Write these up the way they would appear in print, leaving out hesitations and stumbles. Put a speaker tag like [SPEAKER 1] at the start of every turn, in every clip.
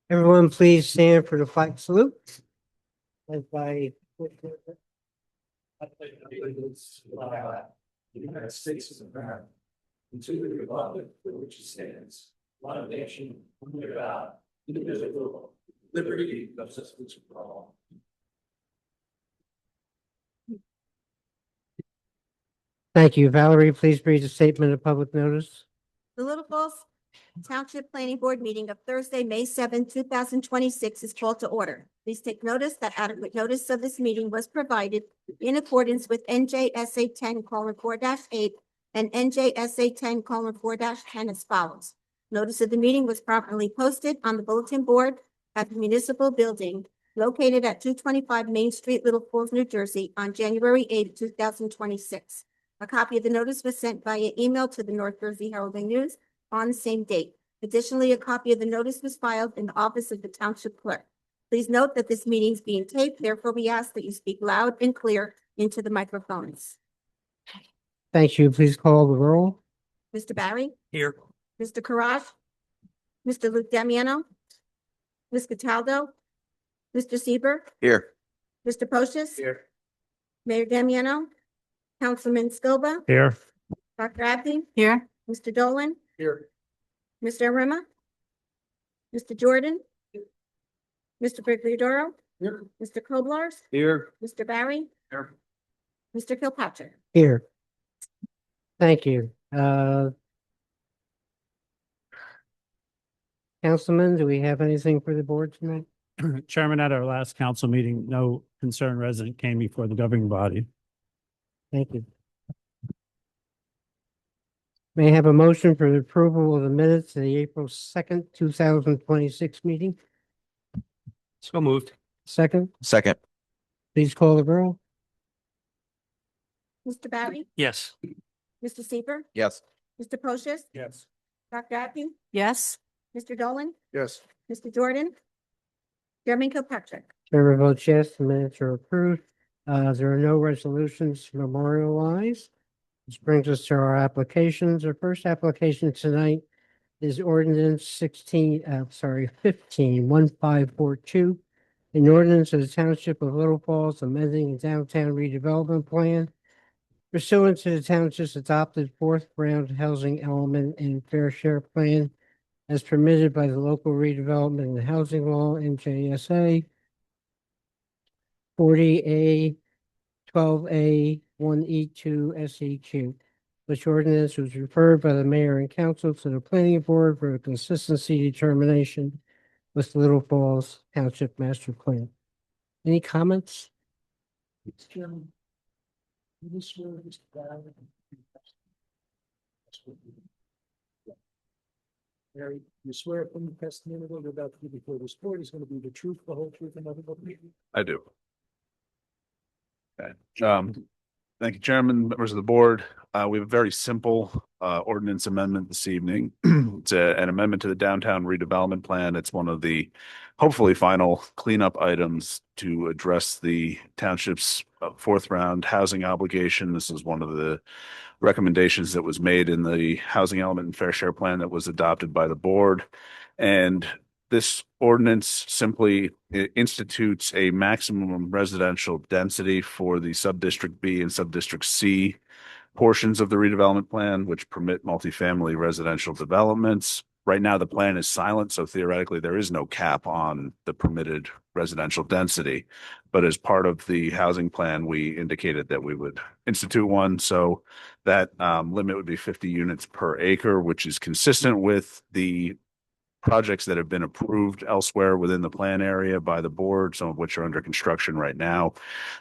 [SPEAKER 1] Everyone, please stand for the flag salute. Led by
[SPEAKER 2] Allegiance to the flag of the United States of America, and to the republic for which it stands, one nation, under God, indivisible, with liberty and justice for all.
[SPEAKER 1] Thank you. Valerie, please read the statement of public notice.
[SPEAKER 3] The Little Falls Township Planning Board meeting of Thursday, May 7, 2026 is called to order. Please take notice that adequate notice of this meeting was provided in accordance with NJSA 10:4-8 and NJSA 10:4-10 as follows. Notice of the meeting was properly posted on the bulletin board at the municipal building located at 225 Main Street, Little Falls, New Jersey on January 8, 2026. A copy of the notice was sent via email to the North Jersey Herald News on the same date. Additionally, a copy of the notice was filed in the office of the township clerk. Please note that this meeting is being taped. Therefore, we ask that you speak loud and clear into the microphones.
[SPEAKER 1] Thank you. Please call the roll.
[SPEAKER 3] Mr. Barry,
[SPEAKER 2] Here.
[SPEAKER 3] Mr. Karaj, Mr. Luke Damiano, Ms. Cataldo, Mr. Seaver,
[SPEAKER 2] Here.
[SPEAKER 3] Mr. Poshis,
[SPEAKER 2] Here.
[SPEAKER 3] Mayor Damiano, Councilman Scoba,
[SPEAKER 2] Here.
[SPEAKER 3] Dr. Abdi,
[SPEAKER 4] Here.
[SPEAKER 3] Mr. Dolan,
[SPEAKER 2] Here.
[SPEAKER 3] Mr. Rima, Mr. Jordan, Mr. Brigliadoro,
[SPEAKER 2] Here.
[SPEAKER 3] Mr. Koblars,
[SPEAKER 2] Here.
[SPEAKER 3] Mr. Barry,
[SPEAKER 2] Here.
[SPEAKER 3] Mr. Kilpatrick.
[SPEAKER 1] Here. Thank you. Councilman, do we have anything for the board tonight?
[SPEAKER 5] Chairman, at our last council meeting, no concerned resident came before the governing body.
[SPEAKER 1] Thank you. May I have a motion for the approval of the minutes of the April 2nd, 2026 meeting?
[SPEAKER 2] So moved.
[SPEAKER 1] Second,
[SPEAKER 6] Second,
[SPEAKER 1] please call the roll.
[SPEAKER 3] Mr. Barry,
[SPEAKER 2] Yes.
[SPEAKER 3] Mr. Seaver,
[SPEAKER 6] yes.
[SPEAKER 3] Mr. Poshis,
[SPEAKER 2] Yes.
[SPEAKER 3] Dr. Abdi,
[SPEAKER 4] Yes.
[SPEAKER 3] Mr. Dolan,
[SPEAKER 2] Yes.
[SPEAKER 3] Mr. Jordan, Chairman Kilpatrick.
[SPEAKER 1] Chair votes yes, the minutes are approved. There are no resolutions to memorialize. This brings us to our applications. Our first application tonight is ordinance 151542. An ordinance of the Township of Little Falls amending the downtown redevelopment plan pursuant to the township's adopted fourth round housing element and fair share plan as permitted by the local redevelopment and housing law, NJSA 40A 12A 1E2 SEQ, which ordinance was referred by the mayor and council to the planning board for a consistency determination with Little Falls Township Master Plan. Any comments?
[SPEAKER 2] Mr. Chairman. You swear Mr. Barry. Mary, you swear from the testimony that you're about to give before this board is going to be the truth, the whole truth, and nothing but the truth?
[SPEAKER 7] I do. Okay, thank you, Chairman, members of the board. We have a very simple ordinance amendment this evening. It's an amendment to the downtown redevelopment plan. It's one of the hopefully final cleanup items to address the township's fourth round housing obligation. This is one of the recommendations that was made in the housing element and fair share plan that was adopted by the board. And this ordinance simply institutes a maximum residential density for the sub-district B and sub-district C portions of the redevelopment plan, which permit multifamily residential developments. Right now, the plan is silent, so theoretically, there is no cap on the permitted residential density. But as part of the housing plan, we indicated that we would institute one. So that limit would be 50 units per acre, which is consistent with the projects that have been approved elsewhere within the plan area by the board, some of which are under construction right now.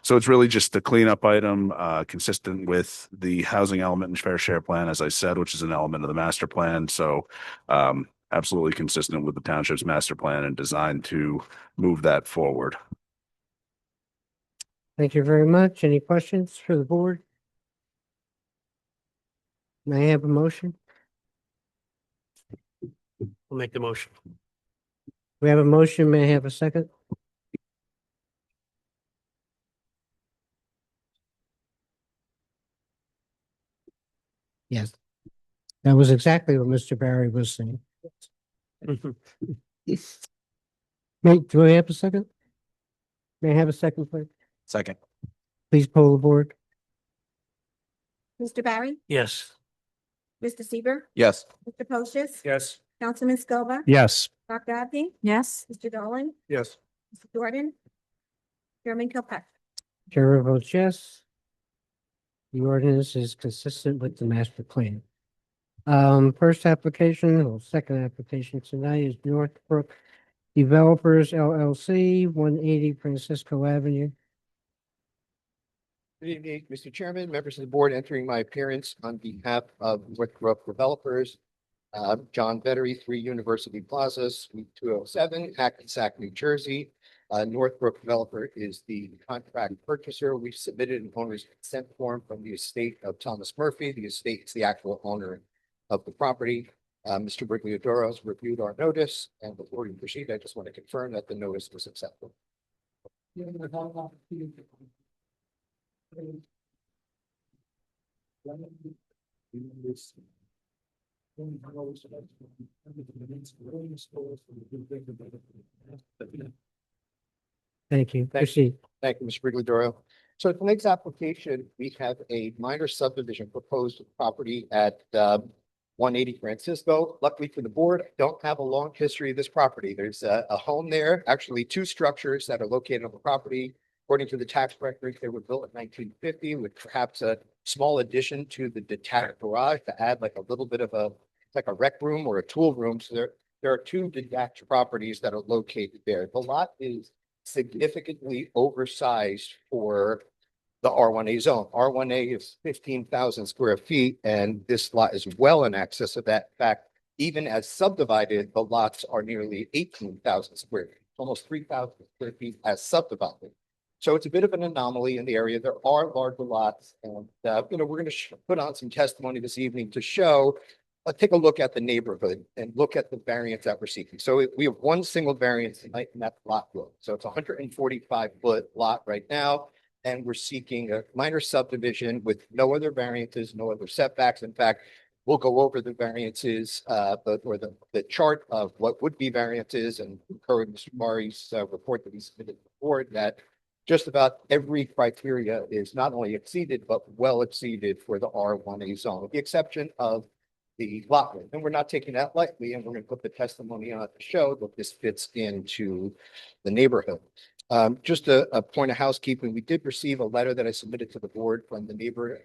[SPEAKER 7] So it's really just a cleanup item consistent with the housing element and fair share plan, as I said, which is an element of the master plan. So absolutely consistent with the township's master plan and designed to move that forward.
[SPEAKER 1] Thank you very much. Any questions for the board? May I have a motion?
[SPEAKER 2] I'll make the motion.
[SPEAKER 1] We have a motion. May I have a second? Yes. That was exactly what Mr. Barry was saying. Do I have a second? May I have a second, please?
[SPEAKER 2] Second.
[SPEAKER 1] Please poll the board.
[SPEAKER 3] Mr. Barry,
[SPEAKER 2] Yes.
[SPEAKER 3] Mr. Seaver,
[SPEAKER 2] Yes.
[SPEAKER 3] Mr. Pocious,
[SPEAKER 2] Yes.
[SPEAKER 3] Councilman Scoba,
[SPEAKER 5] Yes.
[SPEAKER 3] Dr. Abdi,
[SPEAKER 4] yes,
[SPEAKER 3] Mr. Dolan,
[SPEAKER 2] Yes.
[SPEAKER 3] Mr. Jordan, Chairman Kilpatrick.
[SPEAKER 1] Chair votes yes. The ordinance is consistent with the master plan. First application or second application tonight is Northbrook Developers LLC, 180 Francisco Avenue.
[SPEAKER 6] Good evening, Mr. Chairman, members of the board, entering my appearance on behalf of Northbrook Developers. John Vettery, 3 University Plaza, Suite 207, Hackensack, New Jersey. Northbrook Developer is the contract purchaser. We've submitted an owner's consent form from the estate of Thomas Murphy. The estate is the actual owner of the property. Mr. Brigliadoro has reviewed our notice, and before we proceed, I just want to confirm that the notice was acceptable.
[SPEAKER 1] Thank you.
[SPEAKER 6] Thank
[SPEAKER 1] Proceed.
[SPEAKER 6] Thank you, Mr. Brigliadoro. So at the next application, we have a minor subdivision proposed property at 180 Francisco. Luckily for the board, I don't have a long history of this property. There's a home there, actually 2 structures that are located on the property. According to the tax records, they were built in 1950 with perhaps a small addition to the detached garage to add like a little bit of like a rec room or a tool room. So there are 2 detached properties that are located there. The lot is significantly oversized for the R1A zone. R1A is 15,000 square feet, and this lot is well in excess of that. In fact, even as subdivided, the lots are nearly 18,000 square feet, almost 3,000 square feet as subdivided. So it's a bit of an anomaly in the area. There are larger lots, and we're going to put on some testimony this evening to show. Take a look at the neighborhood and look at the variance that we're seeking. So we have 1 single variance tonight, and that's lot width. So it's a 145-foot lot right now, and we're seeking a minor subdivision with no other variances, no other setbacks. In fact, we'll go over the variances, the chart of what would be variances, and encourage Mr. Mari's report that he submitted to the board that just about every criteria is not only exceeded, but well exceeded for the R1A zone, with the exception of the lot width. And we're not taking that lightly, and we're going to put the testimony on to show that this fits into the neighborhood. Just a point of housekeeping, we did receive a letter that I submitted to the board from the neighbor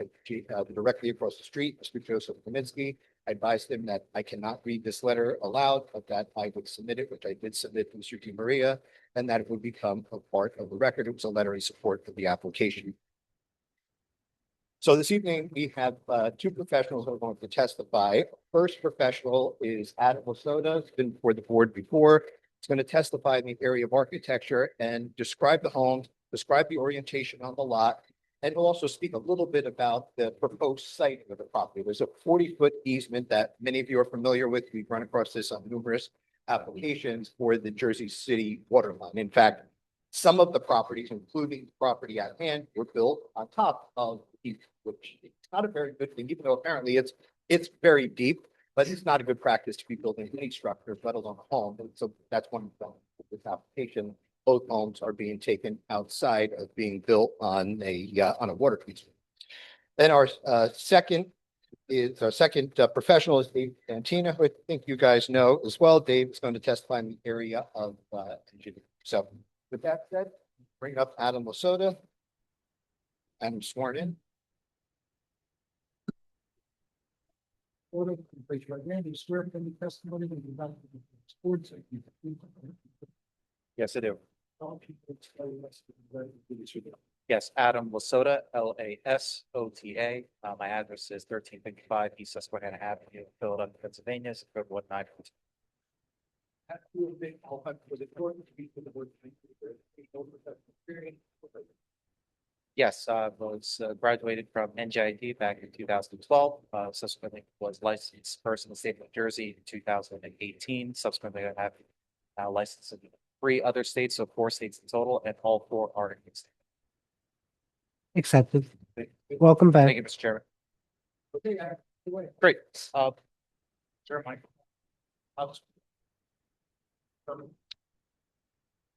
[SPEAKER 6] directly across the street, Mr. Joseph Kaminsky. I advised him that I cannot read this letter aloud, but that I would submit it, which I did submit to Mr. Di Maria, and that it would become a part of the record. It was a letter of support for the application. So this evening, we have 2 professionals who are going to testify. First professional is Adam Lasoda. He's been before the board before. He's going to testify in the area of architecture and describe the home, describe the orientation on the lot, and he'll also speak a little bit about the proposed site of the property. There's a 40-foot easement that many of you are familiar with. We've run across this on numerous applications for the Jersey City water line. In fact, some of the properties, including the property at hand, were built on top of the easement, which is not a very good thing, even though apparently it's very deep, but it's not a good practice to be building any structure, let alone a home. And so that's one of this application. Both homes are being taken outside of being built on a water easement. Then our second professional is Dave Santina, who I think you guys know as well. Dave is going to testify in the area of engineering. So with that said, bring up Adam Lasoda. I'm sworn in. Yes, I do.
[SPEAKER 8] Yes, Adam Lasota, Lasota. My address is 1355 East Susquehanna Avenue, Philadelphia, Pennsylvania, zip code 192. Yes, was graduated from NJIT back in 2012. Subsequently was licensed person in the state of New Jersey in 2018. Subsequently, I have now licensed in 3 other states, so 4 states in total, and all 4 are in the state.
[SPEAKER 1] Accepted. Welcome back.
[SPEAKER 8] Thank you, Mr. Chairman. Great. Sure, Mike.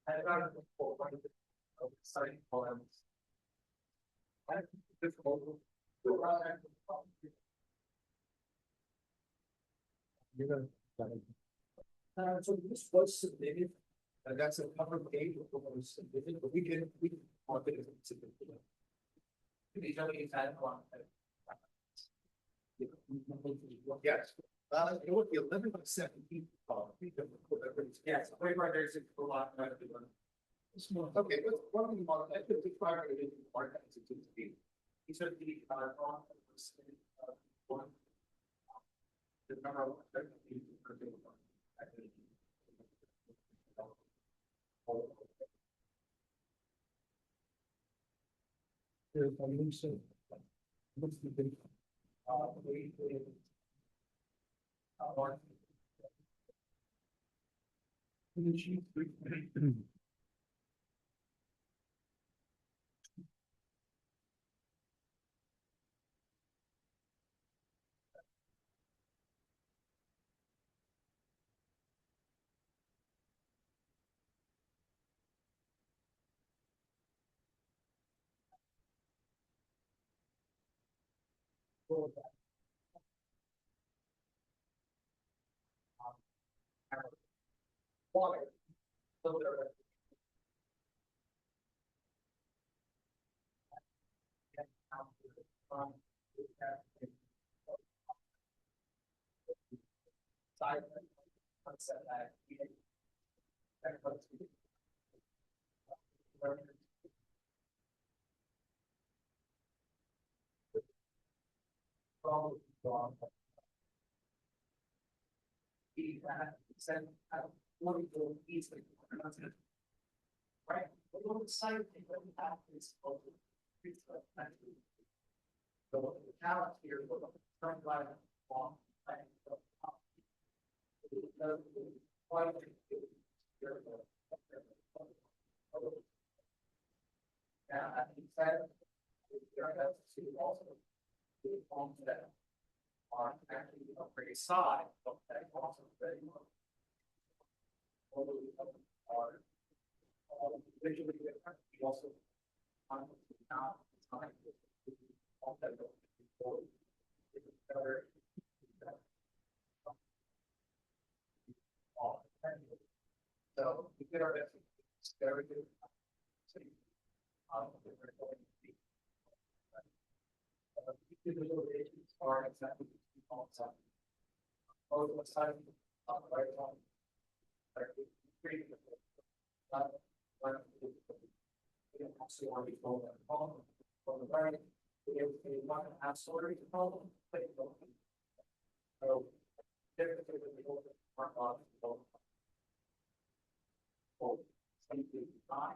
[SPEAKER 2] I got it before, one of the exciting poems. I think this whole- You're gonna. So this was submitted, and that's a cover page of what was submitted, but we want it to be. These are the exact one. Yes, it would be 11.17. Yes, waiver, there's a lot. Okay, what do we want, I think the fire is part of it to be. He said the, one. The number one. There's a new set. What's the big? Wait. Water. Right, the little side thing that we have is. So the talent here, front line, long. Yeah, I think that. Also. Homes that. Are actually a very side, but that also very much. Are. Visually different, we also. Now, time. So we get our best. Very good. Are exactly. Oh, what side? Right on. So on the phone, on the right, we have a 1.5 story problem. So. Typically, we go to front lot, so. Oh, something fine.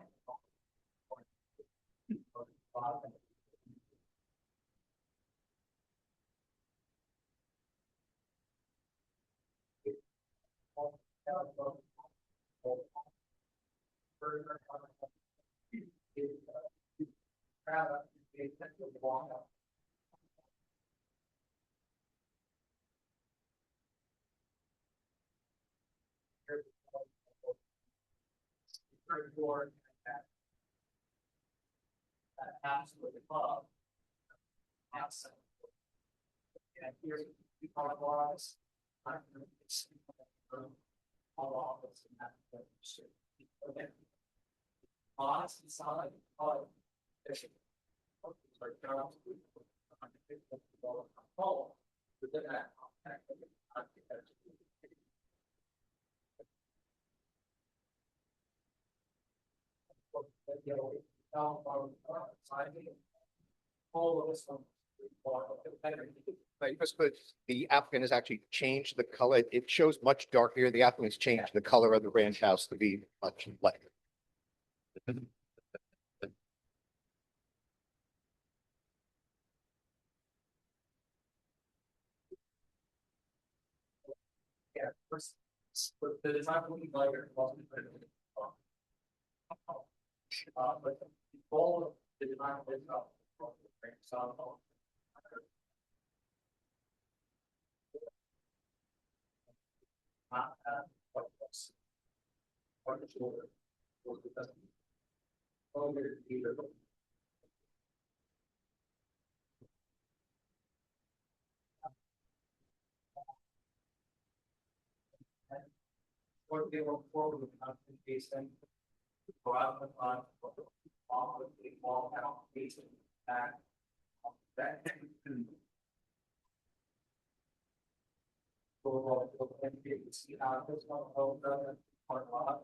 [SPEAKER 2] Absolutely love. Awesome. And here's the part was. All of us in that. Okay. Lots inside. Within that. All of this one.
[SPEAKER 6] Right, but the applicant has actually changed the color. It shows much darker. The applicant's changed the color of the ranch house to be much lighter.
[SPEAKER 2] Yeah, first, the design will be lighter. But the goal of the design is up. So. What was. What is your. What they were forward with content based on. Go out and on. All of the wall out, based on that. That. See how this one, hold on, or not.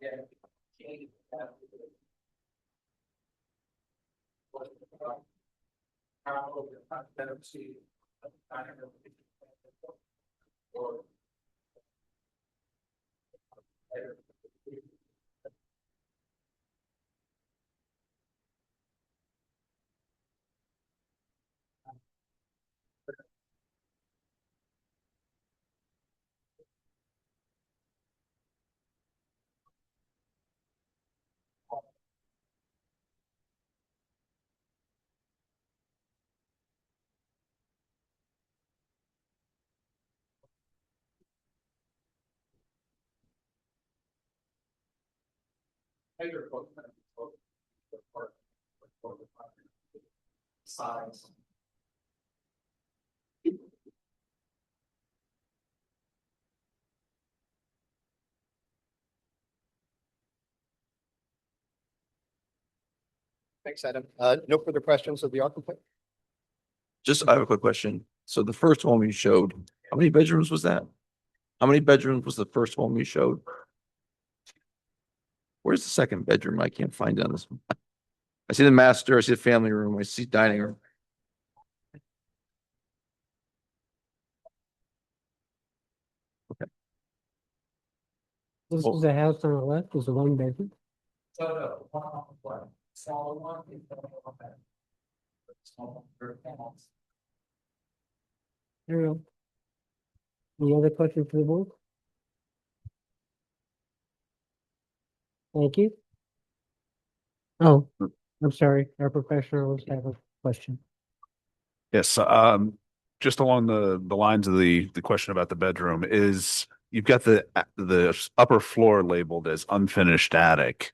[SPEAKER 2] Yeah. Change that. Or. Size.
[SPEAKER 6] Thanks, Adam. No further questions of the architect?
[SPEAKER 4] Just, I have a quick question. So the first home you showed, how many bedrooms was that? How many bedrooms was the first home you showed? Where's the second bedroom? I can't find it on this one. I see the master, I see the family room, I see dining room.
[SPEAKER 1] This is the house on the left, is the one bedroom.
[SPEAKER 2] So no, one, smaller one, is the one that. Small, or panels.
[SPEAKER 1] There you go. Any other questions for the board? Thank you. Oh, I'm sorry, our professionals have a question.
[SPEAKER 7] Yes, just along the lines of the question about the bedroom is you've got the upper floor labeled as unfinished attic.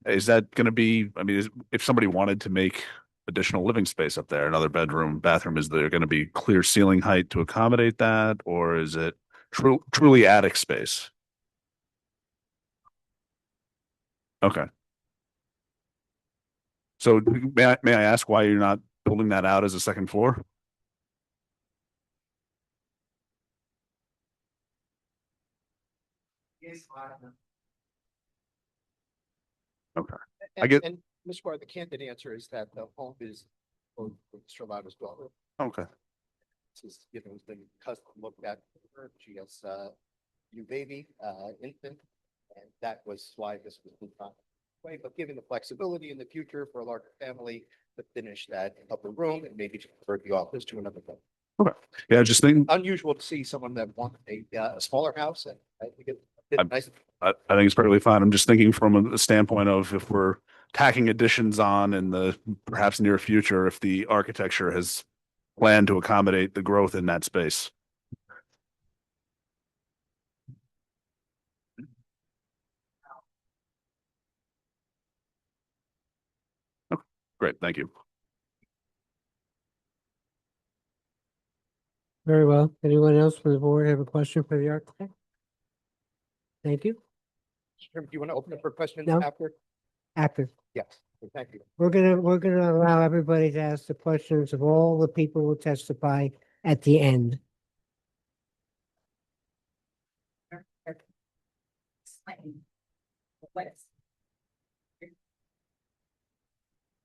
[SPEAKER 7] Is that going to be, I mean, if somebody wanted to make additional living space up there, another bedroom, bathroom, is there going to be clear ceiling height to accommodate that? Or is it truly attic space? Okay. So may I ask why you're not building that out as a second floor?
[SPEAKER 2] Is high.
[SPEAKER 7] I get-
[SPEAKER 6] And Ms. Barr, the candid answer is that the home is, for Mr. Lau as well.
[SPEAKER 7] Okay.
[SPEAKER 6] This is, you know, has been custom looked at. for her. She has new baby, infant, and that was why this was moved on. Way, but given the flexibility in the future for a larger family to finish that upper room and maybe to convert the office to another room.
[SPEAKER 7] Yeah, just think,
[SPEAKER 6] Unusual to see someone that wanted a smaller house, and I think it's nice.
[SPEAKER 7] I think it's perfectly fine. I'm just thinking from a standpoint of if we're tacking additions on in the perhaps near future, if the architecture has planned to accommodate the growth in that space. Okay, great, thank you.
[SPEAKER 1] Very well. Anyone else from the board have a question for the architect? Thank you.
[SPEAKER 6] Do you want to open up for questions
[SPEAKER 1] No.
[SPEAKER 6] after?
[SPEAKER 1] Active.
[SPEAKER 6] Yes, thank you.
[SPEAKER 1] We're gonna allow everybody to ask the questions of all the people who testify at the end.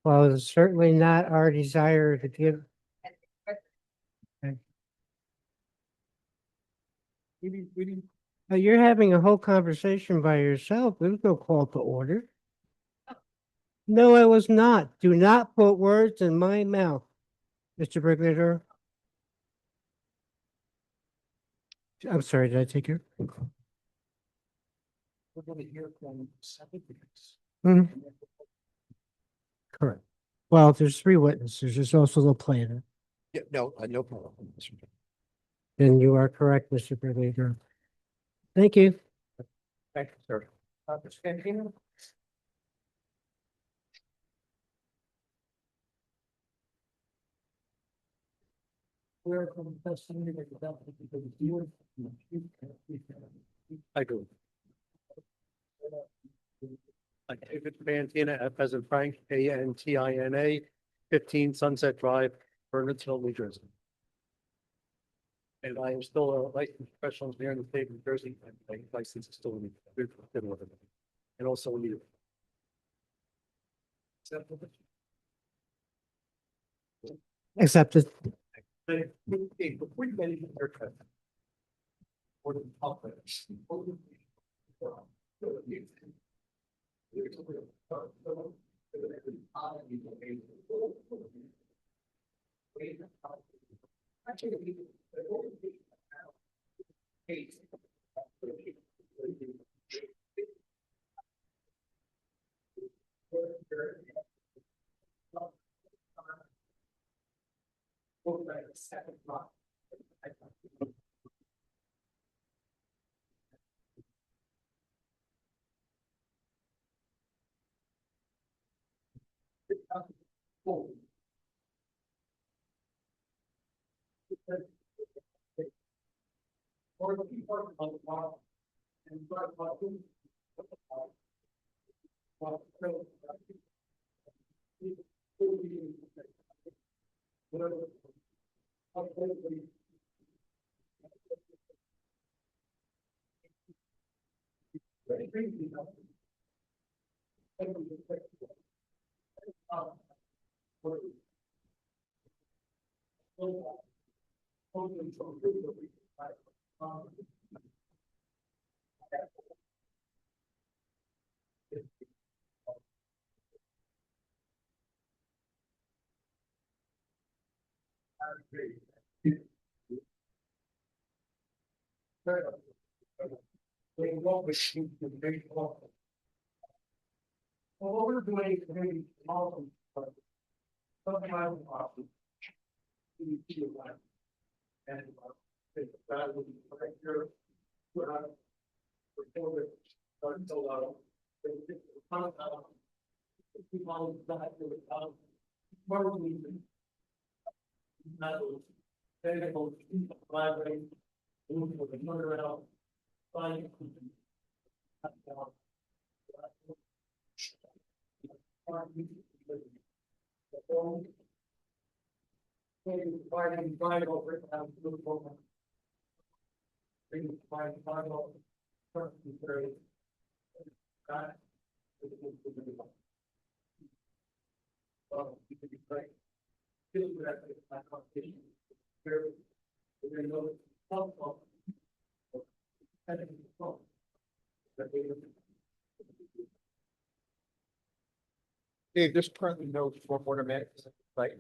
[SPEAKER 1] Well, it's certainly not our desire to give. You're having a whole conversation by yourself. There's no call to order. No, I was not. Do not put words in my mouth, Mr. Brigley. I'm sorry, did I take your?
[SPEAKER 2] We're gonna hear from seven.
[SPEAKER 1] Mhm. Correct. Well, there's 3 witnesses. There's also the planner.
[SPEAKER 6] Yeah, no, no problem. Mr. Chairman.
[SPEAKER 1] Then you are correct, Mr. Brigley. Thank you.
[SPEAKER 6] Thank you, sir. Mr. Fantino?
[SPEAKER 9] I do. David Fantina, F as in Frank, Antina, 15 Sunset Drive, Bernardsville, New Jersey. And I am still a licensed professional engineer in the state of New Jersey, and my license is still in good order. And also in you.
[SPEAKER 1] Accepted.
[SPEAKER 9] Before you get into your trip. For the public. Well, we're doing maybe awesome. Something I would offer. And that would be right here. We're not. We're going to until
[SPEAKER 6] Dave, there's currently no stormwater management, right?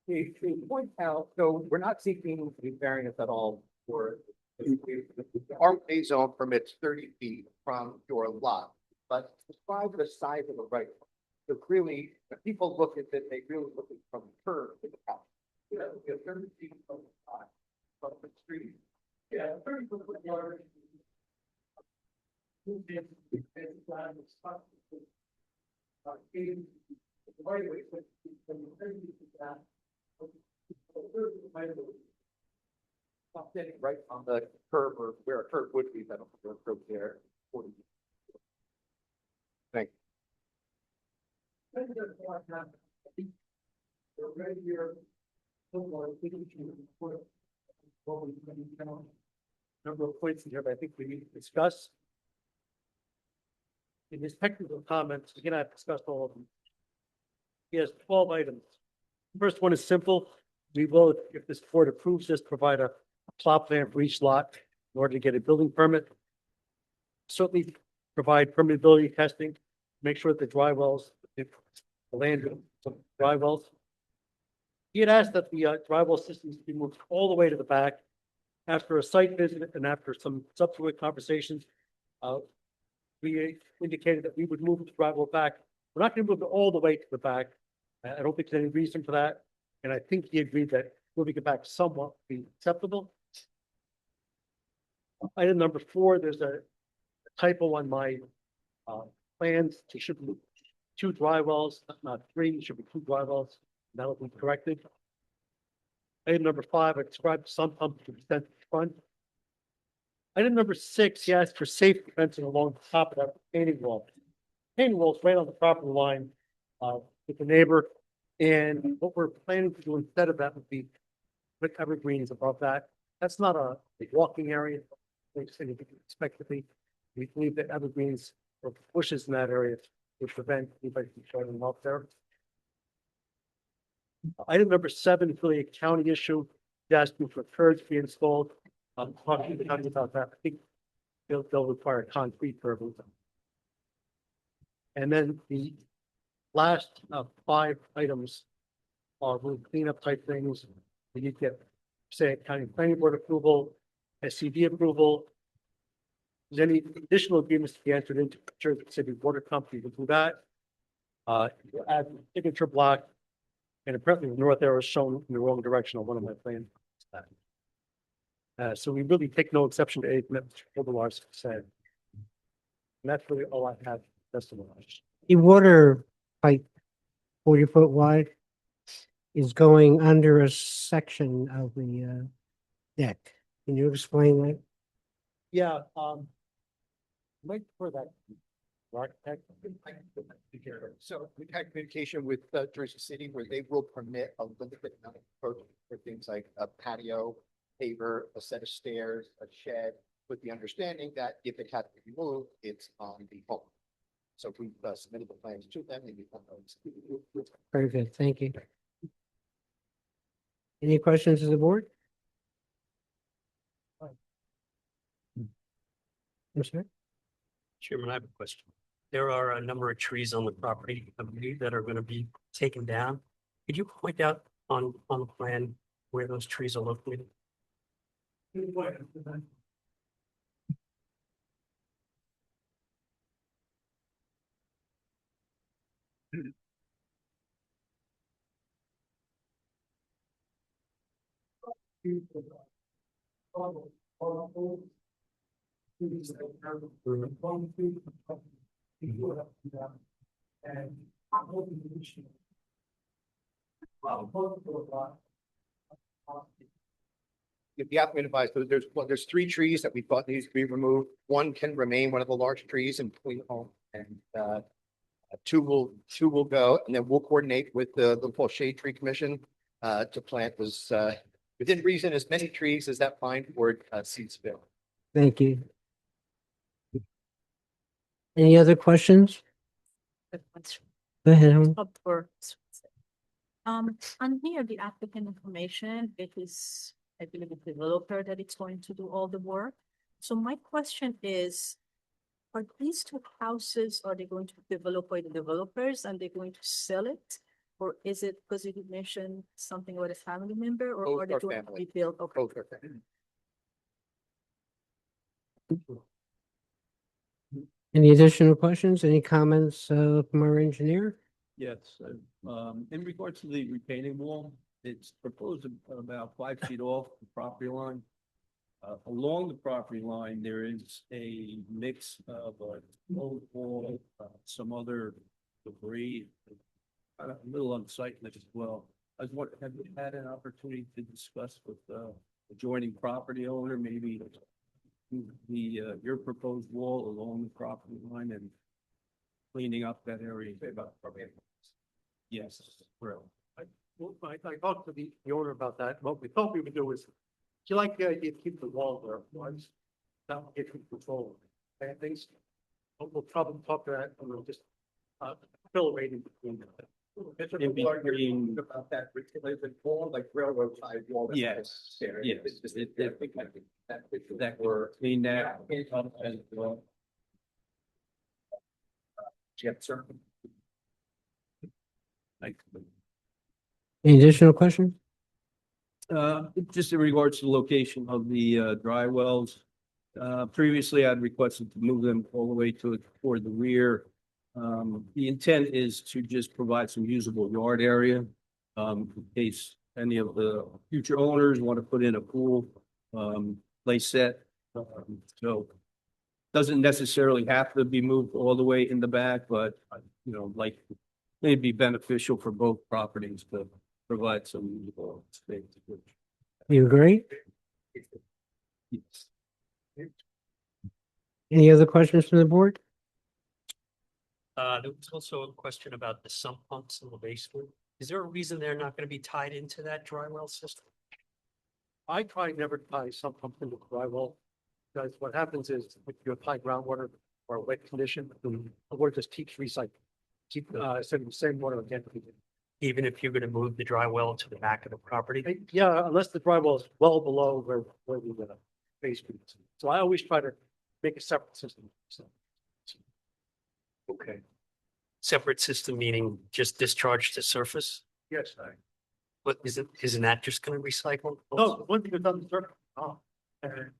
[SPEAKER 6] To point out, so we're not seeking a variance at all for. Our A zone permits 30 feet from your lot, but describe the size of the right. So really, when people look at it, they really look at it from the curb to the house. Yeah, we have 30 feet from the side, from the street. Yeah, 30 foot yard. Standing right on the curb or where a curb would be, that will go there. Thank you. Right here,
[SPEAKER 9] Number of points in here, but I think we need to discuss. In his technical comments, again, I've discussed all of them. He has 12 items. First one is simple. We will, if this board approves this, provide a plot plan for each lot in order to get a building permit. Certainly provide permeability testing, make sure that the dry wells, if the land, dry wells. He had asked that the dry well systems be moved all the way to the back. After a site visit and after some subsequent conversations, we indicated that we would move the dry well back. We're not going to move it all the way to the back. I don't think there's any reason for that. And I think he agreed that moving it back somewhat would be acceptable. Item number 4, there's a typo on my plans. It should be 2 dry wells, not 3. It should be 2 dry wells. That'll be corrected. Item number 5, I described some pump to extend the front. Item number 6, he asked for safety fencing along the top of that retaining wall. Retaining wall is right on the property line with the neighbor. And what we're planning to do instead of that would be put evergreens above that. That's not a walking area. Anything you expect to be. We believe that evergreens or bushes in that area would prevent anybody from showing them up there. Item number 7 is really a county issue. He asked me for curbs to be installed. Talking to the county about that. I think they'll require a concrete curb. And then the last 5 items are really cleanup type things. We need to get, say, county planning board approval, SCD approval. If there's any additional agreements to be entered into, sure the city water company will do that. Add signature block, and apparently the north arrow is shown in the wrong direction on one of my plans. So we really take no exception to anything that Mr. Kovalar's said. And that's really all I have. That's the last.
[SPEAKER 1] The water pipe, 40-foot wide, is going under a section of the deck. Can you explain that?
[SPEAKER 9] Yeah, wait for that. Architect.
[SPEAKER 6] So we've had communication with Jersey City where they will permit a limited amount of approach for things like a patio, paver, a set of stairs, a shed, with the understanding that if it had to be moved, it's on the home. So we submitted the plans to them and we want those.
[SPEAKER 1] Very good, thank you. Any questions of the board? I'm sorry?
[SPEAKER 10] Chairman, I have a question. There are a number of trees on the property, I believe, that are going to be taken down. Could you point out on the plan where those trees are located?
[SPEAKER 6] If the applicant advised, there's 3 trees that we thought needs to be removed. 1 can remain, one of the large trees in between the home, and 2 will go, and then we'll coordinate with the Liverpool Shade Tree Commission to plant was within reason as many trees as that pine board sees fit.
[SPEAKER 1] Thank you. Any other questions? Go ahead, Helen.
[SPEAKER 11] On here, the applicant information, it is, I believe, the developer that it's going to do all the work. So my question is, are these 2 houses, are they going to be developed by the developers and they're going to sell it? Or is it, because you did mention something about a family member, or
[SPEAKER 6] Both
[SPEAKER 11] are they
[SPEAKER 6] are
[SPEAKER 11] going to
[SPEAKER 6] family.
[SPEAKER 11] be built? Okay.
[SPEAKER 6] Both are family.
[SPEAKER 1] Any additional questions? Any comments from our engineer?
[SPEAKER 2] Yes, in regards to the retaining wall, it's proposed about 5 feet off the property line. Along the property line, there is a mix of old wall, some other debris, a little unsightly as well. I was wondering, have you had an opportunity to discuss with adjoining property owner, maybe your proposed wall along the property line and cleaning up that area? Yes, correct.
[SPEAKER 9] Well, I talked to the owner about that. What we thought we would do is, you like the idea to keep the wall where it was? That would get control of bad things. But we'll probably talk to that and we'll just, fill a rating between them.
[SPEAKER 2] In between. About that, the wall, like railroad tie wall.
[SPEAKER 12] Yes, yes.
[SPEAKER 2] That were cleaned out. And, Jeff, sir.
[SPEAKER 1] Any additional questions?
[SPEAKER 12] Just in regards to the location of the dry wells. Previously, I'd requested to move them all the way toward the rear. The intent is to just provide some usable yard area. In case any of the future owners want to put in a pool, play set. So doesn't necessarily have to be moved all the way in the back, but like may be beneficial for both properties to provide some usable space.
[SPEAKER 1] You agree?
[SPEAKER 12] Yes.
[SPEAKER 1] Any other questions from the board?
[SPEAKER 10] There was also a question about the sump pumps in the basement. Is there a reason they're not going to be tied into that dry well system?
[SPEAKER 9] I try never to tie some pump into dry well. Because what happens is if you apply groundwater or a wet condition, the water just keeps recycling. Keep, sending the same water again.
[SPEAKER 10] Even if you're going to move the dry well to the back of the property?
[SPEAKER 9] Yeah, unless the dry well is well below where the basement is. So I always try to make a separate system. So.
[SPEAKER 10] Okay. Separate system meaning just discharge to surface?
[SPEAKER 9] Yes,
[SPEAKER 10] But isn't that just going to recycle?
[SPEAKER 9] no, one thing that's on the surface. And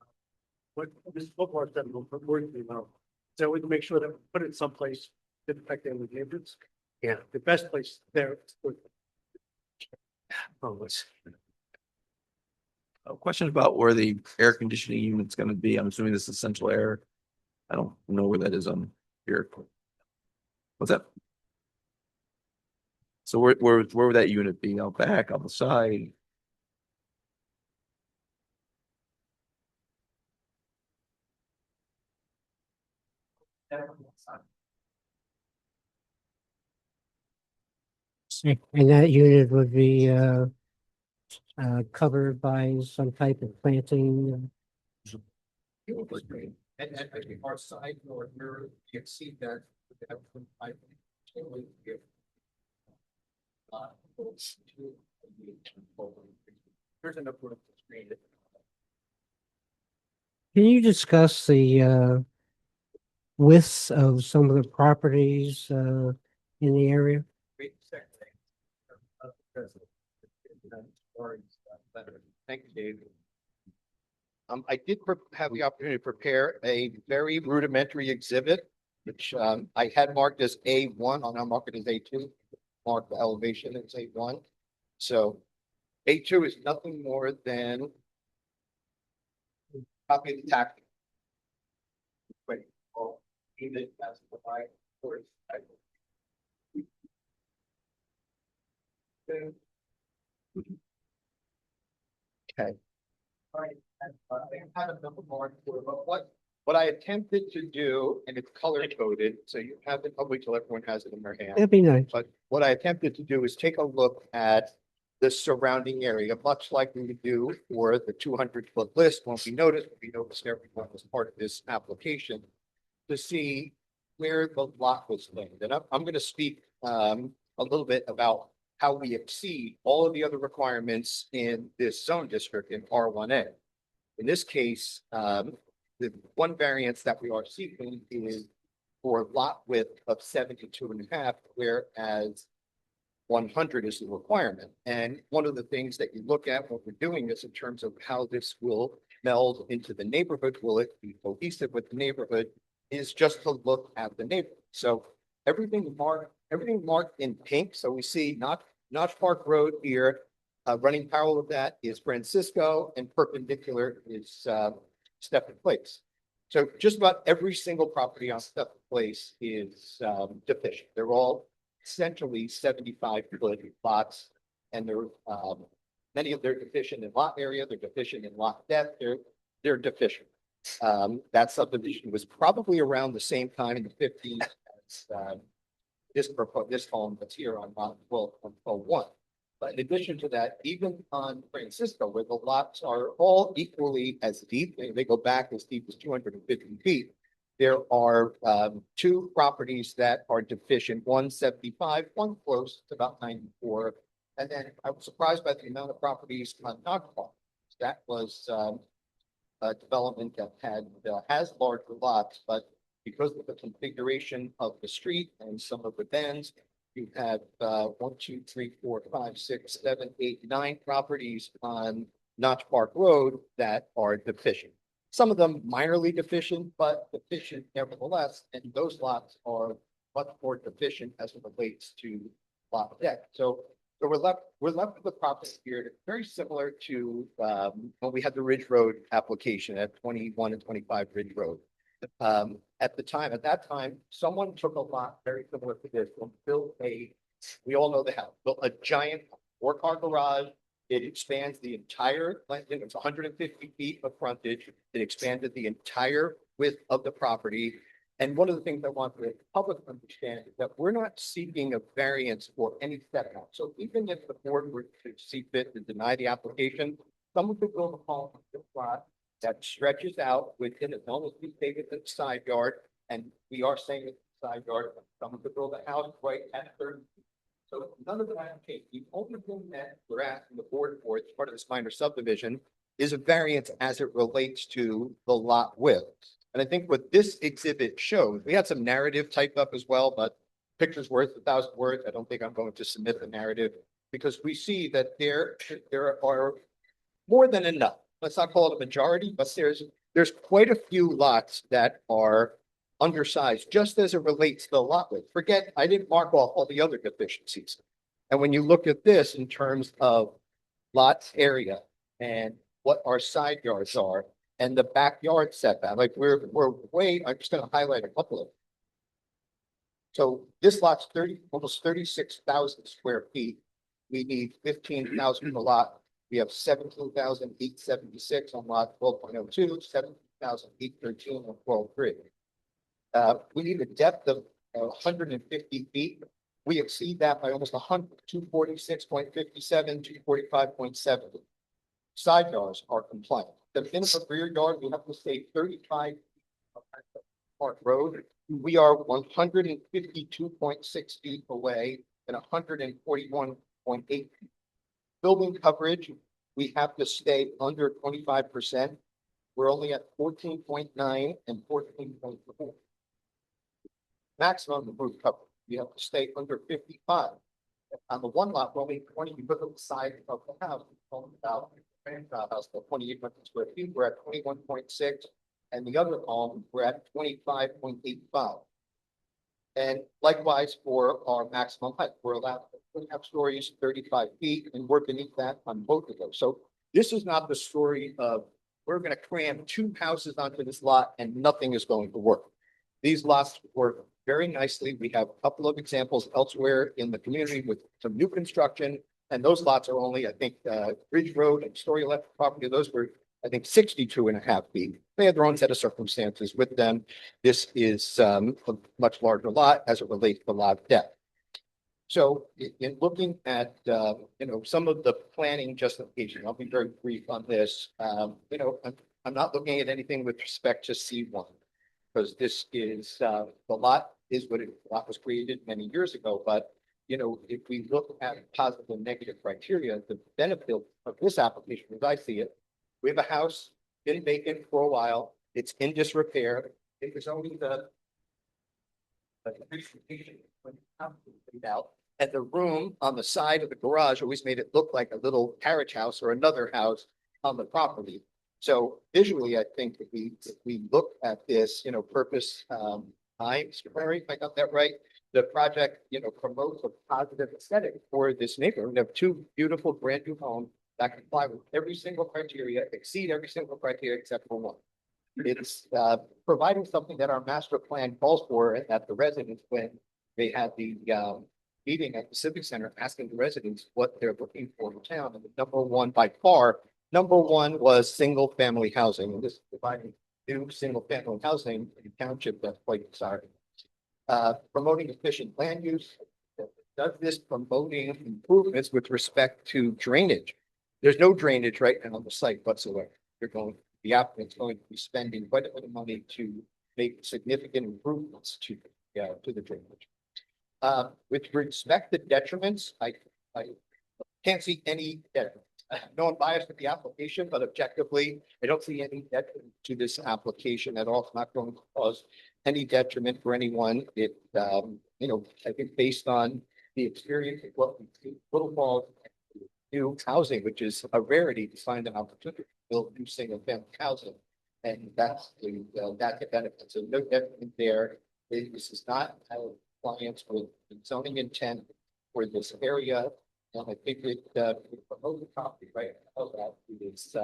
[SPEAKER 9] what this football said, we're worried about. So we can make sure that we put it someplace that affect any neighbors.
[SPEAKER 10] Yeah.
[SPEAKER 9] The best place there.
[SPEAKER 10] Oh, it's
[SPEAKER 4] A question about where the air conditioning unit's gonna be. I'm assuming this is central air. I don't know where that is on here. What's that? So where would that unit be? Out back, on the side?
[SPEAKER 1] And that unit would be covered by some type of planting.
[SPEAKER 6] And I think our side or where you exceed that. There's enough room to screen it.
[SPEAKER 1] Can you discuss the widths of some of the properties in the area?
[SPEAKER 6] Thank you, Dave. I did have the opportunity to prepare a very rudimentary exhibit, which I had marked as A1, I'll now mark it as A2. Mark the elevation as A1. So A2 is nothing more than copy of the tax. Wait, well, even as provided for its title. Okay. All right, I have a number more for it, but what I attempted to do, and it's color coded, so you have it probably till everyone has it in their hand.
[SPEAKER 1] That'd be nice.
[SPEAKER 6] But what I attempted to do is take a look at the surrounding area, much like we would do for the 200-foot list when we noticed everyone was part of this application to see where the lot was laid. And I'm going to speak a little bit about how we exceed all of the other requirements in this zone district in R1A. In this case, the one variance that we are seeking is for lot width of 72.5, whereas 100 is the requirement. And one of the things that you look at when we're doing this in terms of how this will meld into the neighborhood, will it be cohesive with the neighborhood, is just to look at the neighborhood. So everything marked in pink. So we see Notch Park Road here. Running parallel with that is Francisco, and perpendicular is Stephen Place. So just about every single property on Stephen Place is deficient. They're all essentially 75-foot lots, and they're many of them deficient in lot area. They're deficient in lot depth. They're deficient. That subdivision was probably around the same time in the 50s as this home that's here on lot 12.1. But in addition to that, even on Francisco, where the lots are all equally as deep, they go back as deep as 250 feet. There are two properties that are deficient, 175, one close to about 94. And then I was surprised by the amount of properties on Nagarpar. That was a development that has larger lots, but because of the configuration of the street and some of the bends, you have 1, 2, 3, 4, 5, 6, 7, 8, 9 properties on Notch Park Road that are deficient. Some of them minorly deficient, but deficient nevertheless, and those lots are much more deficient as it relates to lot deck. So we're left with a property here that's very similar to when we had the Ridge Road application at 21 and 25 Ridge Road. At that time, someone took a lot very similar to this and built we all know the house, built a giant 4-car garage. It expands the entire, it's 150 feet of frontage. It expanded the entire width of the property. And one of the things I want the public to understand is that we're not seeking a variance for any setback. So even if the board were to see fit to deny the application, someone could build a home on this lot that stretches out within as long as we stated the side yard, and we are saying it's the side yard. Someone could build a house right at 30. So none of that case. The only thing that we're asking the board for as part of this minor subdivision is a variance as it relates to the lot width. And I think what this exhibit shows, we had some narrative typed up as well, but picture's worth 1,000 words. I don't think I'm going to submit the narrative because we see that there are more than enough. Let's not call it a majority, but there's quite a few lots that are undersized just as it relates to the lot width. Forget, I didn't mark off all the other deficiencies. And when you look at this in terms of lots area and what our side yards are and the backyard setback, like we're way, I'm just going to highlight a couple of them. So this lot's almost 36,000 square feet. We need 15,000 per lot. We have 17,876 on lot 12.02, 17,813 on 12.3. We need a depth of 150 feet. We exceed that by almost 100, 246.57, 245.7. Side yards are compliant. The minimum rear yard, we have to stay 35 Park Road. We are 152.6 feet away and 141.8. Building coverage, we have to stay under 25%. We're only at 14.9 and 14.4. Maximum roof coverage, you have to stay under 55. On the one lot, we're only 20 because of the size of the house. About house, 2,800 square feet, we're at 21.6, and the other home, we're at 25.85. And likewise for our maximum height, we're allowed 2.5 stories, 35 feet, and we're beneath that on both of those. So this is not the story of we're going to cram 2 houses onto this lot and nothing is going to work. These lots work very nicely. We have a couple of examples elsewhere in the community with some new construction, and those lots are only, I think, Ridge Road and Story Left property. Those were, I think, 62.5 feet. They had their own set of circumstances with them. This is a much larger lot as it relates to lot depth. So in looking at, some of the planning justification, I'll be very brief on this. I'm not looking at anything with respect to C1 because this is, the lot is what lot was created many years ago. But, if we look at positive and negative criteria, the benefit of this application, as I see it, we have a house been vacant for a while. It's in disrepair. It was only the appreciation when the house was laid out. And the room on the side of the garage always made it look like a little carriage house or another house on the property. So visually, I think if we look at this, purpose, Mr. Perry, if I got that right, the project, promotes a positive aesthetic for this neighborhood. We have 2 beautiful brand new homes that comply with every single criteria, exceed every single criteria except for one. It's providing something that our master plan calls for, and that the residents, when they had the meeting at the Civic Center, asking the residents what they're looking for in town, and the number one was single family housing, and this is providing new single family housing in the township that's quite exciting. Promoting efficient land use. does this promoting improvements with respect to drainage? There's no drainage right now on the site whatsoever. The applicant's going to be spending quite a bit of money to make significant improvements to the drainage. With respect to detriments, I can't see any detriment. No one biased with the application, but objectively, I don't see any detriment to this application at all. It's not going to cause any detriment for anyone. It, I think based on the experience of what we see, Little Falls new housing, which is a rarity to find an opportunity to build new single family housing. And that's the benefit. So no detriment there. This is not out of compliance with the zoning intent for this area. And I think it promote the property right now that it is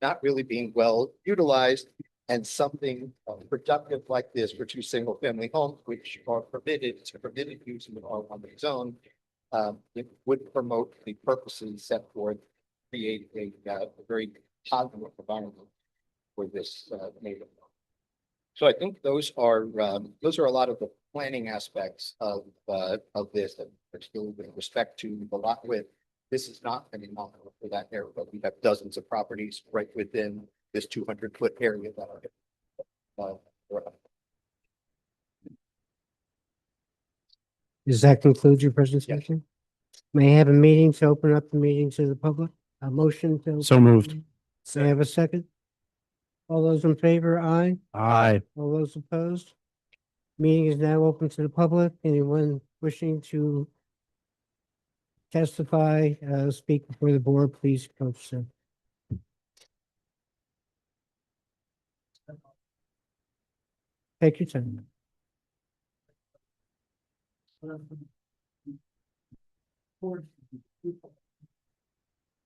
[SPEAKER 6] not really being well utilized, and something productive like this for two single family homes, which are permitted use in the R1 zone, it would promote the purposes set forth, create a very positive environment for this neighborhood. So I think those are a lot of the planning aspects of this, and particularly with respect to the lot width. This is not an anomaly for that area, but we have dozens of properties right within this 200-foot area that are.
[SPEAKER 1] Does that conclude your presentation? May I have a meeting to open up the meeting to the public? A motion to.
[SPEAKER 5] So moved.
[SPEAKER 1] May I have a second? All those in favor, aye.
[SPEAKER 5] Aye.
[SPEAKER 1] All those opposed? Meeting is now open to the public. Anyone wishing to testify, speak before the board, please come sir. Take your time.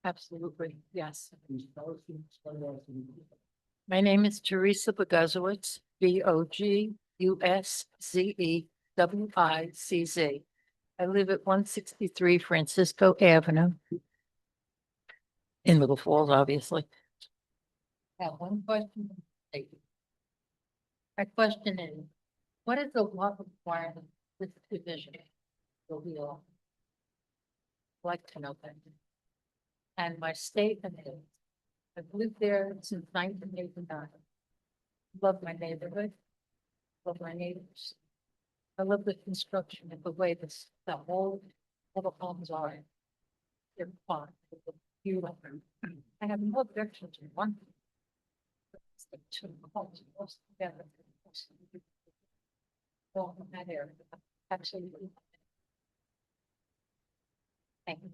[SPEAKER 11] Absolutely, yes. My name is Teresa Bogusewicz, Bogusuzewicz. I live at 163 Francisco Avenue in Little Falls, obviously. I have one question. My question is, what is the lot requirement with the division? Will be all. Like to know that. And my statement is, I've lived there since 1989. Love my neighborhood. Love my neighbors. I love the construction and the way this, the whole, all the homes are. They're fine. They're beautiful. I have no objections to one. It's the two homes close together. Well, in that area, absolutely. Thank you.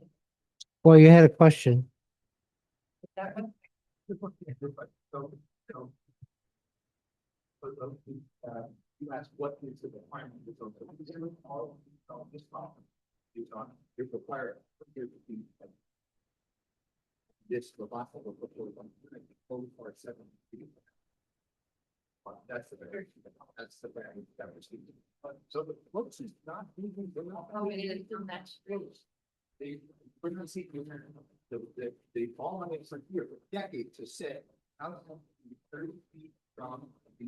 [SPEAKER 1] Well, you had a question.
[SPEAKER 11] That one?
[SPEAKER 2] You asked what is the requirement? You're required. This the last one before for 7. That's the very, that's the very that was. So the folks is not moving.
[SPEAKER 11] Oh, it is in that street.
[SPEAKER 2] They couldn't see the ball on it for here for decades to say, how the 30 feet from the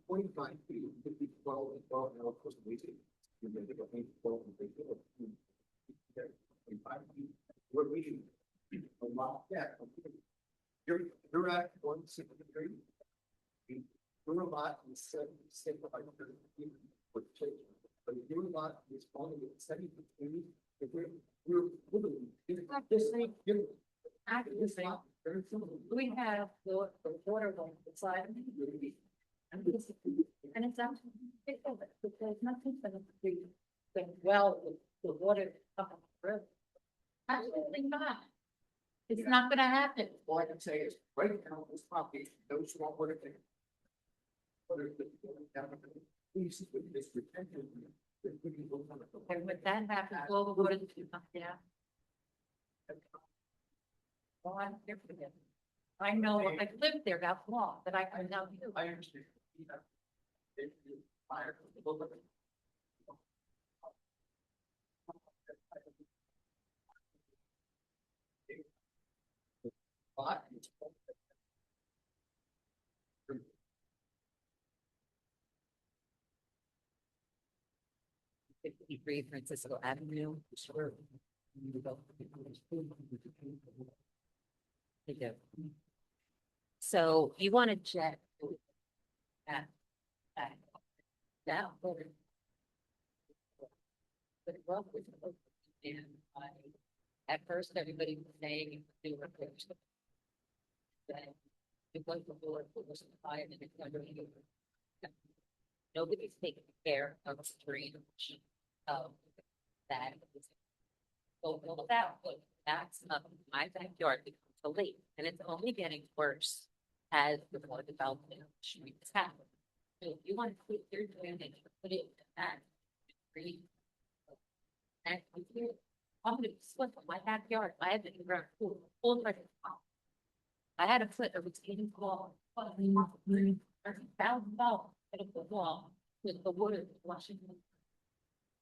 [SPEAKER 2] 45 feet, 50, 12, and 12, and of course, we see. We're reading a lot. Yeah. You're at 163. Your lot is 76 by 30 feet for children. But your lot is only 70 feet. If we're literally. Very similar.
[SPEAKER 11] We have the water going beside me. And it's actually, there's nothing for the well, the water up the river. Absolutely not. It's not gonna happen.
[SPEAKER 2] All I can say is, right now, this property, those who are working. Please, with this retention.
[SPEAKER 11] And when that happens, all the water is up down. Well, I'm here for them. I know, I've lived there that long, that I can tell you.
[SPEAKER 2] I understand. Fire.
[SPEAKER 11] 53 Francisco Avenue. They do. So you want to jet that, that over. But well, and at first, everybody was saying they were rich. Then it was the board who was fired and it's under you. Nobody's taking care of the street of that. So all that, that's up my backyard becomes a lake, and it's only getting worse as the more development streets happen. So if you want to put your drainage, put it in that street. And I'm gonna slip on my backyard. I had the ground pool, full of I had to put a retaining wall, $30,000 at the wall with the wood washing.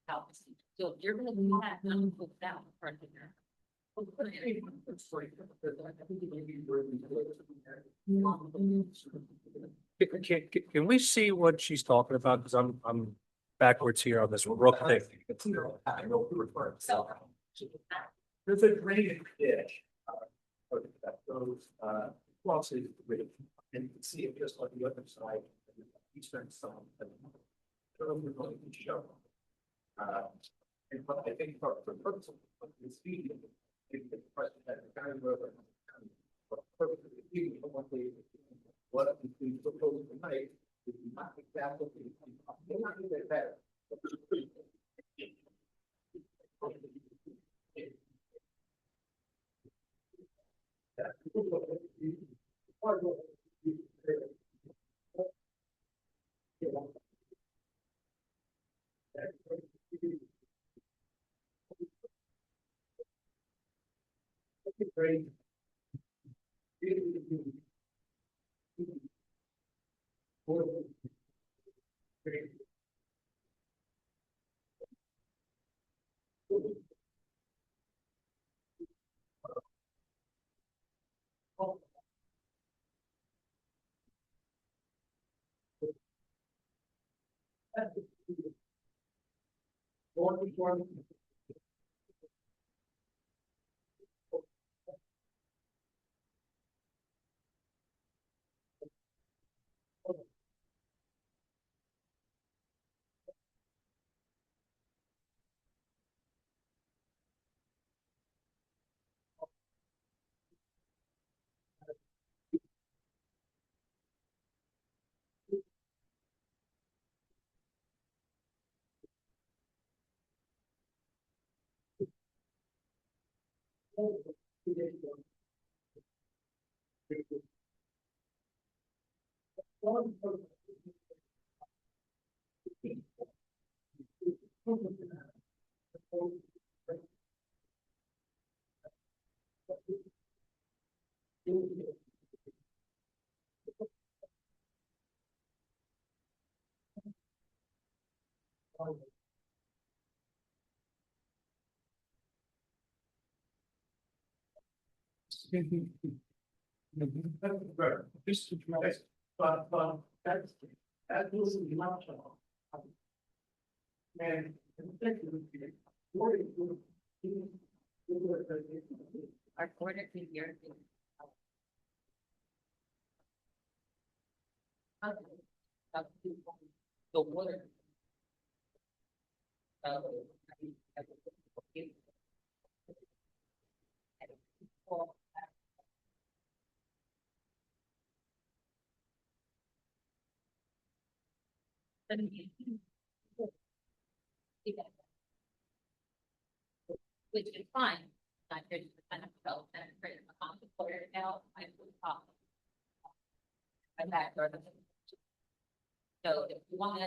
[SPEAKER 11] House. So if you're gonna do that, I'm gonna put down part of there.
[SPEAKER 9] Can we see what she's talking about? Because I'm backwards here on this one, real quick.
[SPEAKER 2] There's a drainage ditch. That goes, crosses the bridge, and you can see it just like the other side, the eastern side. We're going to show. And but I think for the purpose of this video, the president had a kind of what we propose tonight is not exactly. They're not gonna get better. Great. Just to try, but that was not. And.
[SPEAKER 11] Our quarter to year. The water. Which is fine. Not good to kind of felt and create a conflict now. I would talk. I'm back. So if you want to.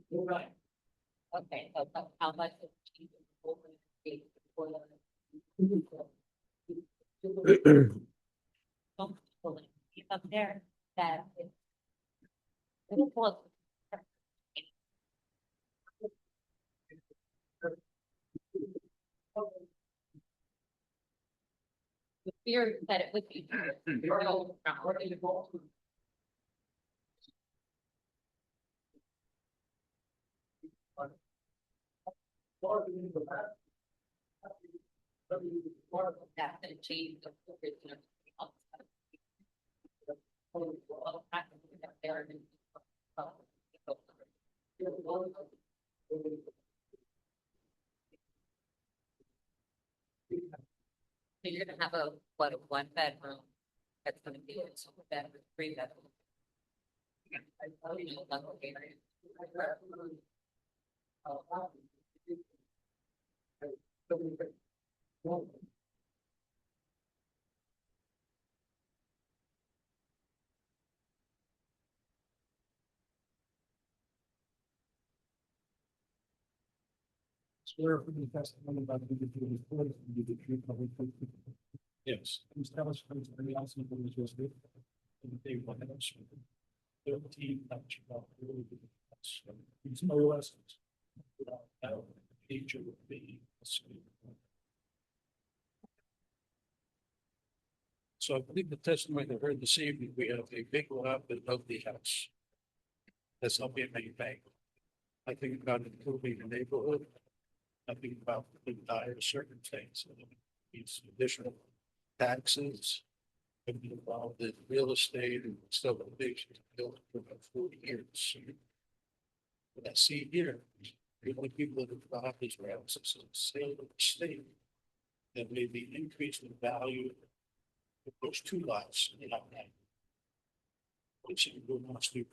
[SPEAKER 11] You're right. Okay, so how much? Up there that. It was. The fear that it would be. That's gonna change the. So you're gonna have a, what, a one bedroom? That's gonna be a two bedroom, three bedroom.
[SPEAKER 2] Swear from the testimony about the individual reports and the true public. Yes. Please tell us from the announcement that was just made. And they want to answer. 13. It's no less. Without each of the. So I believe the testimony that I heard this evening, we have a big lot but lovely house. That's not being maintained. I think about improving the neighborhood. I think about the dire circumstances. These additional taxes. I've been involved in real estate and stabilization built for about 40 years. What I see here, the only people that have bought these houses in the sale of the state that may be increased in value of those two lots in that land. Which wants to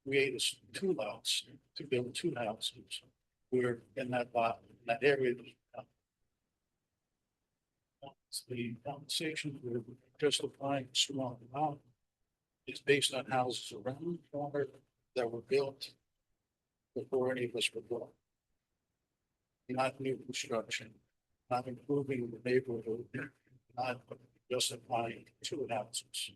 [SPEAKER 2] create two lots to build two houses. We're in that lot, in that area. The compensation we're justifying strong amount is based on houses around the corner that were built before any of us were born. Not new construction, not improving the neighborhood, not justifying two houses.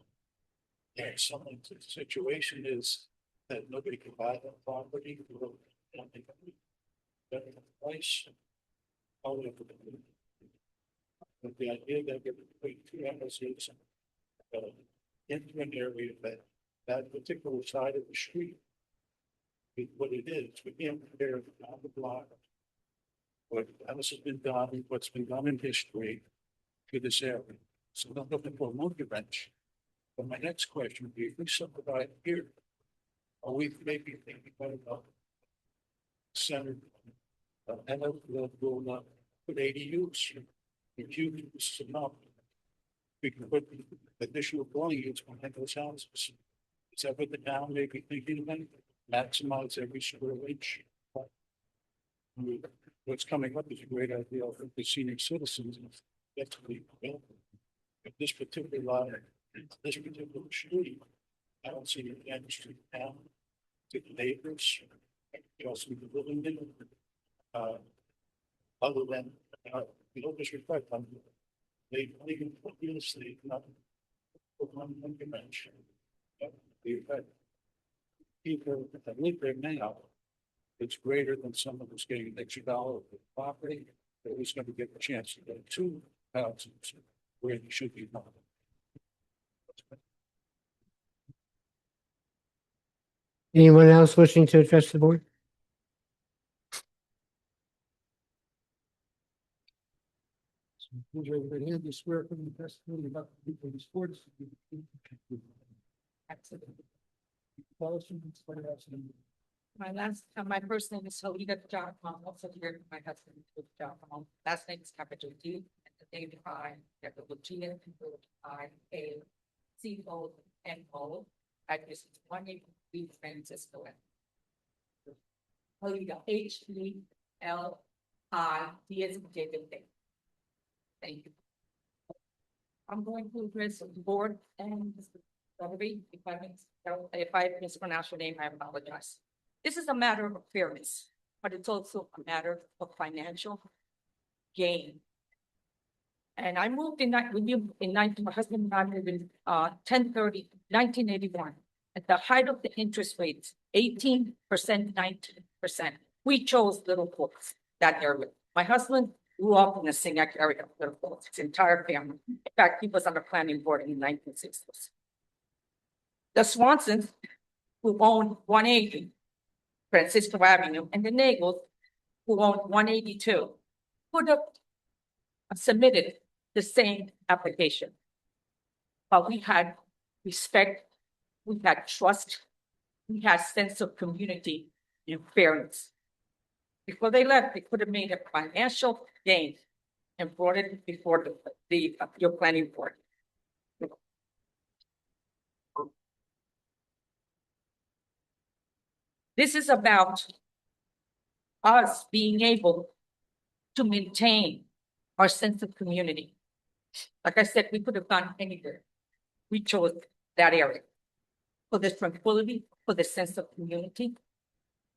[SPEAKER 2] And something, the situation is that nobody can buy that property for better price. But the idea that we're putting two houses into an area that particular side of the street is what it is. We can't compare it on the block. What else has been done, what's been done in history to this area. So I'm looking for a monkey wrench. But my next question would be, if we subdivide here, are we maybe thinking about center? And we'll not put ADUs. If you use enough, we can put additional dwelling units behind those houses. Is that what the town may be thinking about? Maximize every square inch. What's coming up is a great idea for the senior citizens. That's what we built. If this particular lot, this particular street, I don't see any damage to the town, to the neighbors. You also be living in other than no disrespect, they can put real estate, not put one dimension. We've had people that live there now, it's greater than someone who's getting an extra dollar for property, but who's going to get the chance to get two houses where they should be.
[SPEAKER 1] Anyone else wishing to address the board?
[SPEAKER 2] You swear from the testimony about the people in sports.
[SPEAKER 11] My first name is Helena John, also here, my husband, John, last name is capital D, and the name capital G, and I-A-C-O-N-O, address is 183 Francisco. Helena, H-E-L-I-D as in David. Thank you. I'm going to address the board and if I mispronounce your name, I apologize. This is a matter of fairness, but it's also a matter of financial gain.
[SPEAKER 13] And I moved in with you in my husband and I moved in 1981. At the height of the interest rates, 18%, 19%. We chose Little Falls, that area. My husband grew up in the Singac area of Little Falls, his entire family. In fact, he was on the planning board in the 1960s. The Swansons, who owned 180 Francisco Avenue, and the Nagels, who owned 182, could have submitted the same application. But we had respect, we had trust, we had sense of community and fairness. Before they left, they could have made a financial gain and brought it before your planning board. This is about us being able to maintain our sense of community. Like I said, we could have gone anywhere. We chose that area for the tranquility, for the sense of community,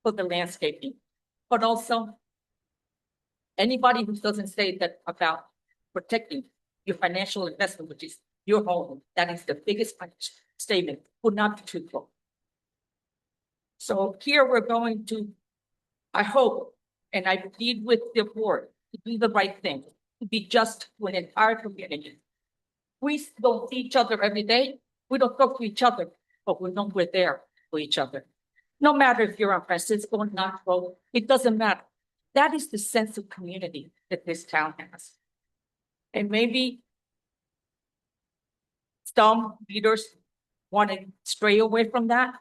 [SPEAKER 13] for the landscaping, but also anybody who doesn't say that about protecting your financial investment, which is your home, that is the biggest statement, would not be truthful. So here we're going to, I hope, and I plead with the board to do the right thing, to be just to an entire community. We don't see each other every day. We don't talk to each other, but we know we're there for each other. No matter if you're on Francisco or Knoxville, it doesn't matter. That is the sense of community that this town has. And maybe some leaders want to stray away from that.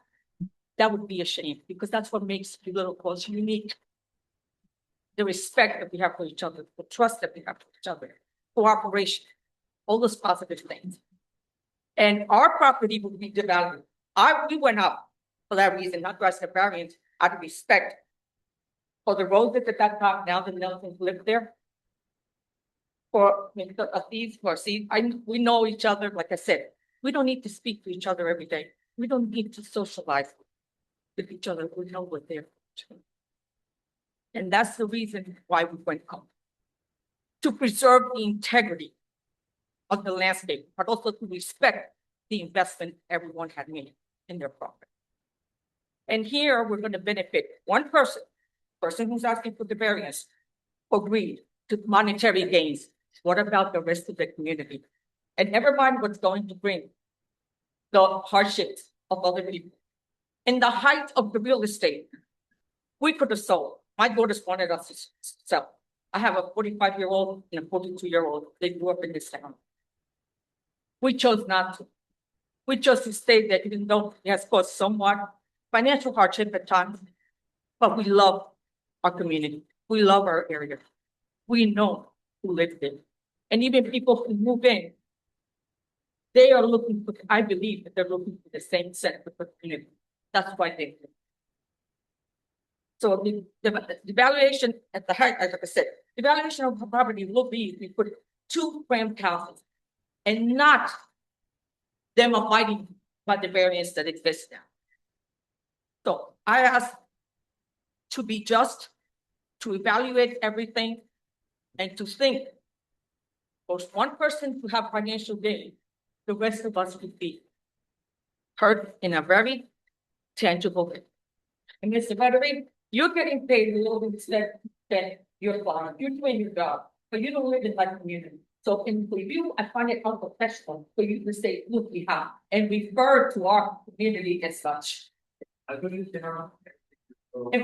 [SPEAKER 13] That would be a shame, because that's what makes Little Falls unique. The respect that we have for each other, the trust that we have for each other, cooperation, all those positive things. And our property will be devalued. We went up for that reason, not granting a variance, out of respect for the road that that time, now the Nelsons live there. For these, we know each other, like I said, we don't need to speak to each other every day. We don't need to socialize with each other. We know we're there. And that's the reason why we went up. To preserve the integrity of the landscape, but also to respect the investment everyone had made in their property. And here we're going to benefit one person who's asking for the variance, agreed to monetary gains. What about the rest of the community? And never mind what's going to bring the hardships of other people. In the height of the real estate, we could have sold. My daughters wanted us to sell. I have a 45-year-old and a 42-year-old. They grew up in this town. We chose not to. We chose to stay there, even though it has caused somewhat financial hardship at times. But we love our community. We love our area. We know who live there. And even people who move in, they are looking for, I believe that they're looking for the same set of community. That's why they do. So the valuation at the height, like I said, the valuation of the property will be if we put 2 cramped houses and not them abiding by the variance that exists now. So I ask to be just, to evaluate everything, and to think for one person to have financial gain, the rest of us would be hurt in a very tangible way. And Mr. Buttery, you're getting paid a little bit instead than your father. You're doing your job, but you don't live in that community. So for you, I find it unprofessional for you to say, look, we have, and refer to our community as such. In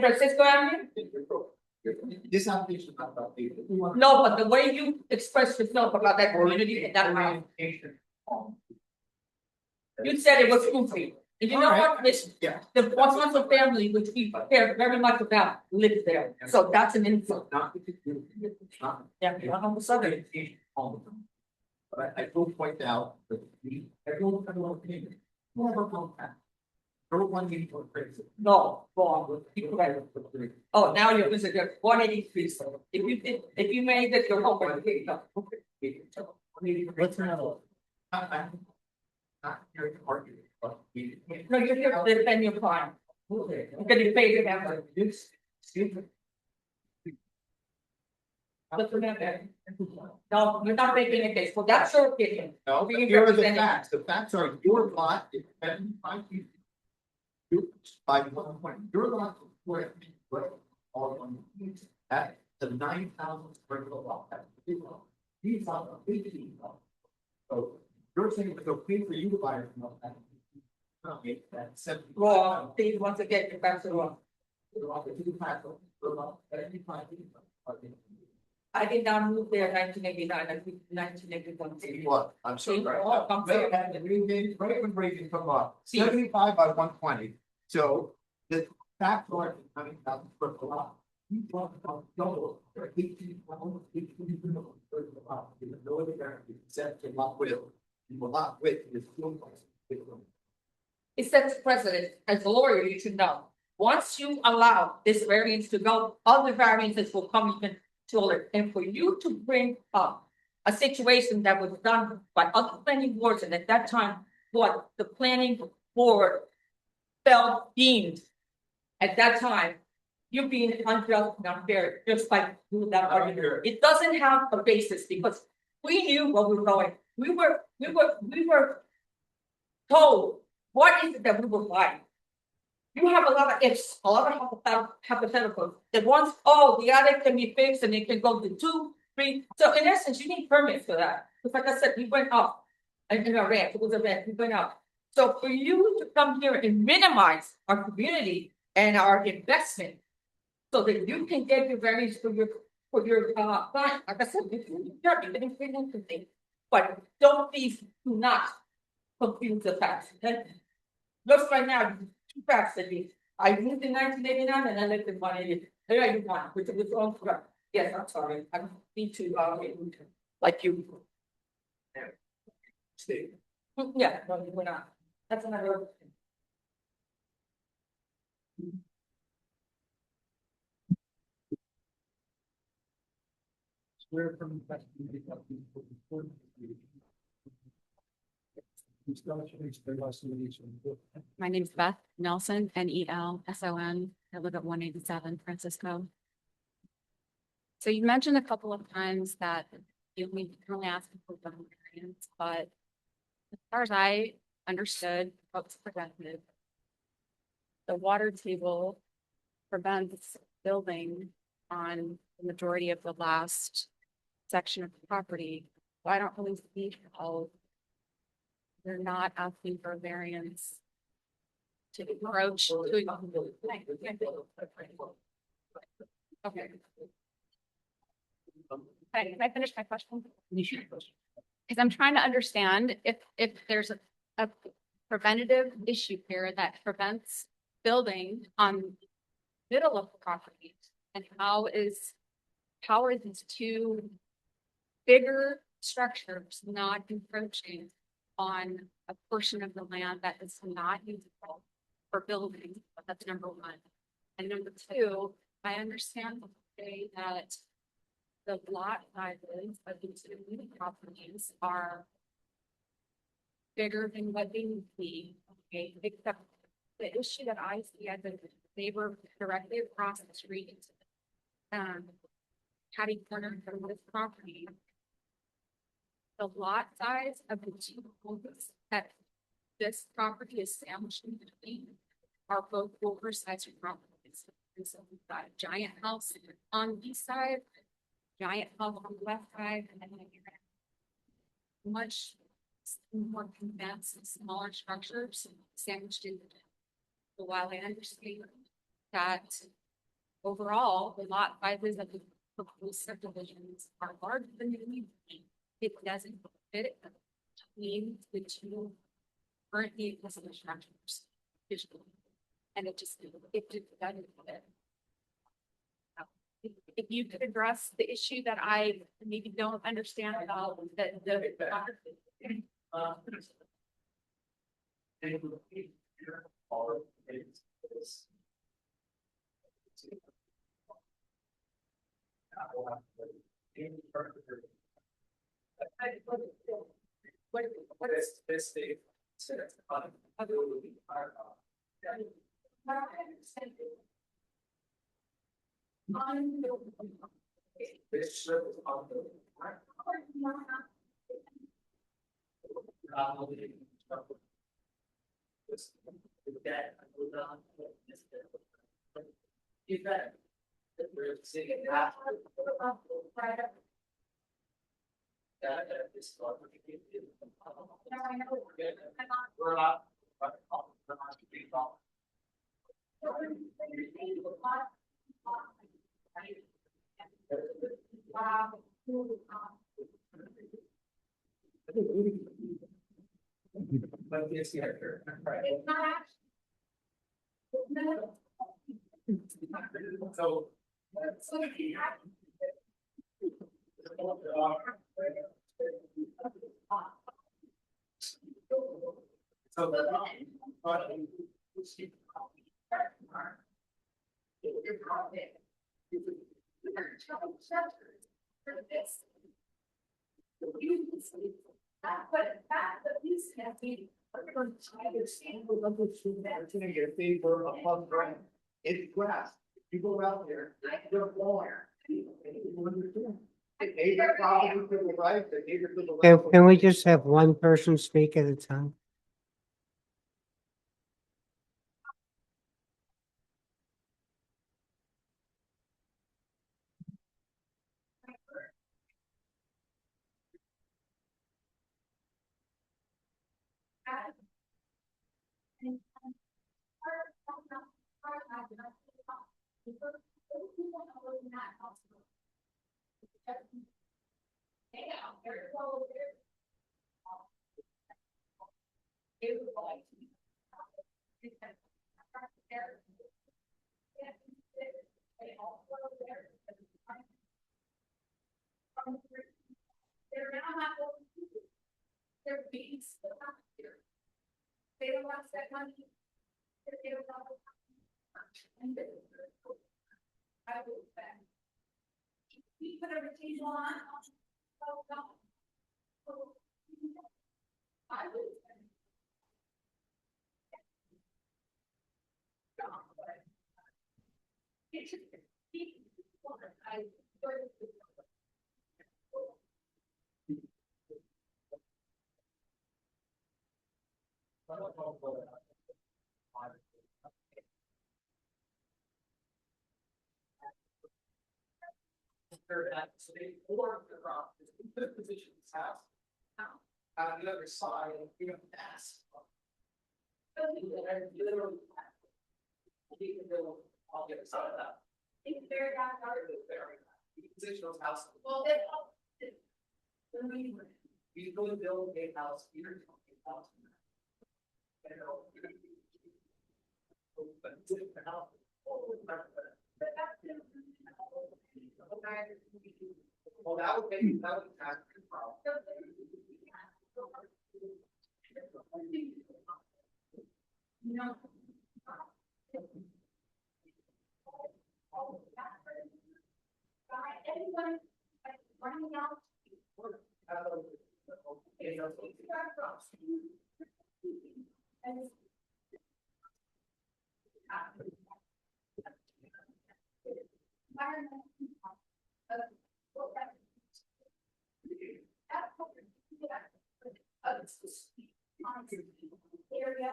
[SPEAKER 13] Francisco Avenue?
[SPEAKER 2] This application is not about people.
[SPEAKER 13] No, but the way you express yourself about that community and that house. You said it was goofy. And you know what? The Swanson family, which we care very much about, lives there. So that's an insult. Yeah, you're on the southern.
[SPEAKER 2] But I will point out that everyone has an opinion. You have a compact. Everyone needs to praise it.
[SPEAKER 13] No, wrong. Oh, now you're losing your 183. So if you made that your homework,
[SPEAKER 2] What's another? I'm not here to argue.
[SPEAKER 13] no, you're here to defend your client. You're getting paid to have
[SPEAKER 2] Excuse me.
[SPEAKER 13] Just remember. No, you're not making a case. Well, that's your opinion.
[SPEAKER 6] No,
[SPEAKER 13] Being
[SPEAKER 6] here are the
[SPEAKER 13] represented.
[SPEAKER 6] facts. The facts are your lot is 75 feet. By 1 point, your lot is square feet, right? All on at the 9,000 square foot lot. That's the big lot. These are the 15 lot. So you're saying it's okay for you to buy it from us. Okay, that's 70.
[SPEAKER 13] Wrong, please, once again, you're back to wrong. I did not move there in 1989, I moved in 1981.
[SPEAKER 6] What? I'm sorry.
[SPEAKER 13] Oh, I'm sorry.
[SPEAKER 6] Right when Reagan come up, 75 by 120. So the fact are, I mean, that's for a lot. You want to double, 18, almost 18, a lot. You know, the guarantee, set a lot with, you will not with is still.
[SPEAKER 13] It sets precedent, as a lawyer, you should know. Once you allow this variance to go, other variances will come even taller. And for you to bring up a situation that was done by other planning boards, and at that time, what the planning board felt deemed at that time, you're being unjust and unfair, just by doing that argument. It doesn't have a basis because we knew where we were going. We were told what is it that we were buying. You have a lot of ifs, a lot of hypotheticals, that once, oh, the attic can be fixed and it can go to 2, 3. So in essence, you need permits for that. Because like I said, we went up in a rent, it was a rent, we went up. So for you to come here and minimize our community and our investment, so that you can get your variance for your client, like I said, you can bring anything. But don't please do not confuse the facts, okay? Just right now, 2 facts that I moved in 1989 and I lived in 181, which was all correct. Yes, I'm sorry, I don't need to, like you.
[SPEAKER 6] Steve.
[SPEAKER 13] Yeah, no, we're not. That's another.
[SPEAKER 6] Swear from
[SPEAKER 14] My name's Beth Nelson, Nelson. I live at 187 Francisco. So you mentioned a couple of times that you can only ask for variance, but as far as I understood what's presented, the water table prevents building on the majority of the last section of the property. So I don't really see how they're not asking for a variance to approach. Okay. Can I finish my question? Because I'm trying to understand if there's a preventative issue here that prevents building on middle of the property, and how are these 2 bigger structures not encroaching on a portion of the land that is not usable for building? That's number 1. And number 2, I understand that the lot sizes of these 2 properties are bigger than what they need to be, okay, except the issue that I see as a neighbor directly across the street, catty corner from this property. The lot size of the 2 homes that this property is sandwiched in between are both oversized properties. And so we've got a giant house on the east side, giant house on the west side, and then much more condensed and smaller structures sandwiched in between. So while I understand that overall the lot sizes of the proposed subdivisions are larger than they need to be, it doesn't fit between the 2 currently existing structures visually. And it doesn't fit. If you could address the issue that I maybe don't understand about
[SPEAKER 2] What is this state? This So. In favor of above ground, it's grass, you go out there, you're blowing. The neighbor probably to the right, the neighbor to the left.
[SPEAKER 1] Can we just have one person speak at a time?
[SPEAKER 13] They don't want that money. They don't want. I would say. We put a rotation on. I would say. It should be. I.
[SPEAKER 2] So they form the rock, we put a position in this house. On the other side, you know, that's. Literally. You can go on the other side of that.
[SPEAKER 13] It's very dark.
[SPEAKER 2] You can position those houses.
[SPEAKER 13] Well,
[SPEAKER 2] You go and build a house, you're talking about. Well, that would make, that would have a problem.
[SPEAKER 13] No. Everyone, running out. Area.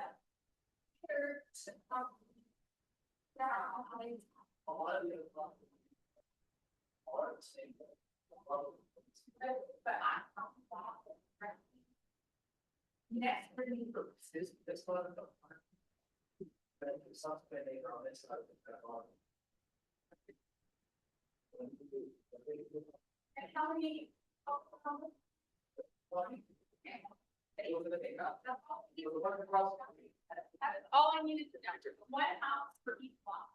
[SPEAKER 13] Next, bringing
[SPEAKER 2] this one. But it's not been a on this side.
[SPEAKER 13] and how many? That's all I needed to know, one house for each lot.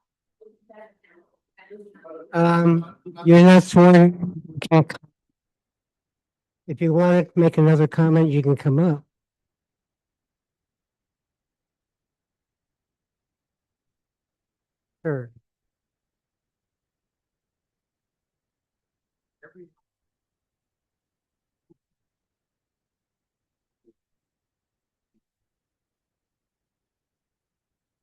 [SPEAKER 1] You're not sworn. You can't come. If you want to make another comment, you can come up. Sure.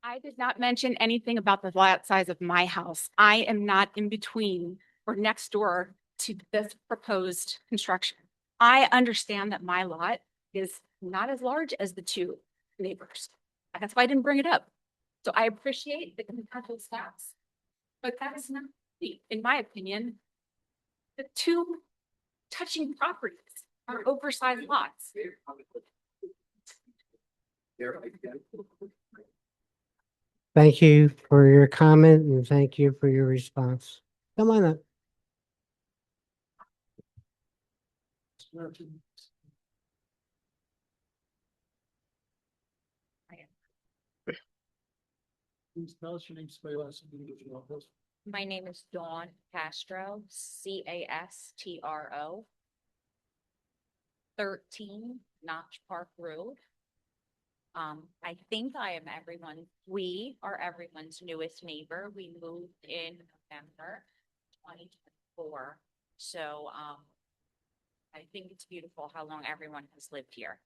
[SPEAKER 14] I did not mention anything about the lot size of my house. I am not in between or next door to this proposed construction. I understand that my lot is not as large as the two neighbors. That's why I didn't bring it up. So I appreciate the compatible stats. But that is not, in my opinion, the two touching properties are oversized lots.
[SPEAKER 1] Thank you for your comment and thank you for your response. Come on up.
[SPEAKER 2] Please tell us your name, spell your last name, and your address.
[SPEAKER 14] My name is Dawn Castro, Castro. 13 Notch Park Road. I think we are everyone's newest neighbor. We moved in November 2024. So, I think it's beautiful how long everyone has lived here.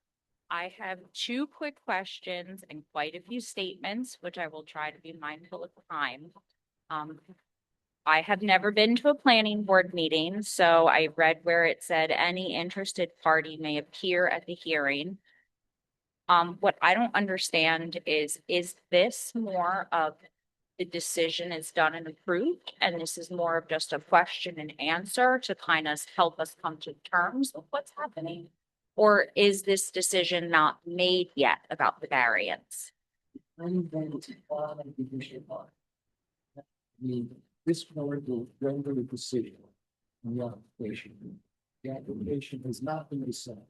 [SPEAKER 14] I have two quick questions and quite a few statements, which I will try to be mindful of time. I have never been to a planning board meeting, so I read where it said any interested party may appear at the hearing. What I don't understand is this more of the decision is done and approved, and this is more of just a question and answer to kind of help us come to terms of what's happening? Or is this decision not made yet about the variance?
[SPEAKER 2] This board will render a decision on the application. The application has not been decided.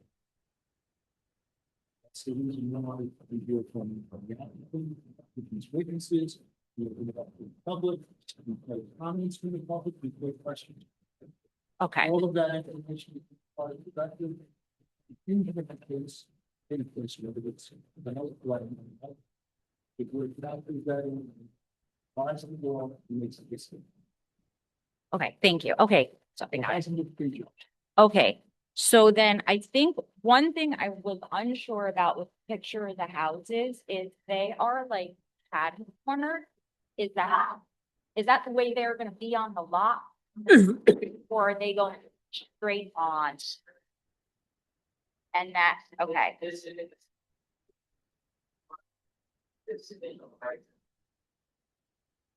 [SPEAKER 2] That's the reason why we hear from the applicant, these witnesses, we open it up to the public, we take comments from the public, we take questions.
[SPEAKER 14] Okay.
[SPEAKER 2] All of that information is part of the record. In the case, whether it's if we're not presenting, buys the law, makes a decision.
[SPEAKER 14] Okay, thank you. Okay, something. Okay, so then I think one thing I was unsure about with the picture of the houses is they are like pad cornered. Is that the way they're gonna be on the lot? Or are they going straight on? And that, okay.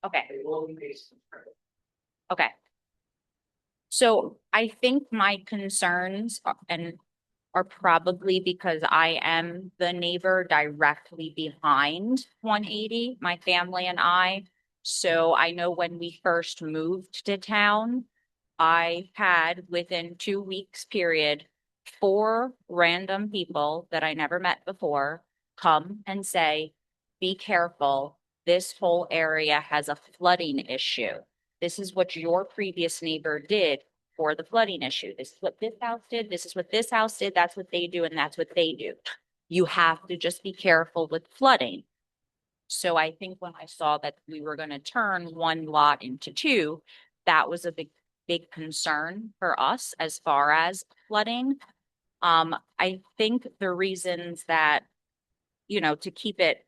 [SPEAKER 14] Okay. Okay. So I think my concerns are probably because I am the neighbor directly behind 180, my family and I. So I know when we first moved to town, I had within 2 weeks period, 4 random people that I never met before come and say, be careful, this whole area has a flooding issue. This is what your previous neighbor did for the flooding issue. This is what this house did. This is what this house did. That's what they do. And that's what they do. You have to just be careful with flooding. So I think when I saw that we were going to turn one lot into 2, that was a big concern for us as far as flooding. I think the reasons that, to keep it,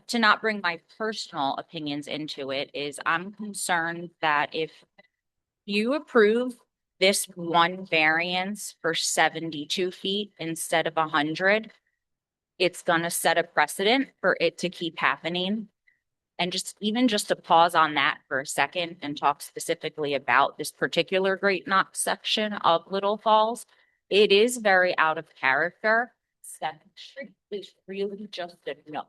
[SPEAKER 14] to not bring my personal opinions into it is I'm concerned that if you approve this one variance for 72 feet instead of 100, it's going to set a precedent for it to keep happening. And just to pause on that for a second and talk specifically about this particular Great Knox section of Little Falls, it is very out of character. 7th Street is really just a no.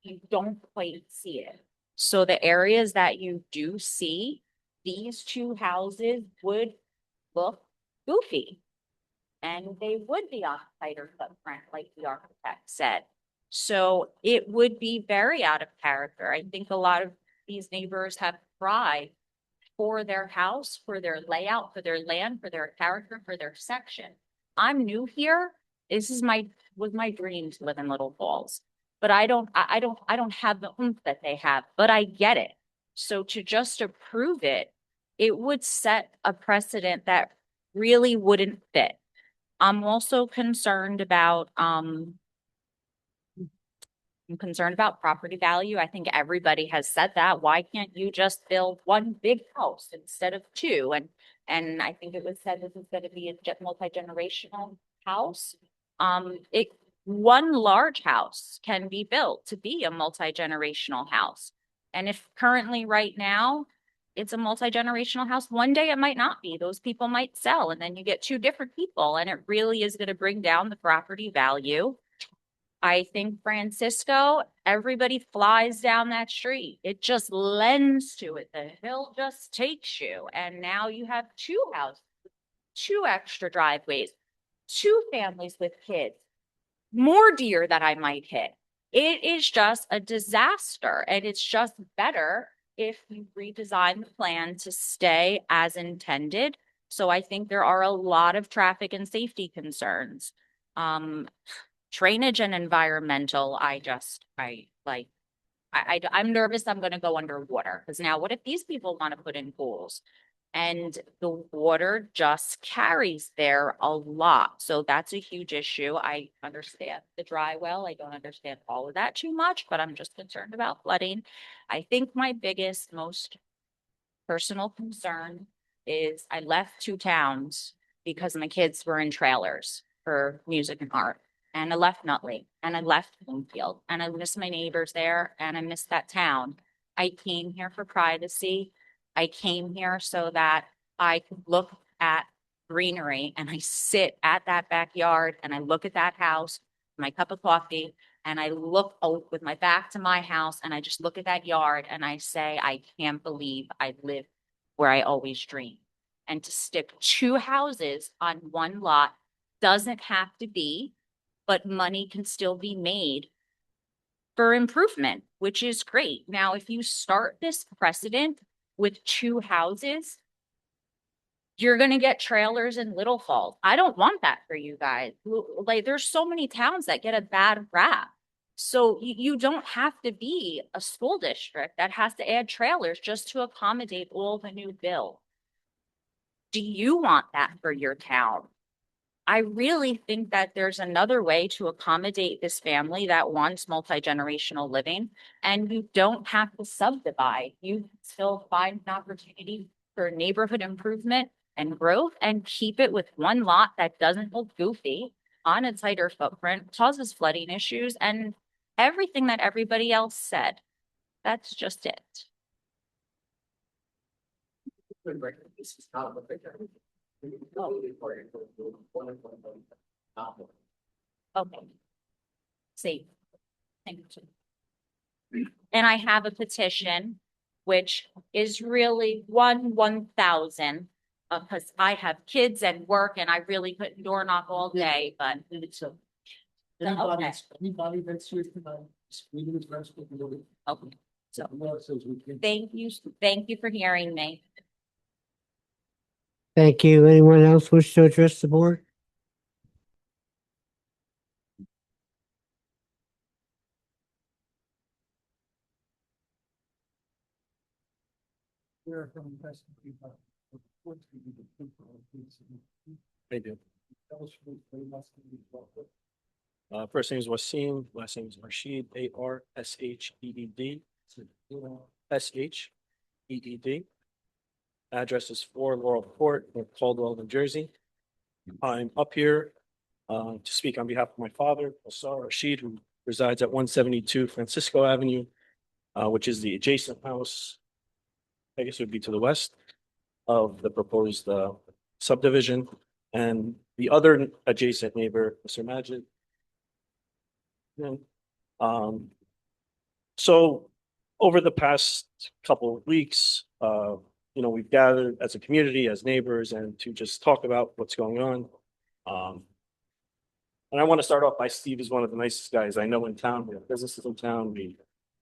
[SPEAKER 14] You don't quite see it. So the areas that you do see, these 2 houses would look goofy. And they would be on a tighter footprint, like the architect said. So it would be very out of character. I think a lot of these neighbors have pride for their house, for their layout, for their land, for their character, for their section. I'm new here. This is was my dream to live in Little Falls. But I don't have the oomph that they have, but I get it. So to just approve it, it would set a precedent that really wouldn't fit. I'm also concerned about I'm concerned about property value. I think everybody has said that. Why can't you just build one big house instead of two? And I think it was said this is gonna be a multi-generational house. One large house can be built to be a multi-generational house. And if currently right now, it's a multi-generational house, one day it might not be. Those people might sell and then you get two different people and it really is gonna bring down the property value. I think Francisco, everybody flies down that street. It just lends to it. The hill just takes you. And now you have two houses, two extra driveways, two families with kids, more deer that I might hit. It is just a disaster. And it's just better if you redesign the plan to stay as intended. So I think there are a lot of traffic and safety concerns. Drainage and environmental, I'm nervous I'm gonna go underwater, because now what if these people want to put in pools? And the water just carries there a lot, so that's a huge issue. I understand the dry well, I don't understand all of that too much, but I'm just concerned about flooding. I think my biggest, most personal concern is I left two towns because my kids were in trailers for music and art. And I left Nutley and I left Bloomfield and I miss my neighbors there and I miss that town. I came here for privacy. I came here so that I could look at greenery and I sit at that backyard and I look at that house, my cup of coffee, and I look with my back to my house and I just look at that yard and I say, I can't believe I live where I always dreamed. And to stick two houses on one lot doesn't have to be, but money can still be made for improvement, which is great. Now, if you start this precedent with two houses, you're going to get trailers in Little Falls. I don't want that for you guys. Like, there's so many towns that get a bad rap. So you don't have to be a school district that has to add trailers just to accommodate all the new bill. Do you want that for your town? I really think that there's another way to accommodate this family that wants multi-generational living, and you don't have to subdivide. You can still find an opportunity for neighborhood improvement and growth and keep it with one lot that doesn't look goofy on a tighter footprint, causes flooding issues, and everything that everybody else said. That's just it. Okay. Safe. Thank you. And I have a petition, which is really 1,000, because I have kids and work and I really couldn't door knock all day, but.
[SPEAKER 2] Anybody that's here tonight, we can address what we're doing.
[SPEAKER 14] Okay. So, thank you for hearing me.
[SPEAKER 1] Thank you. Anyone else wish to address the board?
[SPEAKER 10] I do. First name is Wasim, last name is Rashid, Arsheed. Sheed. Address is 4 Laurel Court in Caldwell, New Jersey. I'm up here to speak on behalf of my father, Asar Rashid, who resides at 172 Francisco Avenue, which is the adjacent house, I guess it would be to the west of the proposed subdivision. And the other adjacent neighbor, Mr. Majid. So over the past couple of weeks, we've gathered as a community, as neighbors, and to just talk about what's going on. And I want to start off by Steve is one of the nicest guys I know in town. We have businesses in town. We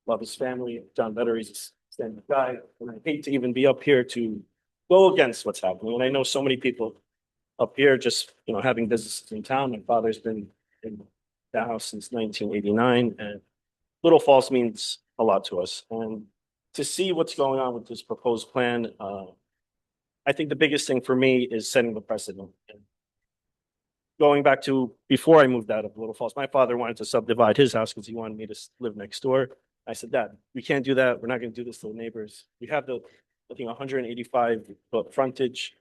[SPEAKER 10] love his family. John Better, he's a standing guy. And I hate to even be up here to go against what's happening. And I know so many people up here just, having businesses in town. My father's been in the house since 1989, and Little Falls means a lot to us. And to see what's going on with this proposed plan, I think the biggest thing for me is setting the precedent. going back to before I moved out of Little Falls, my father wanted to subdivide his house because he wanted me to live next door. I said, Dad, we can't do that. We're not gonna do this to the neighbors. We have the, I think, 185 foot frontage,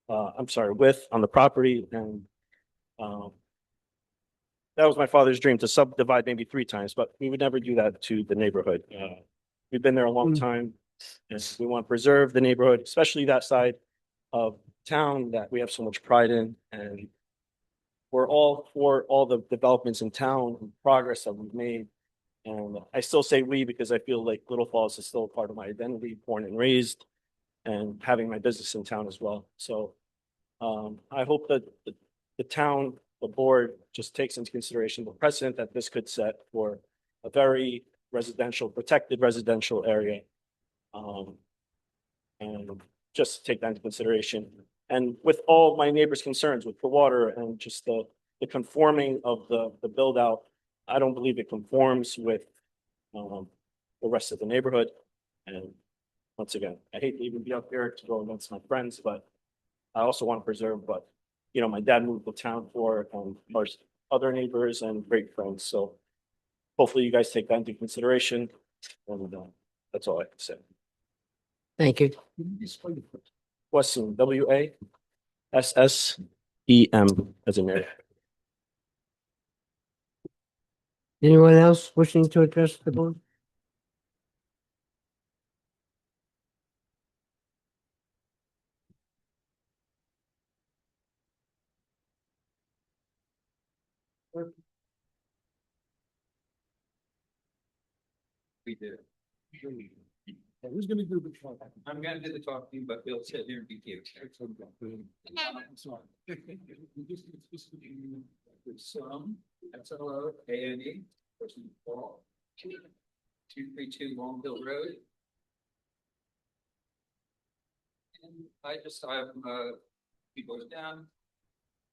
[SPEAKER 10] I'm sorry, width on the property, and that was my father's dream, to subdivide maybe 3 times, but we would never do that to the neighborhood. We've been there a long time, and we want to preserve the neighborhood, especially that side of town that we have so much pride in, and we're all for all the developments in town and progress that we've made. And I still say we because I feel like Little Falls is still a part of my identity, born and raised, and having my business in town as well. So I hope that the town, the board just takes into consideration the precedent that this could set for a very residential, protected residential area. And just take that into consideration. And with all my neighbors' concerns with the water and just the conforming of the build out, I don't believe it conforms with the rest of the neighborhood. And once again, I hate to even be up here to go against my friends, but I also want to preserve what, you know, my dad moved to town for, our other neighbors and great friends. So hopefully you guys take that into consideration. And that's all I have to say.
[SPEAKER 1] Thank you.
[SPEAKER 10] Wesson, WASSEM as in there.
[SPEAKER 1] Anyone else wishing to address the board?
[SPEAKER 12] We did. Who's gonna do the talk? I'm gonna do the talking, but Bill sit here and be cute. I'm sorry. Some, SLO, ANE, person Paul. 232 Long Hill Road. And I have, people down.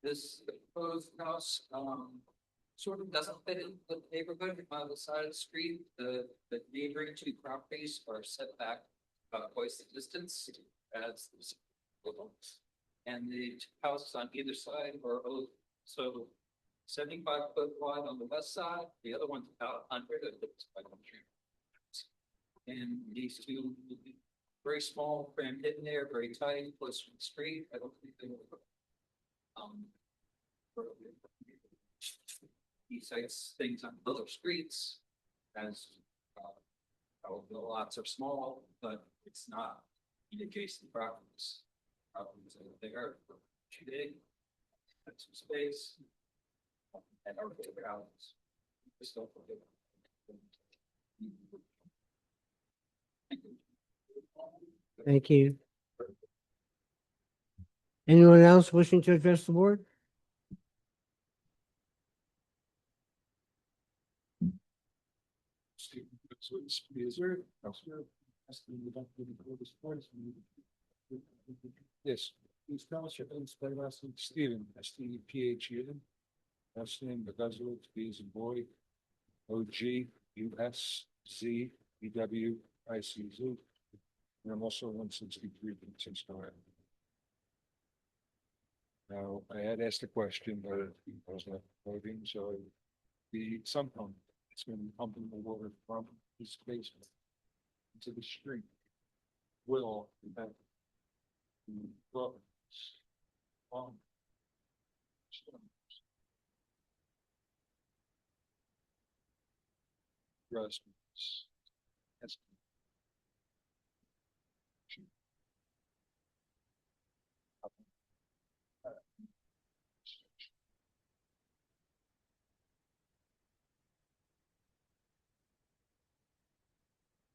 [SPEAKER 12] This proposed house, sort of doesn't fit in the neighborhood on the side of the street. The neighboring 2 properties are set back twice the distance as this. And the 2 houses on either side are so 75 foot wide on the west side. The other one's about 100 at the and these 2 very small, crammed in there, very tight, close to the street. I don't think they will. He cites things on other streets as the lots are small, but it's not in the case of the properties. Properties are there, too big, have some space, and are bigger houses. Just don't forget.
[SPEAKER 1] Thank you. Anyone else wishing to address the board?
[SPEAKER 15] Yes, please tell us your name, spell last name, Stephen, STEPHEN. Last name, Beguzzle, B as in boy, OGUSZEWICZ. And I'm also 163 Princess Square. Now, I had asked a question, but I was not voting, so the sump pump, it's been pumping the water from this basement into the street. Will that Yes.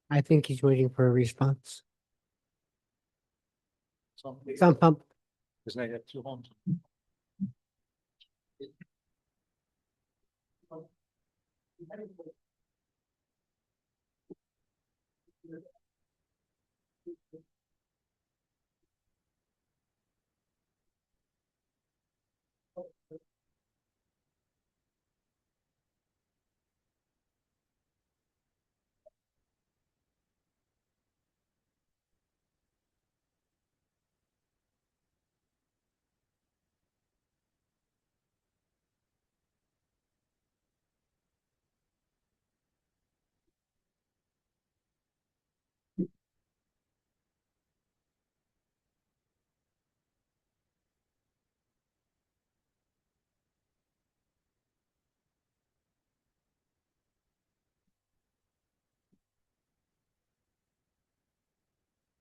[SPEAKER 1] I think he's waiting for a response. Sump pump.
[SPEAKER 15] Because they have 2 homes.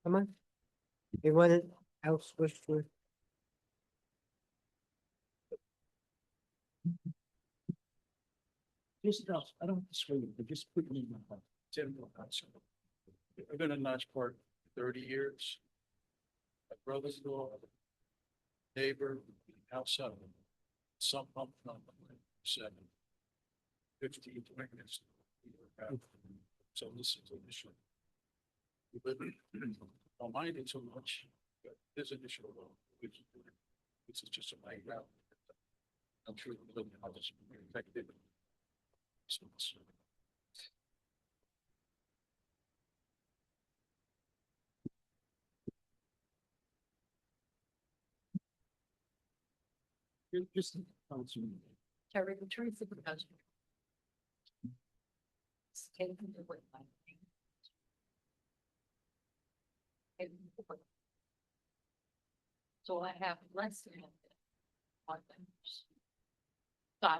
[SPEAKER 1] Come on. Anyone else wish to?
[SPEAKER 2] Just else, I don't disagree, but just put me in my heart. I've been in Notch Park 30 years. My brother's-in-law, neighbor, outside, some pump from 7, 15, 20 minutes. So this is an issue. We live in, don't mind it so much, but there's an issue. This is just a night route. I'm sure the building houses will be affected. So it's- Just.
[SPEAKER 13] Terry, the tree supervisor. Take them to work. So I have less than. On them.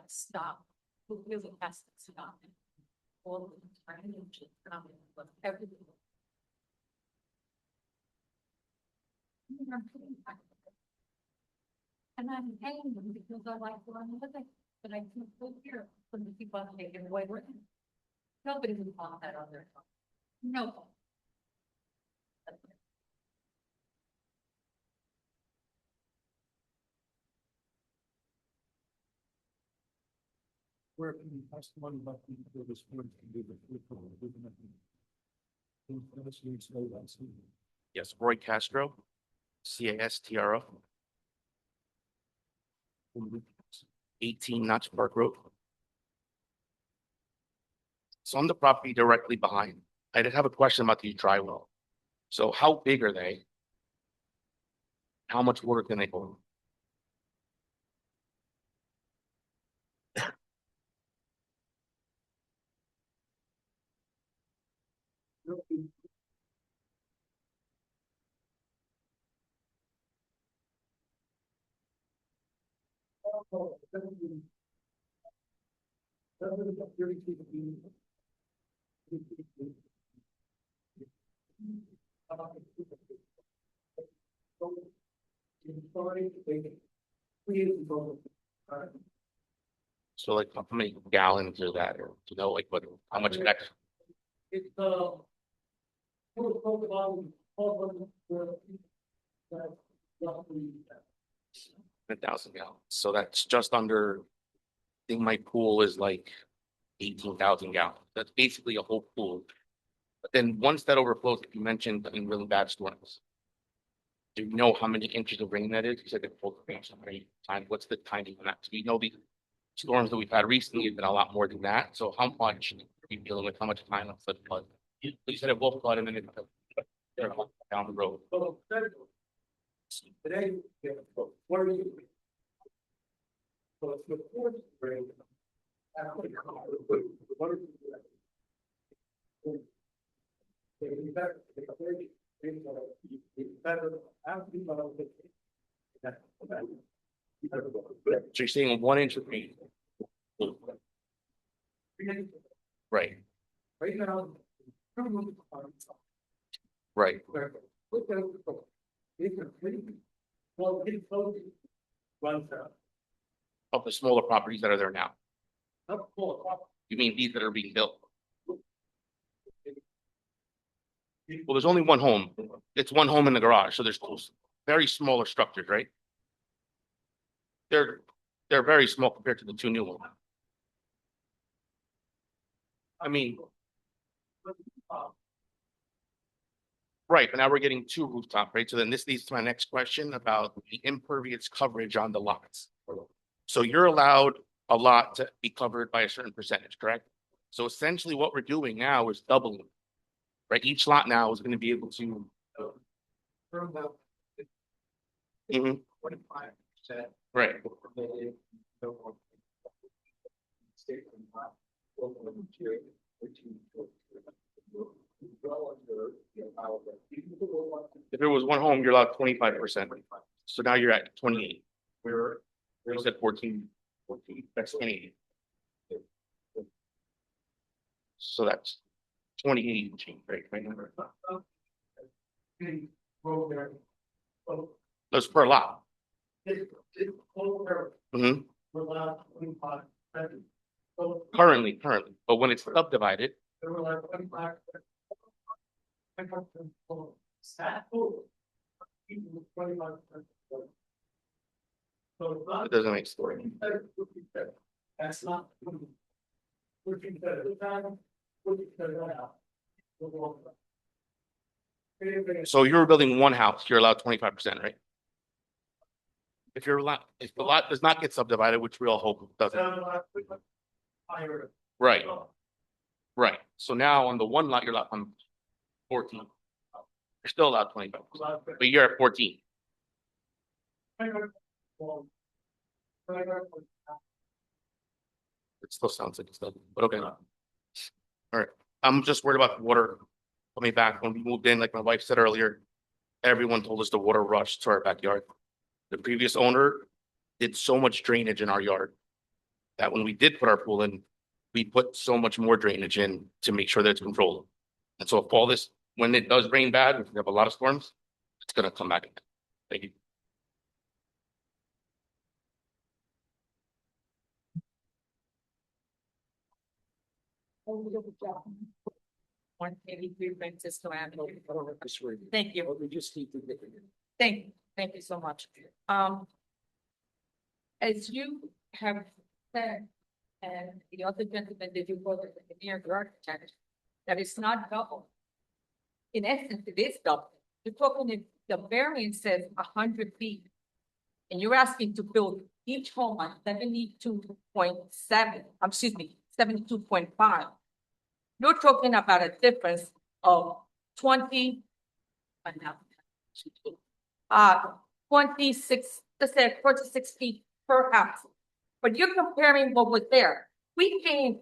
[SPEAKER 13] Stop. Who really has to stop? All of them trying to come in, but everything. And I'm paying them because I like what I'm living, but I can't live here from the people I'm taking away with. Nobody would want that on their phone. No.
[SPEAKER 2] Where can you pass the money back to this point to do the?
[SPEAKER 16] Yes, Roy Castro, Castro. 18 Notch Park Road. So on the property directly behind, I did have a question about the dry well. So how big are they? How much water can they hold? So like how many gallons are that, or you know, like what, how much extra?
[SPEAKER 9] It's,
[SPEAKER 16] 1,000 gallons. So that's just under, I think my pool is like 18,000 gallons. That's basically a whole pool. But then once that overflows, like you mentioned in really bad storms. Do you know how many inches of rain that is? You said the full range of rain time. What's the timing on that? So we know these storms that we've had recently have been a lot more than that. So how much are we dealing with? How much time of the flood? You said it will flood and then they're down the road.
[SPEAKER 2] Today, what are you? So it's the fourth grade. What are you?
[SPEAKER 16] So you're saying 1 inch of rain? Right.
[SPEAKER 2] Right now.
[SPEAKER 16] Right.
[SPEAKER 2] Well, it's close. Runs out.
[SPEAKER 16] Of the smaller properties that are there now.
[SPEAKER 2] Not full.
[SPEAKER 16] You mean these that are being built? Well, there's only one home. It's one home in the garage, so there's very smaller structures, right? They're very small compared to the two new ones. I mean. Right, but now we're getting 2 rooftop, right? So then this leads to my next question about the impervious coverage on the lots. So you're allowed a lot to be covered by a certain percentage, correct? So essentially what we're doing now is doubling. Right, each lot now is going to be able to. Mhm.
[SPEAKER 2] 25%.
[SPEAKER 16] Right. If it was one home, you're allowed 25%. So now you're at 28. Where you said 14, that's 28. So that's 28 change, right?
[SPEAKER 2] the road there. So
[SPEAKER 16] That's per lot.
[SPEAKER 2] it's over,
[SPEAKER 16] hmm
[SPEAKER 2] we're allowed 25. So
[SPEAKER 16] Currently, but when it's subdivided,
[SPEAKER 2] they were like 25. Staff pool. 25. So it's not.
[SPEAKER 16] it doesn't make story.
[SPEAKER 2] That's not. We're keeping that time. We're keeping that out.
[SPEAKER 16] So you're building one house, you're allowed 25%, right? If you're allowed, if the lot does not get subdivided, which we all hope it doesn't,
[SPEAKER 2] Higher.
[SPEAKER 16] right? Right, so now on the one lot, you're allowed on 14. You're still allowed 25%, but you're at 14. It still sounds like it's done, but okay. All right, I'm just worried about the water coming back. When we moved in, like my wife said earlier, everyone told us the water rushed to our backyard. The previous owner did so much drainage in our yard that when we did put our pool in, we put so much more drainage in to make sure that it's controlled. And so if all this, when it does rain bad, if we have a lot of storms, it's gonna come back. Thank you.
[SPEAKER 13] One eighty-three Francisco Avenue. Thank you.
[SPEAKER 10] We just need to.
[SPEAKER 13] Thank you so much. As you have said, and the other gentleman that you brought, the engineer, the architect, that it's not double. In essence, it is double. You're talking, if the variance says 100 feet, and you're asking to build each home on 72.7, excuse me, 72.5. You're talking about a difference of 26, let's say 46 feet per house. But you're comparing what was there. We came,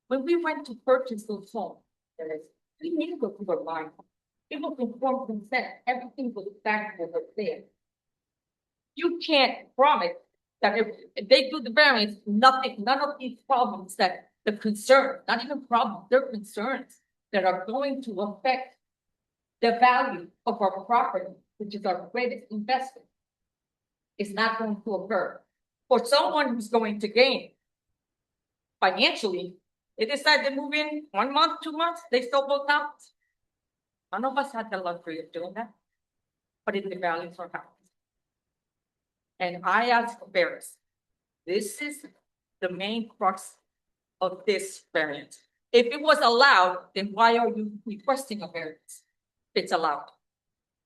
[SPEAKER 13] when we went to purchase those homes, we knew what we were buying. It was informed consent, everything was back what was there. You can't promise that if they do the variance, none of these problems that the concern, not even problems, they're concerns that are going to affect the value of our property, which is our greatest investment, is not going to occur. For someone who's going to gain financially, they decide to move in 1 month, 2 months, they still build houses. None of us had the luxury of doing that, but it devalues our house. And I ask for variance. This is the main crux of this variance. If it was allowed, then why are you requesting a variance? It's allowed.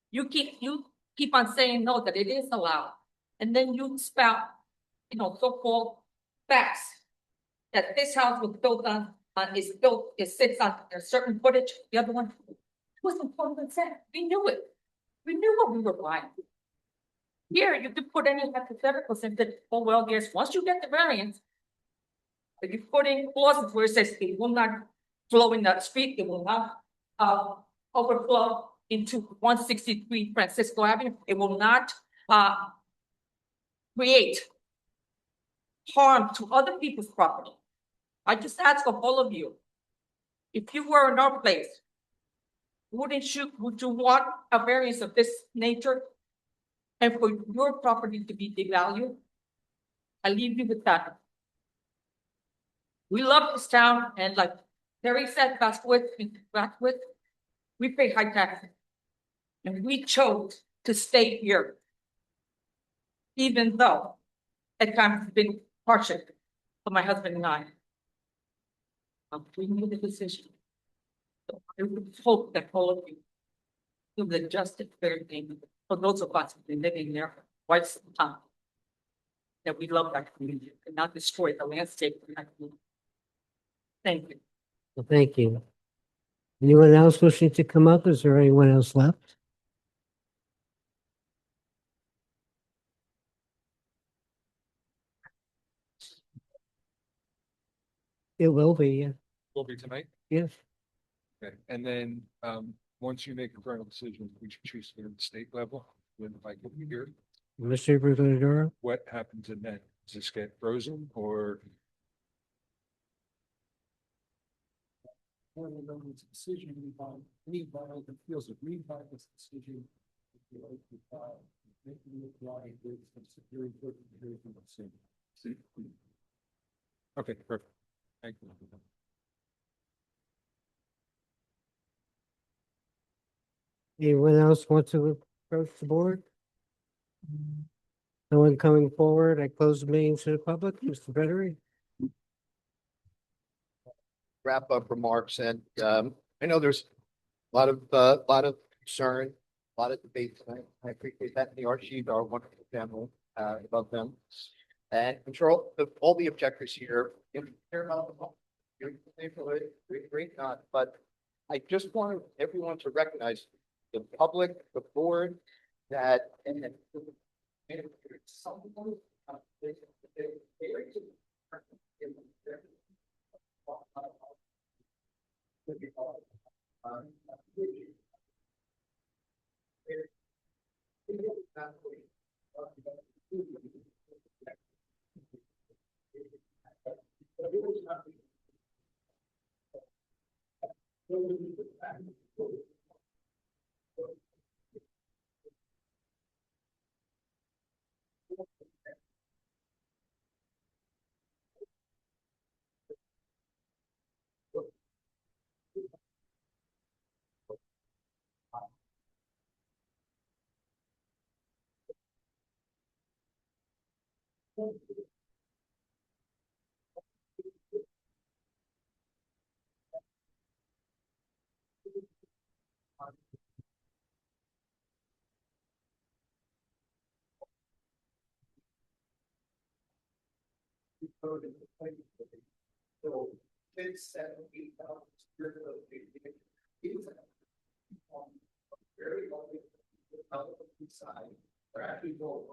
[SPEAKER 13] You keep on saying no, that it is allowed. And then you spout, so-called facts that this house was built on, it sits on a certain footage. The other one wasn't told consent. We knew it. We knew what we were buying. Here, you could put any hypotheticals and that, oh, well, yes, once you get the variance, if you put in clauses where it says it will not flow in that street, it will not overflow into 163 Francisco Avenue, it will not create harm to other people's property. I just ask of all of you, if you were in our place, would you want a variance of this nature? And for your property to be devalued? I leave you with that. We love this town, and like Terry said, we pay high taxes. And we chose to stay here. Even though at times it's been hardship for my husband and I. We made the decision. So I would hope that all of you do the just and fair thing for those of us who've been living there for quite some time. That we love that community and not destroy the landscape of that community. Thank you.
[SPEAKER 1] Well, thank you. Anyone else wishing to come up? Is there anyone else left? It will be, yeah.
[SPEAKER 15] Will be tonight?
[SPEAKER 1] Yes.
[SPEAKER 15] Okay, and then, once you make a final decision, we should choose at the state level, when if I can hear,
[SPEAKER 1] Mr. Brigador?
[SPEAKER 15] what happens in that? Does this get frozen or? One of them is a decision anybody that feels aggrieved by this decision. Making it right with some security.
[SPEAKER 12] Okay, perfect. Thank you.
[SPEAKER 1] Anyone else want to approach the board? No one coming forward. I close the meeting to the public. Mr. Federi?
[SPEAKER 6] Wrap up remarks and I know there's a lot of concern, a lot of debate tonight. I appreciate that. The Archie are wonderful family, above them. And I'm sure all the objectors here, they're not, you're great not, but I just want everyone to recognize the public, the board, that and someone so 6, 7, 8,000 very lovely side. We're actually going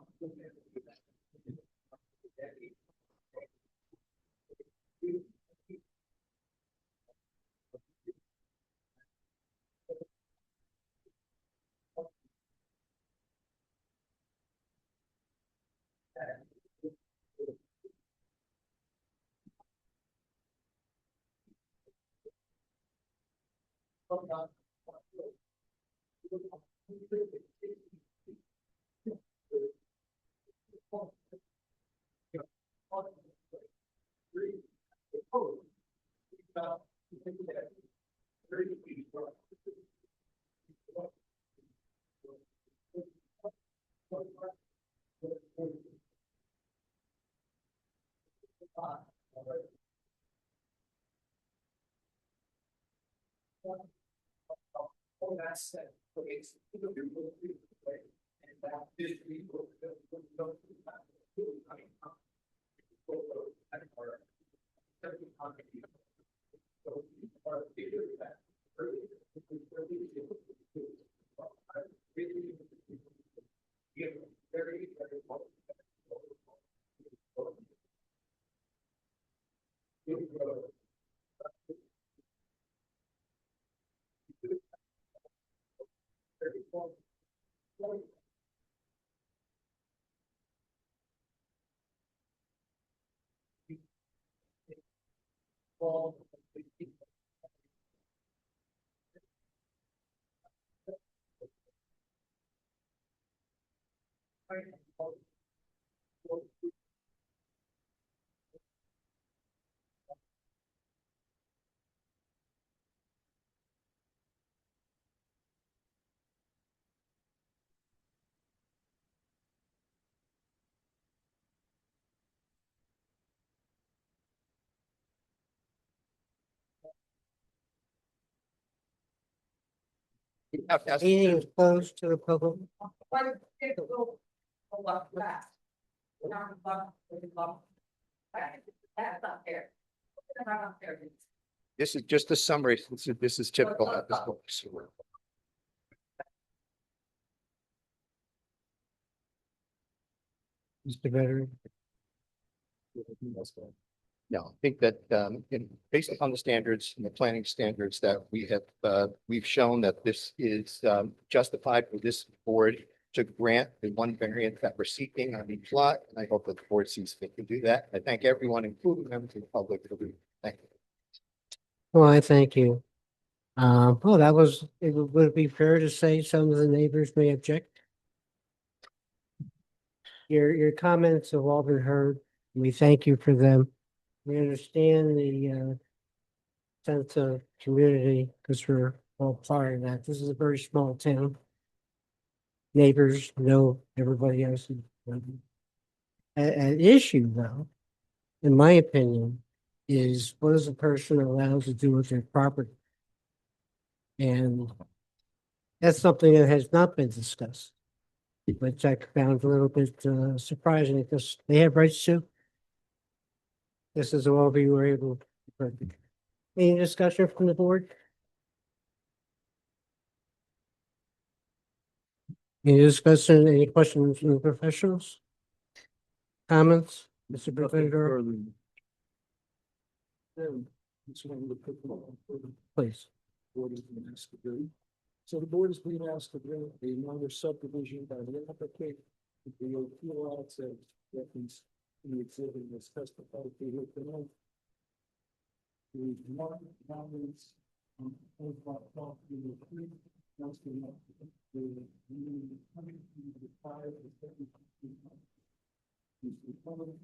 [SPEAKER 1] Meeting is closed to the public.
[SPEAKER 6] This is just a summary. This is typical of this book.
[SPEAKER 1] Mr. Federi?
[SPEAKER 6] No, I think that, based upon the standards and the planning standards that we have, we've shown that this is, justified for this board to grant the one variant that we're seeking on each lot. And I hope that the board sees fit to do that. I thank everyone, including members of the public, for the, thank you.
[SPEAKER 1] Well, I thank you. Well, that was, would it be fair to say some of the neighbors may object? Your comments have all been heard. We thank you for them. We understand the sense of community because we're all part of that. This is a very small town. Neighbors know everybody else. An issue though, in my opinion, is what is a person allowed to do with their property? And that's something that has not been discussed, which I found a little bit surprising because they have rights to. This is all we were able. Any discussion from the board? Any discussion, any questions from the professionals? Comments, Mr. Professor, please.
[SPEAKER 15] Board is being asked to do. So the board is being asked to bring a minor subdivision by the applicant. The appeal out says reference to the exhibit was testified to here tonight. There is one comments on property with three. Once the five is recovered.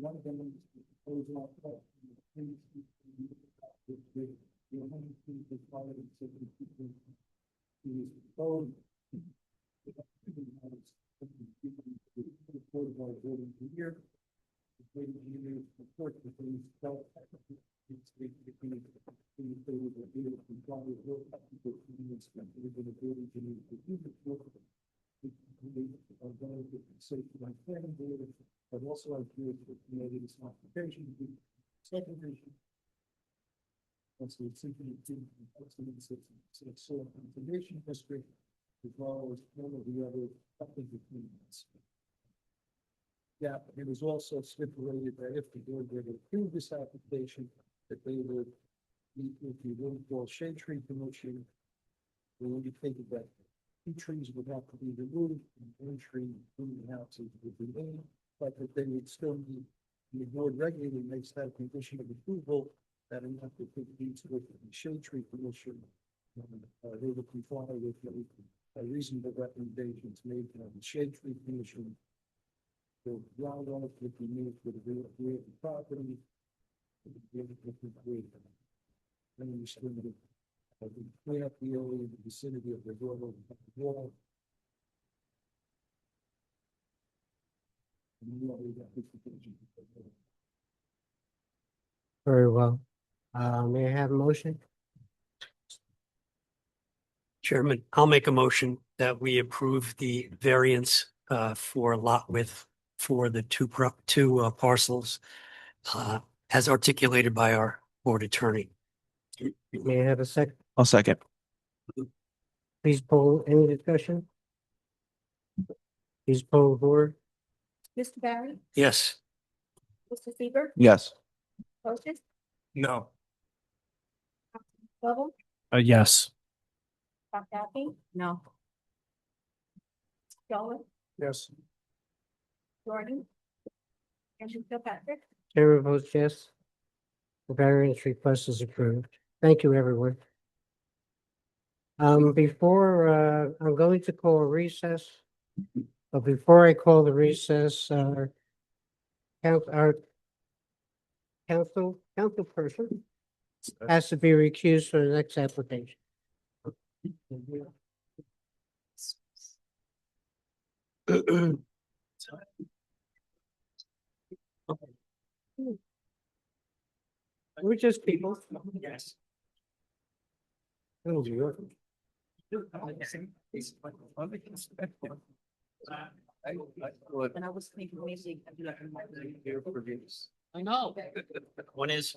[SPEAKER 15] One of them is proposed lot. But also I feel that maybe this modification would be subdivision. And so it's simply soil conservation district as well as one of the other agreements. Yeah, it was also stipulated that if the board were to approve this application, that they would meet with the Williamsville Shade Tree Commission. We would think that 2 trees would have to be removed and 1 tree would have to be removed, but that they would still be, the board regularly makes that a condition of approval that enough to take these with the Shade Tree Commission. They would comply with the reasonable recommendations made by the Shade Tree Commission. The ground runoff would be moved to the rear of the property. And we still clean up the area in the vicinity of the railroad wall.
[SPEAKER 1] Very well. May I have a motion?
[SPEAKER 17] Chairman, I'll make a motion that we approve the variance for lot width for the two parcels as articulated by our board attorney.
[SPEAKER 1] May I have a second?
[SPEAKER 4] I'll second.
[SPEAKER 1] Please poll, any discussion? Please poll the board.
[SPEAKER 3] Mr. Barry,
[SPEAKER 17] Yes.
[SPEAKER 3] Mr. Seaver,
[SPEAKER 4] Yes.
[SPEAKER 3] Procius,
[SPEAKER 12] No.
[SPEAKER 3] Lovell,
[SPEAKER 5] Yes.
[SPEAKER 3] Dr. Happy? No. Joel,
[SPEAKER 15] Yes.
[SPEAKER 3] Jordan, Andrew Kilpatrick,
[SPEAKER 1] Chairman votes yes. The variance request is approved. Thank you, everyone. Before, I'm going to call a recess. But before I call the recess, our council person has to be recused for the next application. We're just people.
[SPEAKER 12] Yes.
[SPEAKER 1] Oh, dear.
[SPEAKER 11] And I was thinking maybe.
[SPEAKER 17] I know. One is.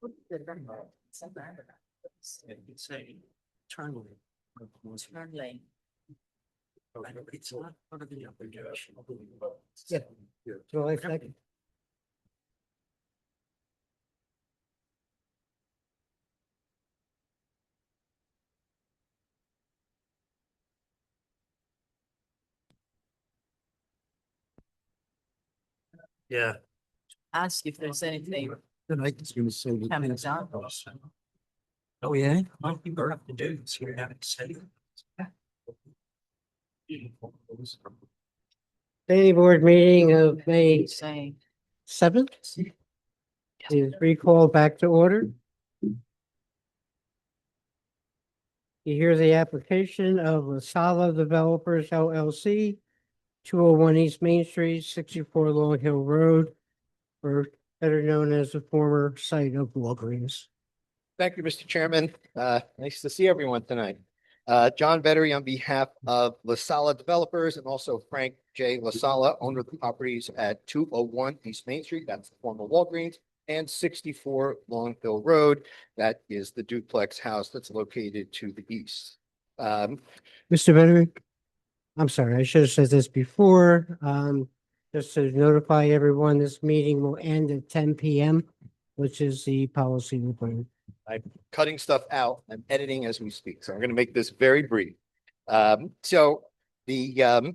[SPEAKER 17] It's a turn lane. Turn lane. It's not part of the application.
[SPEAKER 1] Yeah. July 2nd.
[SPEAKER 17] Yeah. Ask if there's anything. Then I was gonna say. Coming down. Oh, yeah, what you have to do is you have to say.
[SPEAKER 1] Planning board meeting of May
[SPEAKER 11] Saying.
[SPEAKER 1] 7th is recalled back to order. You hear the application of Lasala Developers LLC, 201 East Main Street, 64 Long Hill Road, or better known as the former site of Walgreens.
[SPEAKER 6] Thank you, Mr. Chairman. Nice to see everyone tonight. John Vettery on behalf of LaSala Developers and also Frank J. LaSala, owner of the properties at 201 East Main Street, that's the former Walgreens, and 64 Long Hill Road, that is the duplex house that's located to the east.
[SPEAKER 1] Mr. Vettery, I'm sorry, I should have said this before. Just to notify everyone, this meeting will end at 10 p.m., which is the policy requirement.
[SPEAKER 6] I'm cutting stuff out. I'm editing as we speak, so I'm going to make this very brief. So the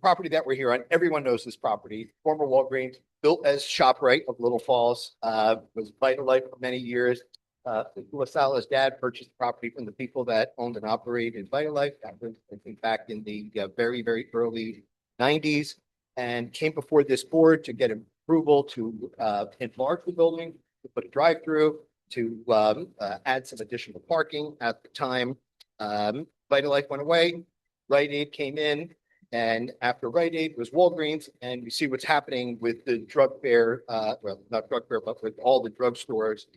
[SPEAKER 6] property that we're here on, everyone knows this property. Former Walgreens, built as ShopRite of Little Falls, was Vitalife for many years. LaSala's dad purchased the property from the people that owned and operated Vitalife. That was, I think, back in the very, very early 90s, and came before this board to get approval to enlarge the building, to put a drive-through, to add some additional parking. At the time, Vitalife went away, Rite Aid came in, and after Rite Aid was Walgreens, and you see what's happening with the drug fair, well, not drug fair, but with all the drugstores.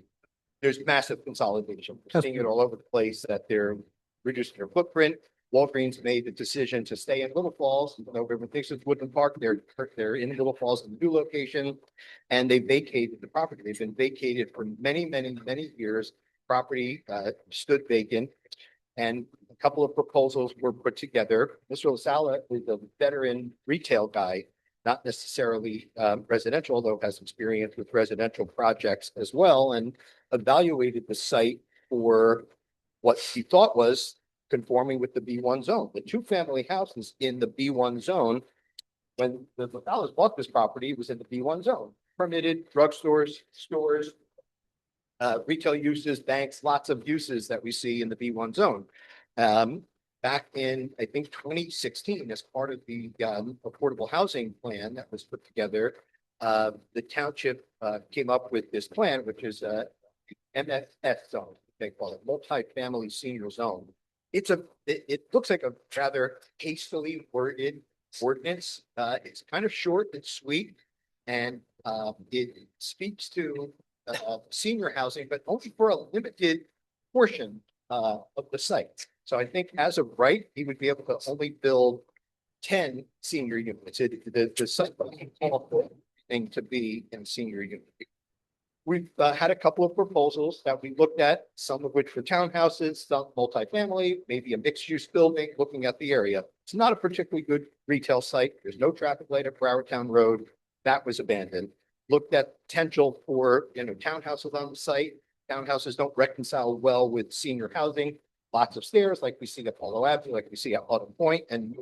[SPEAKER 6] There's massive consolidation. We're seeing it all over the place that they're reducing their footprint. Walgreens made the decision to stay in Little Falls. Even though everyone thinks it's Woodland Park, they're in Little Falls in the new location, and they vacated the property. They've been vacated for many, many, many years. Property stood vacant, and a couple of proposals were put together. Mr. LaSala is a veteran retail guy, not necessarily residential, although has experience with residential projects as well, and evaluated the site for what he thought was conforming with the B1 zone. The two-family houses in the B1 zone, when the LaSalas bought this property, it was in the B1 zone. Permitted drugstores, stores, retail uses, banks, lots of uses that we see in the B1 zone. Back in, I think, 2016, as part of the affordable housing plan that was put together, the township came up with this plan, which is a MFS zone, they call it, multi-family senior zone. It looks like a rather hastily worded ordinance. It's kind of short and sweet, and it speaks to senior housing, but only for a limited portion of the site. So I think as of right, he would be able to only build 10 senior units. The site thing to be in senior unit. We've had a couple of proposals that we looked at, some of which were townhouses, some multifamily, maybe a mixed-use building, looking at the area. It's not a particularly good retail site. There's no traffic light at Broward Town Road. That was abandoned. Looked at potential for, townhouses on the site. Townhouses don't reconcile well with senior housing. Lots of stairs, like we see at Palo Avenue, like we see at Autumn Point and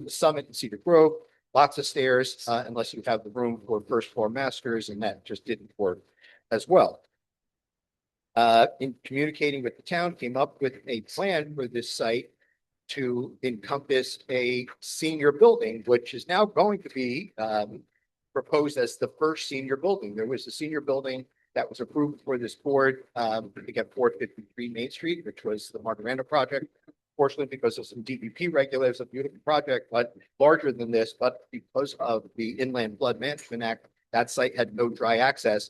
[SPEAKER 6] Summit and Cedar Grove. Lots of stairs, unless you have the room for first floor masters, and that just didn't work as well. In communicating with the town, came up with a plan for this site to encompass a senior building, which is now going to be proposed as the first senior building. There was a senior building that was approved for this board, I think at 453 Main Street, which was the Margareta project. Fortunately, because of some DEP regulators, a beautiful project, but larger than this, but because of the Inland Flood Management Act, that site had no dry access.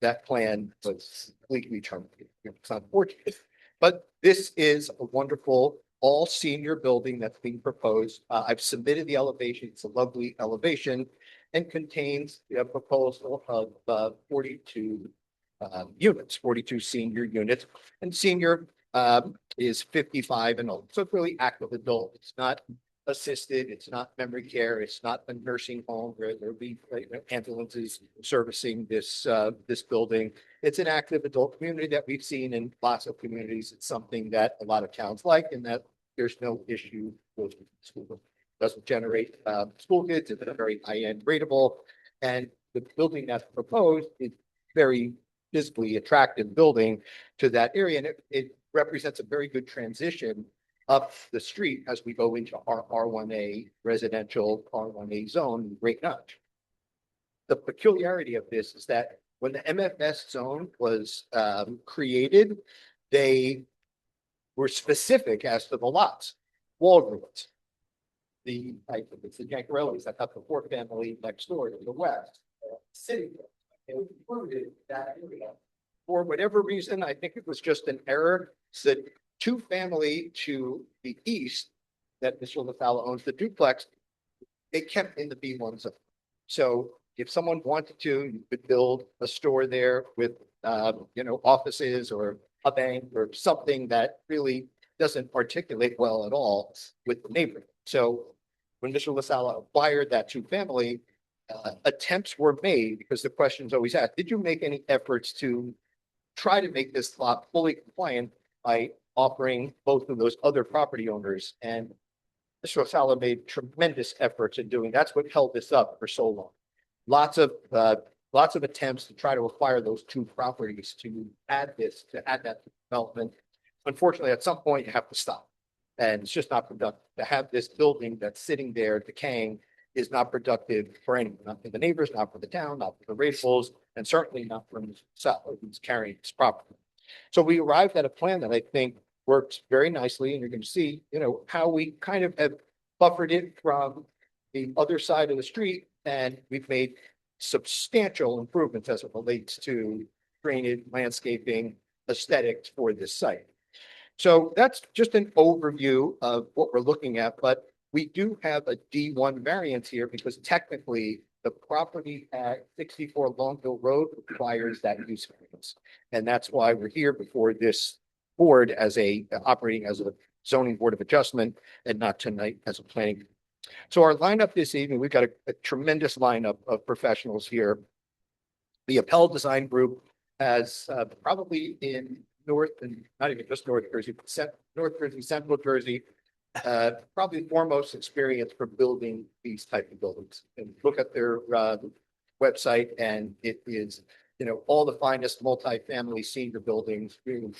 [SPEAKER 6] That plan was completely terminated. It's unfortunate, but this is a wonderful all senior building that's being proposed. I've submitted the elevation. It's a lovely elevation and contains a proposal of 42 units, 42 senior units. And senior is 55 and old. So it's really active adult. It's not assisted, it's not memory care, it's not a nursing home where there'll be ambulances servicing this building. It's an active adult community that we've seen in lots of communities. It's something that a lot of towns like, and that there's no issue with school. Doesn't generate school kids. It's a very high-end rateable, and the building that's proposed is very physically attractive building to that area, and it represents a very good transition up the street as we go into our R1A residential R1A zone, Great Notch. The peculiarity of this is that when the MFS zone was created, they were specific as to the lots. Walgreens, it's the Jancarellis that have the four family next door to the west. City, they included that area. For whatever reason, I think it was just an error, said two family to the east that Mr. LaFalla owns the duplex, they kept in the B1 zone. So if someone wanted to, you could build a store there with, offices or a bank or something that really doesn't articulate well at all with the neighborhood. So when Mr. LaSala acquired that two family, attempts were made, because the question is always asked, did you make any efforts to try to make this lot fully compliant by offering both of those other property owners? And Mr. LaSala made tremendous efforts in doing. That's what held this up for so long. Lots of attempts to try to acquire those two properties to add that development. Unfortunately, at some point you have to stop, and it's just not productive. To have this building that's sitting there decaying is not productive for anyone, not for the neighbors, not for the town, not for the racials, and certainly not for Mr. LaSala, who's carrying this property. So we arrived at a plan that I think works very nicely, and you're going to see, how we kind of have buffered it from the other side of the street, and we've made substantial improvements as it relates to drainage, landscaping, aesthetics for this site. So that's just an overview of what we're looking at, but we do have a D1 variance here because technically the property at 64 Longville Road requires that use variance. And that's why we're here before this board as operating as a zoning board of adjustment and not tonight as a planning. So our lineup this evening, we've got a tremendous lineup of professionals here. The Appel Design Group has probably in North and not even just North Jersey, but North Jersey, Central Jersey, probably foremost experience for building these type of buildings. And look at their website, and it is, all the finest multifamily senior buildings being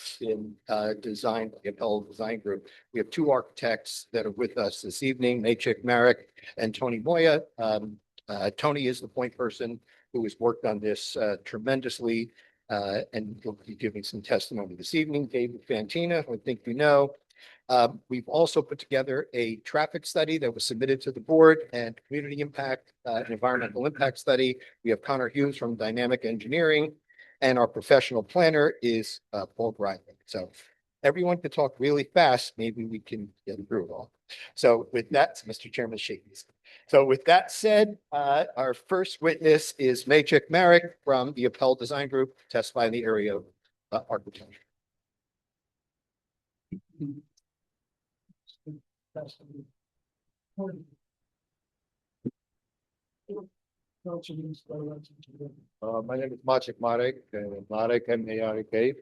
[SPEAKER 6] designed by the Appel Design Group. We have two architects that are with us this evening, Machik Marek and Tony Moya. Tony is the point person who has worked on this tremendously, and will be giving some testimony this evening. David Fantina, who I think you know. We've also put together a traffic study that was submitted to the board, and community impact, and environmental impact study. We have Connor Hughes from Dynamic Engineering, and our professional planner is Paul Bryant. So everyone could talk really fast. Maybe we can get through it all. So with that, Mr. Chairman, Shakey's. So with that said, our first witness is Machik Marek from the Appel Design Group, testify in the area of architecture. My name is Machik Marek, Marek M-A-R-E-K.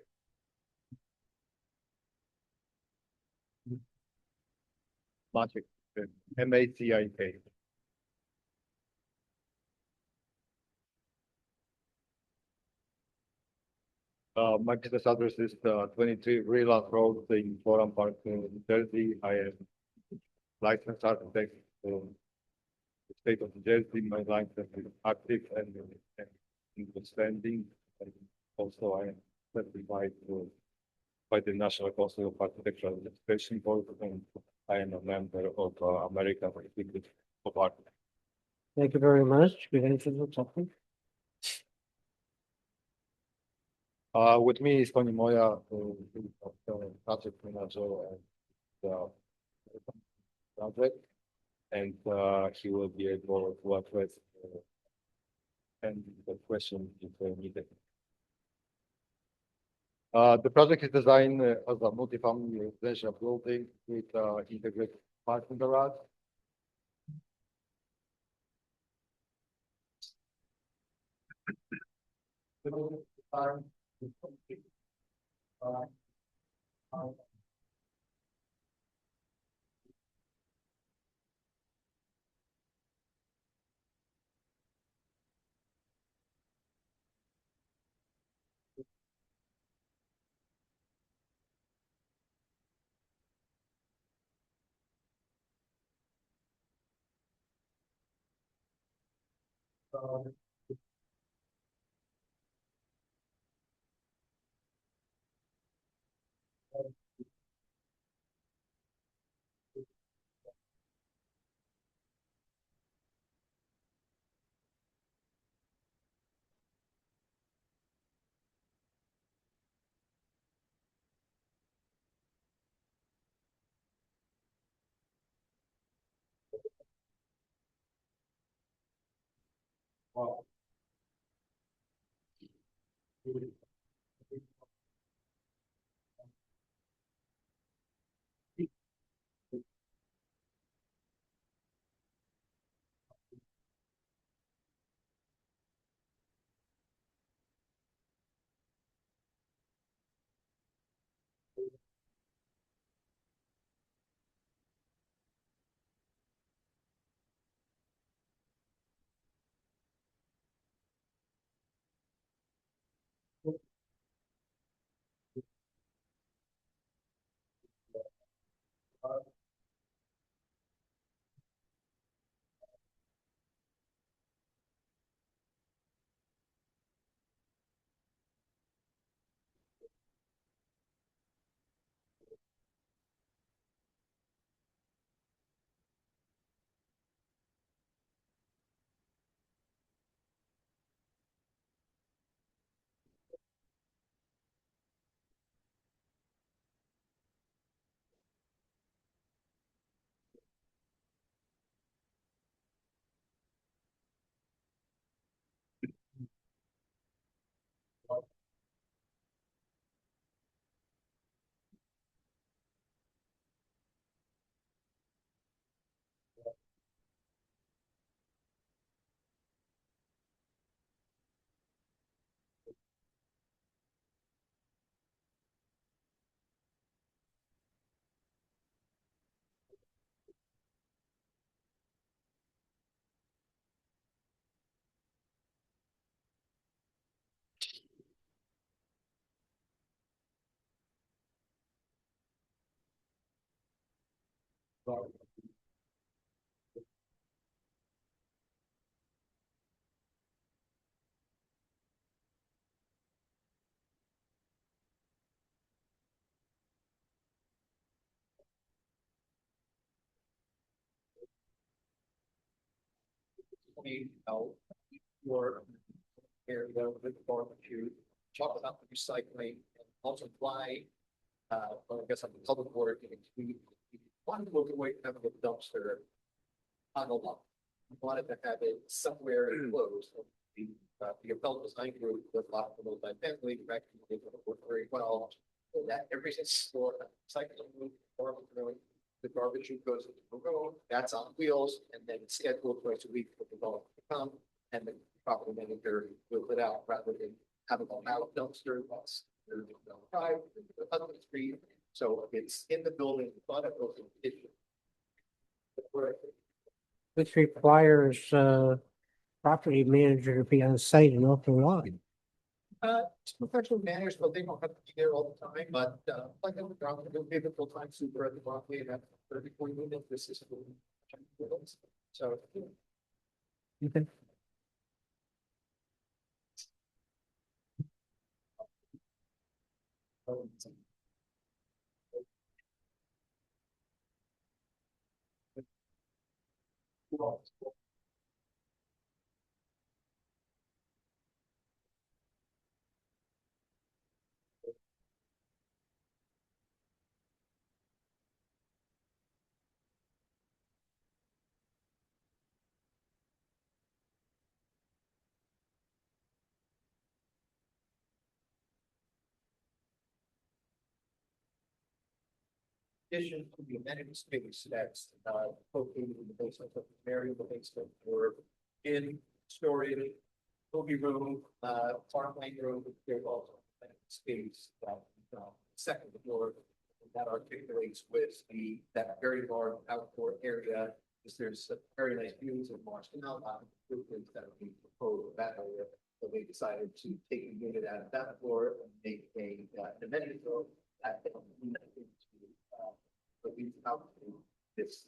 [SPEAKER 6] Machik, M-A-C-I-K. My business address is 23 Reland Road in Forum Park, New Jersey. I am licensed architect in the state of New Jersey. My license is active and in good standing. And also, I am certified by the National Council of Architectural Education Board, and I am a member of American Institute of Art.
[SPEAKER 1] Thank you very much. Good answer to something.
[SPEAKER 6] With me is Tony Moya, who is the project manager and project, and he will be able to address and the question if needed.
[SPEAKER 15] The project is designed as a multifamily residential building with integrated parking garage.
[SPEAKER 6] Out your area with barbecue, talk about the recycling, and also why, well, I guess on the public board, we wanted to move away from having a dumpster on the lot. We wanted to have it somewhere enclosed. The adult design group with a lot of multi-family, recommended it worked very well. So that everything's stored, cycling, the garbage goes into the road, that's on wheels, and then it's scheduled twice a week for the dog to come, and the property manager will put out rather than have it on out dumpster, that's drive, the other street. So it's in the building, but it goes in the kitchen.
[SPEAKER 1] Which requires, property manager to be on site an awful lot.
[SPEAKER 6] It's professional manners, but they don't have to be there all the time, but, like, they'll be the full-time super at the property and have 40 minutes, this is. So.
[SPEAKER 1] Okay.
[SPEAKER 6] addition to the amenity space that's located in the basement of the variable basement or in storage, movie room, farmland room, there's also amenity space that second floor that articulates with that very large outdoor area. Because there's very nice views of Marsh Canal, improvements that are being proposed that area. So they decided to take a unit out of that floor and make an amenity floor at the but we out this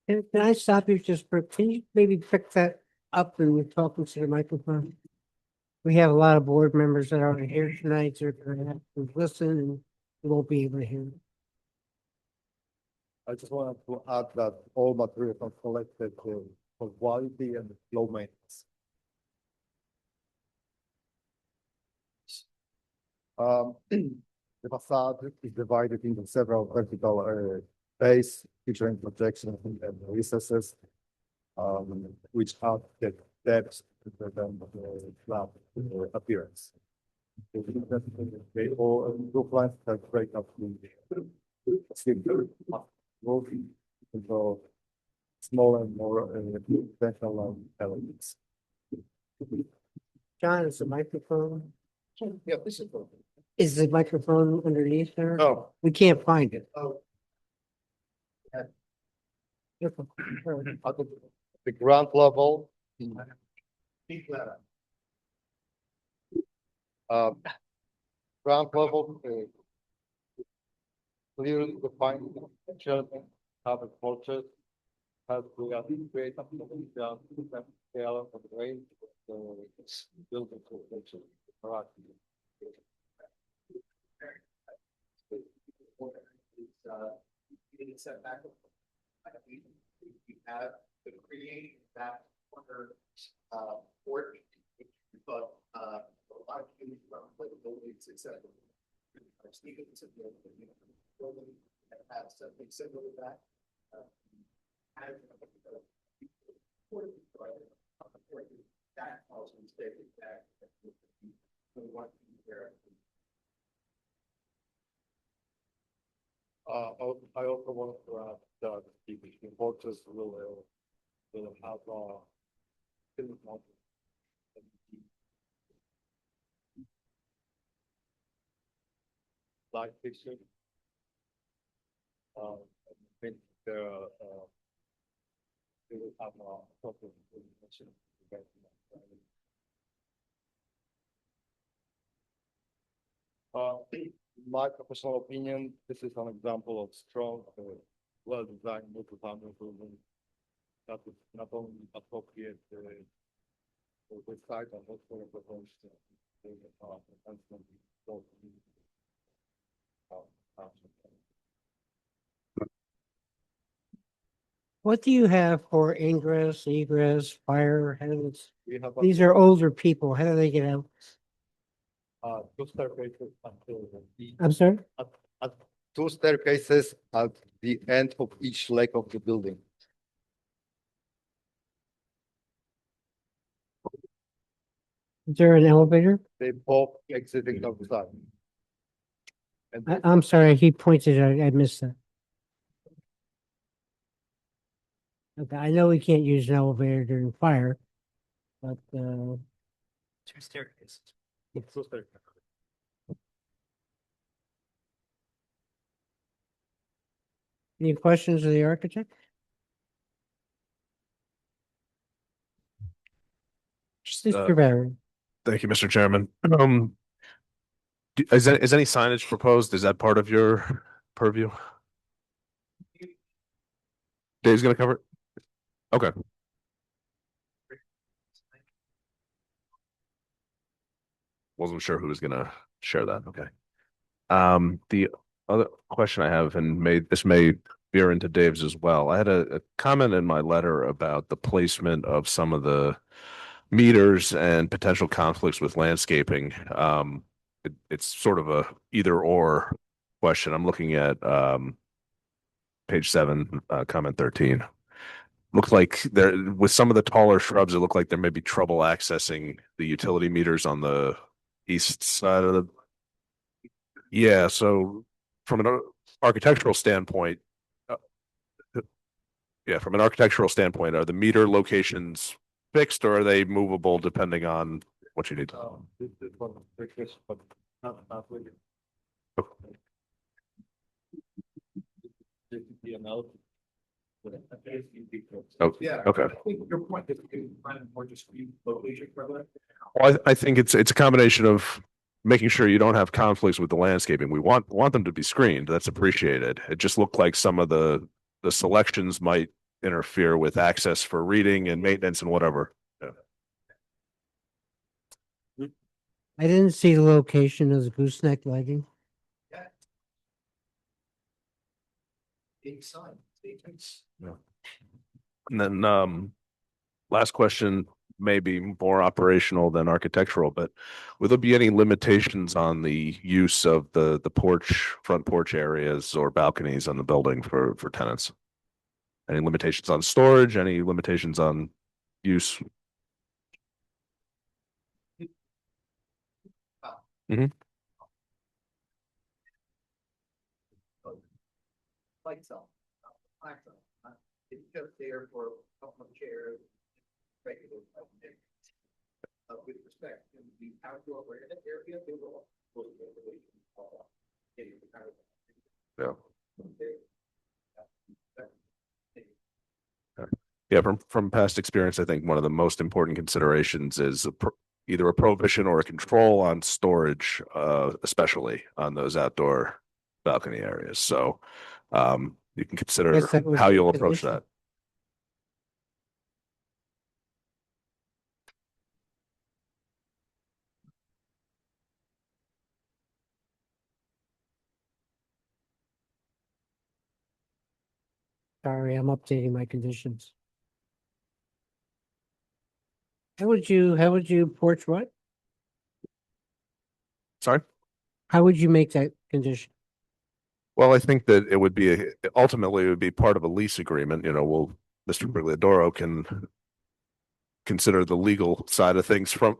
[SPEAKER 1] Can I stop you just for, can you maybe pick that up when you're talking to the microphone? We have a lot of board members that aren't here tonight, so they're gonna have to listen and they won't be able to hear.
[SPEAKER 18] I just wanted to add that all materials are collected for quality and flow maintenance. The facade is divided into several vertical bays featuring projections and recesses, which have the depth to prevent the flat appearance. They all roof lines have break up into smaller and more conventional elements.
[SPEAKER 1] John, is the microphone,
[SPEAKER 6] Yeah, this is.
[SPEAKER 1] is the microphone underneath there?
[SPEAKER 6] Oh.
[SPEAKER 1] We can't find it.
[SPEAKER 6] Oh.
[SPEAKER 18] At the ground level. Ground level. Clearly defined children have a culture. Has to create a scale of the range of the building culture.
[SPEAKER 6] Setback. We have to create that corner, porch, which we thought, a lot of communities around the building successful. Stevens and the building that has something similar to that. That also stated that. We want to be there.
[SPEAKER 18] I also want to add that the porches will have light fixture. I think they will have a proper illumination. My professional opinion, this is an example of strong, well-designed multi-family building that is not only appropriate for the site and also proposed enhancement.
[SPEAKER 1] What do you have for ingress, egress, fire hydrants?
[SPEAKER 18] We have
[SPEAKER 1] These are older people. How do they get out?
[SPEAKER 18] Two staircases until
[SPEAKER 1] I'm sorry?
[SPEAKER 18] two staircases at the end of each leg of the building.
[SPEAKER 1] Is there an elevator?
[SPEAKER 18] They both exiting outside. And
[SPEAKER 1] I'm sorry, he pointed, I missed that. Okay, I know we can't use an elevator during fire, but,
[SPEAKER 17] Two staircases.
[SPEAKER 1] any questions of the architect?
[SPEAKER 7] Just,
[SPEAKER 1] Mr. Barron,
[SPEAKER 7] thank you, Mr. Chairman. Is any signage proposed? Is that part of your purview? Dave's gonna cover it? Okay. Wasn't sure who was gonna share that. Okay. The other question I have, and this may veer into Dave's as well. I had a comment in my letter about the placement of some of the meters and potential conflicts with landscaping. It's sort of a either or question. I'm looking at page 7, comment 13. Looks like there with some of the taller shrubs, it looked like there may be trouble accessing the utility meters on the east side of the. Yeah, so from an architectural standpoint, uh, from an architectural standpoint, are the meter locations fixed or are they movable depending on what you need? Oh,
[SPEAKER 2] Yeah.
[SPEAKER 7] okay.
[SPEAKER 2] I think your point is you can find a more discrete location for that.
[SPEAKER 7] Well, I think it's a combination of making sure you don't have conflicts with the landscaping. We want them to be screened. That's appreciated. It just looked like some of the selections might interfere with access for reading and maintenance and whatever. Yeah.
[SPEAKER 1] I didn't see the location of the gooseneck lighting.
[SPEAKER 2] Big sign, big things.
[SPEAKER 7] And then last question may be more operational than architectural, but will there be any limitations on the use of the front porch areas or balconies on the building for tenants? Any limitations on storage? Any limitations on use? Mhm.
[SPEAKER 2] Lights on. Lights on. It's just there for a couple of chairs. Regular. With respect to the outdoor area, they will.
[SPEAKER 7] Yeah. Yeah, from past experience, I think one of the most important considerations is either a prohibition or a control on storage, especially on those outdoor balcony areas. So you can consider
[SPEAKER 1] Yes, that was
[SPEAKER 7] how
[SPEAKER 1] the
[SPEAKER 7] you'll approach
[SPEAKER 1] condition.
[SPEAKER 7] that.
[SPEAKER 1] Sorry, I'm updating my conditions. How would you porch what?
[SPEAKER 7] Sorry?
[SPEAKER 1] How would you make that condition?
[SPEAKER 7] Well, I think that it would be ultimately it would be part of a lease agreement. Mr. Brigliadoro can consider the legal side of things from.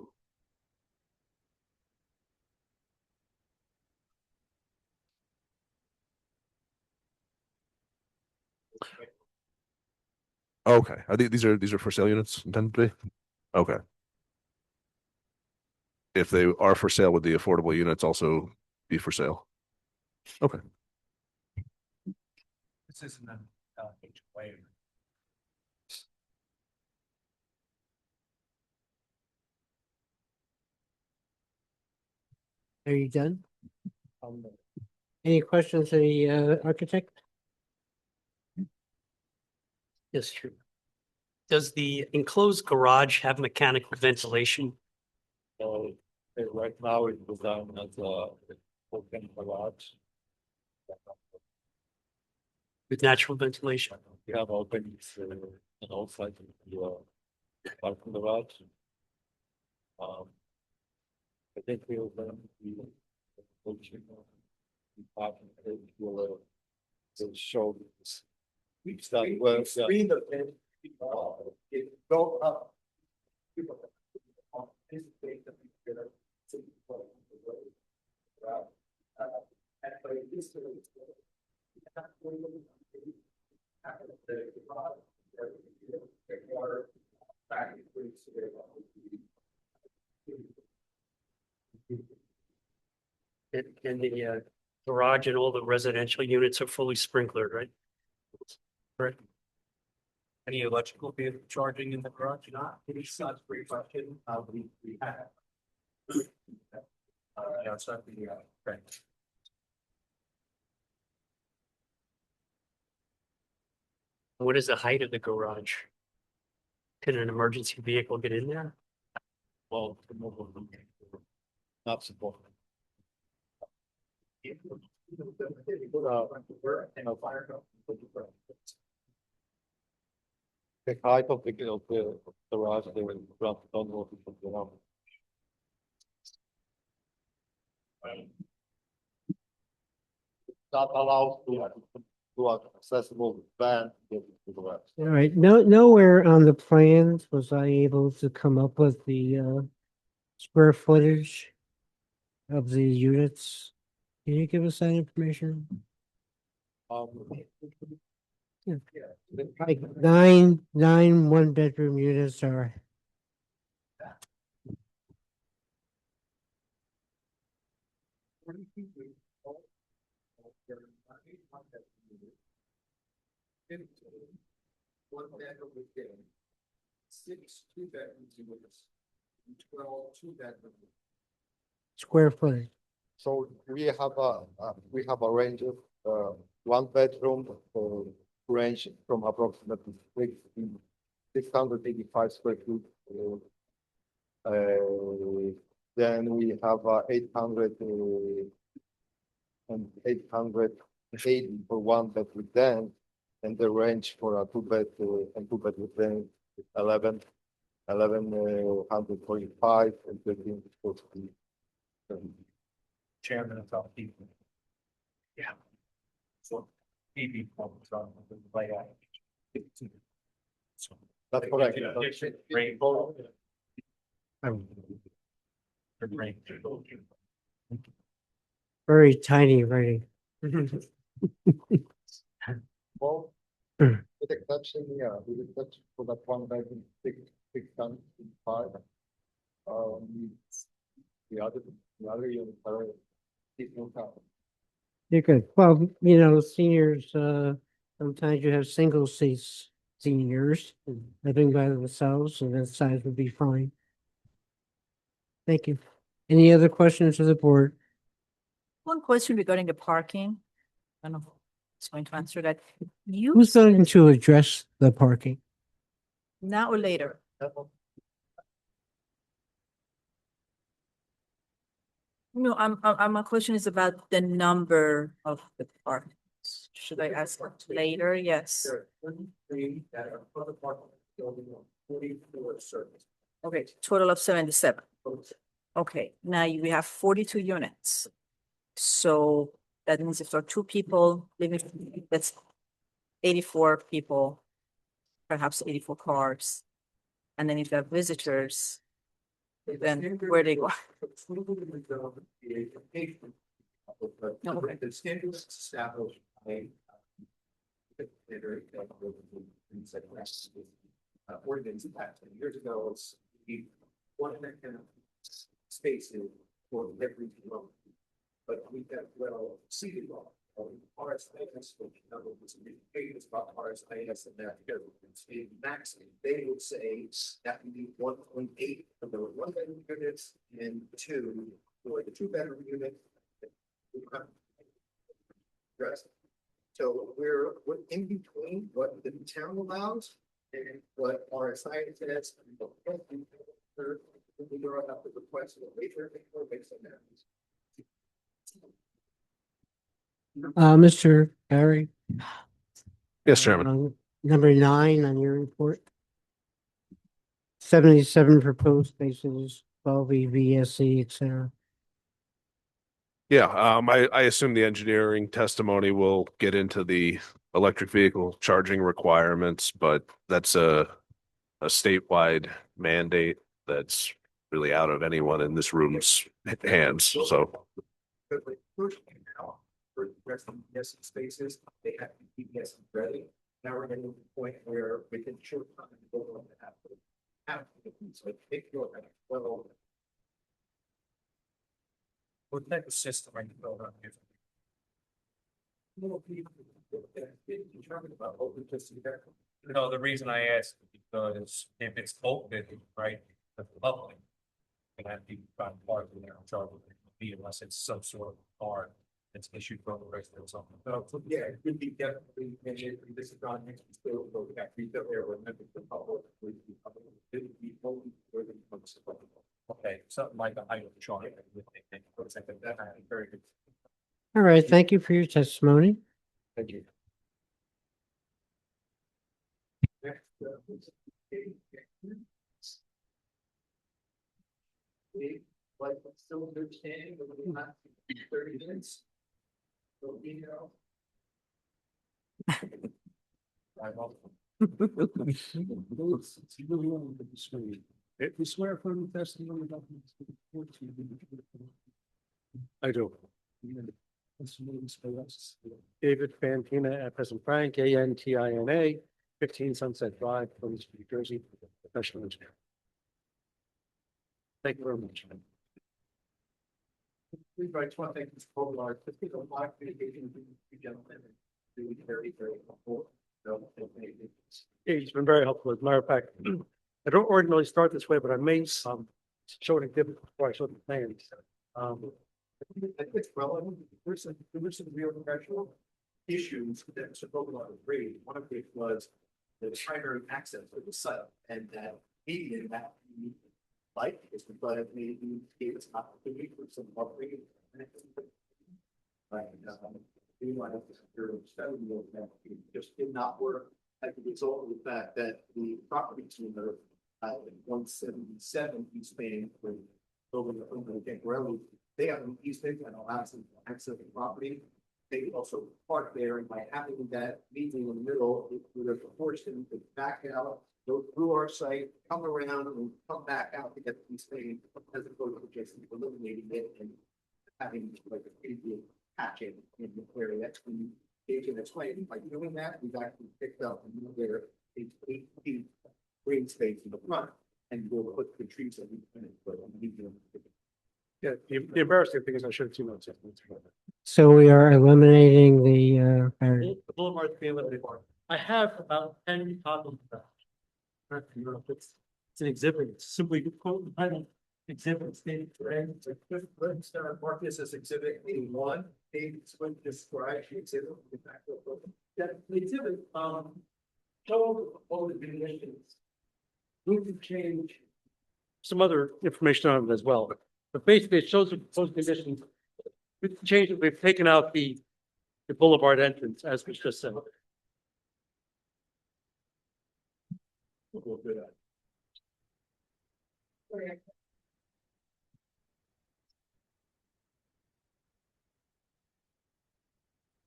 [SPEAKER 7] Okay, these are for sale units intended to be? Okay. If they are for sale, would the affordable units also be for sale? Okay.
[SPEAKER 2] This isn't an HOA.
[SPEAKER 1] Are you done? Any questions of the architect?
[SPEAKER 17] Yes, true. Does the enclosed garage have mechanical ventilation?
[SPEAKER 15] Right now it's designed as a open garage.
[SPEAKER 17] With natural ventilation?
[SPEAKER 15] We have openings and outside the parking garage. I think we'll be parking will show this. We start well. Screen the it go up.
[SPEAKER 17] And the garage and all the residential units are fully sprinklered, right? Right.
[SPEAKER 2] Any electrical vehicle charging in the garage? Not, it's not a great question. We have. Outside the, right.
[SPEAKER 17] What is the height of the garage? Can an emergency vehicle get in there?
[SPEAKER 2] Well, not support.
[SPEAKER 18] The height of the garage, they will drop down more from the ground. Not allowed to accessible van. to the garage.
[SPEAKER 1] All right, nowhere on the plans was I able to come up with the square footage of the units. Can you give us that information? Yeah. Like nine one-bedroom units are.
[SPEAKER 2] One bedroom within, 6 2-bedroom units, and 12 2-bedroom.
[SPEAKER 1] Square footage.
[SPEAKER 18] So we have a range of one bedroom range from approximately 685 square feet. Then we have 880 for one bed with den, and the range for a two bed with den is 1145 and 1340.
[SPEAKER 2] Chairman of all people. Yeah. So, maybe problems on the layout. So.
[SPEAKER 18] That's correct.
[SPEAKER 2] Rainbow.
[SPEAKER 1] Very tiny writing.
[SPEAKER 18] Well, with exception for that one bedroom, 605. The other units are.
[SPEAKER 1] You're good. Well, seniors, sometimes you have single seats seniors living by themselves, and that size would be fine. Thank you. Any other questions of the board?
[SPEAKER 11] One question regarding the parking. I don't know who's going to answer that.
[SPEAKER 1] Who's going to address the parking?
[SPEAKER 11] Now or later? No, my question is about the number of the parks. Should I ask later? Yes. Okay, total of 77. Okay, now we have 42 units. So that means if there are 2 people living, that's 84 people, perhaps 84 cars. And then if you have visitors, then where they go?
[SPEAKER 2] The standard is established by. Ordinance back 10 years ago, it's one kind of spaces for every dwelling. But we have well seated law. RSIS, which was pages about RSIS and that because it's a maximum. They would say that would be 1.8 for the 1-bedroom units and 2 for the 2-bedroom unit. So we're in between what the town allows and what RSI says. We draw up the request of the waiver based on that.
[SPEAKER 1] Mr. Barry?
[SPEAKER 7] Yes, Chairman.
[SPEAKER 1] Number 9 on your report. 77 proposed spaces, 12 VSC, et cetera.
[SPEAKER 7] Yeah, I assume the engineering testimony will get into the electric vehicle charging requirements, but that's a statewide mandate that's really out of anyone in this room's hands, so.
[SPEAKER 2] But like pushing now for resting yes spaces, they have to keep yes ready. Now we're getting to the point where we can short time to go on to have to so if you're at 12. What type of system are you building on here? No, the reason I asked is because if it's open, right, the public. Can have people find part of their charge of it, unless it's some sort of card that's issued from the resident or something. So, yeah, it could be definitely, and this is on next, still, but we got retail there, or maybe the public. It would be open for the public. Okay, something like a item chart. Very good.
[SPEAKER 1] All right, thank you for your testimony.
[SPEAKER 2] Thank you. Like, still understanding, but we're not 30 minutes. So, you know.
[SPEAKER 9] If you swear from the testimony. I do. David Fantina at President Frank, Antina, 15 Sunset Drive, Plymouth, New Jersey, professional engineer. Thank you very much.
[SPEAKER 2] We just want to thank Mr. Kolar, just give a lot of communication to you gentlemen. Really very, very helpful. So, thank you.
[SPEAKER 9] He's been very helpful. As a matter of fact, I don't ordinarily start this way, but I may show an exhibit before I show the plans.
[SPEAKER 2] I think it's relevant. There were some real professional issues that Mr. Kolar raised. One of which was the primary access to the site, and that median that we like is because maybe gave us opportunity for some upgrading. We might have to just did not work as a result of the fact that the property owner 177 East Main with over the Gangrelli, they have an easement and allows them to access the property. They also park there, and by having that meeting in the middle, it would have forced them to back out, go through our site, come around and come back out to get the East Main, as opposed to just eliminating it and having like a previous patching in the area. That's when agent explained by doing that, we've actually picked up there 8 feet green space in the front, and we'll put the trees that we put on the medium.
[SPEAKER 9] Yeah, the embarrassing thing is I should have seen those.
[SPEAKER 1] So we are eliminating the
[SPEAKER 9] The Boulevard's being eliminated. I have about 10 copies of that. It's an exhibit. It's simply quote title exhibit stated for
[SPEAKER 2] Let's mark this as exhibit A1. David's going to describe the exhibit.
[SPEAKER 9] That the exhibit, show all the conditions. We can change some other information on it as well, but basically it shows the proposed conditions. We've changed it, we've taken out the boulevard entrance, as was just said.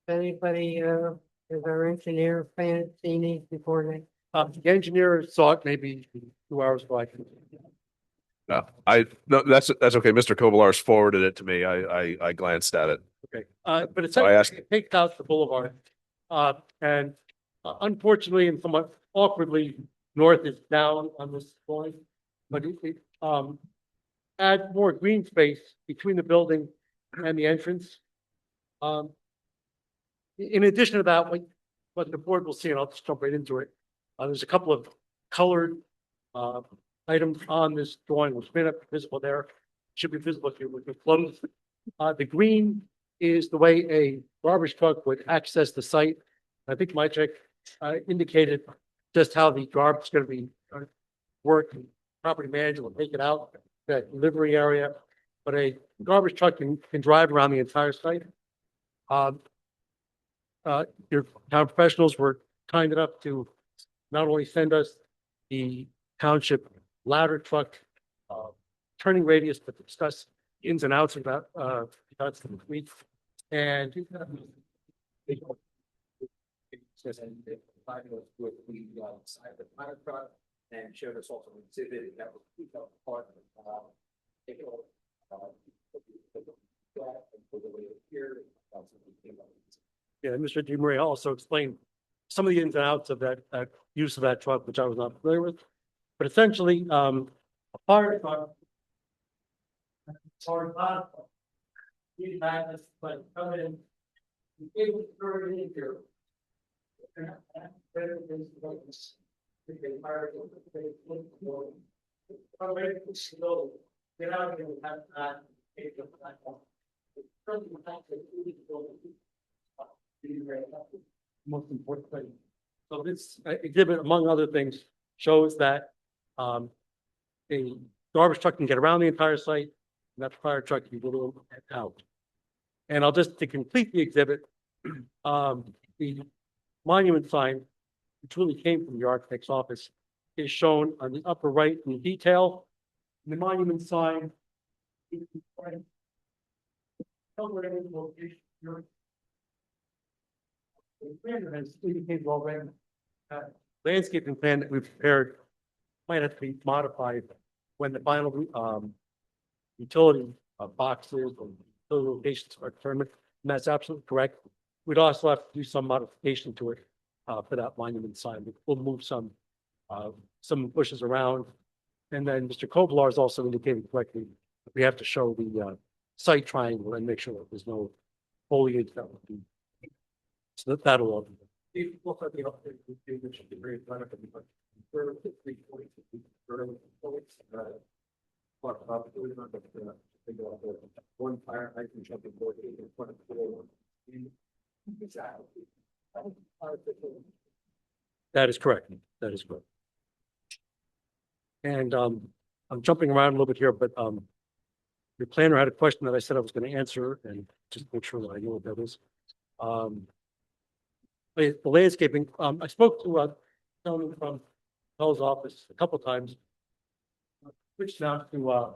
[SPEAKER 1] Anybody, is our engineer fan seen these before they?
[SPEAKER 9] The engineer saw it maybe 2 hours ago.
[SPEAKER 7] No, no, that's okay. Mr. Kovalar's forwarded it to me. I glanced at it.
[SPEAKER 9] Okay, but it's,
[SPEAKER 7] I asked-
[SPEAKER 9] it takes out the boulevard. And unfortunately and somewhat awkwardly, north is down on this point. But it add more green space between the building and the entrance. In addition to that, what the board will see, and I'll just jump right into it. There's a couple of colored items on this drawing, which may not be visible there. Should be visible here with the close. The green is the way a garbage truck would access the site. I think my check indicated just how the garbage is going to be worked. Property manager will take it out that delivery area, but a garbage truck can drive around the entire site. Your town professionals were kind enough to not only send us the township ladder truck turning radius, but discuss ins and outs of that that's the week. And
[SPEAKER 2] and showed us also an exhibit that was part of
[SPEAKER 9] yeah, Mr. DeMaria also explained some of the ins and outs of that use of that truck, which I was not familiar with. But essentially, a fire truck These magnets, but come in. It was very in here. Slow. Get out here and have that. Most important thing. So this exhibit, among other things, shows that a garbage truck can get around the entire site, and that fire truck can get in and out. And I'll just, to complete the exhibit, the monument sign, which really came from the architect's office, is shown on the upper right in the detail. The monument sign. The plan has indicated already, landscaping plan that we've prepared might have to be modified when the final utility boxes or utility locations are determined. And that's absolutely correct. We'd also have to do some modification to it for that monument sign. We'll move some bushes around. And then Mr. Koblar has also indicated correctly, that we have to show the site triangle and make sure that there's no foliage that would be. So that'll all be. One fire hydrant jumping board in front of the. That is correct. That is correct. And I'm jumping around a little bit here, but the planner had a question that I said I was going to answer, and just make sure that I know what that is. The landscaping, I spoke to someone from Bell's office a couple times. Switched now to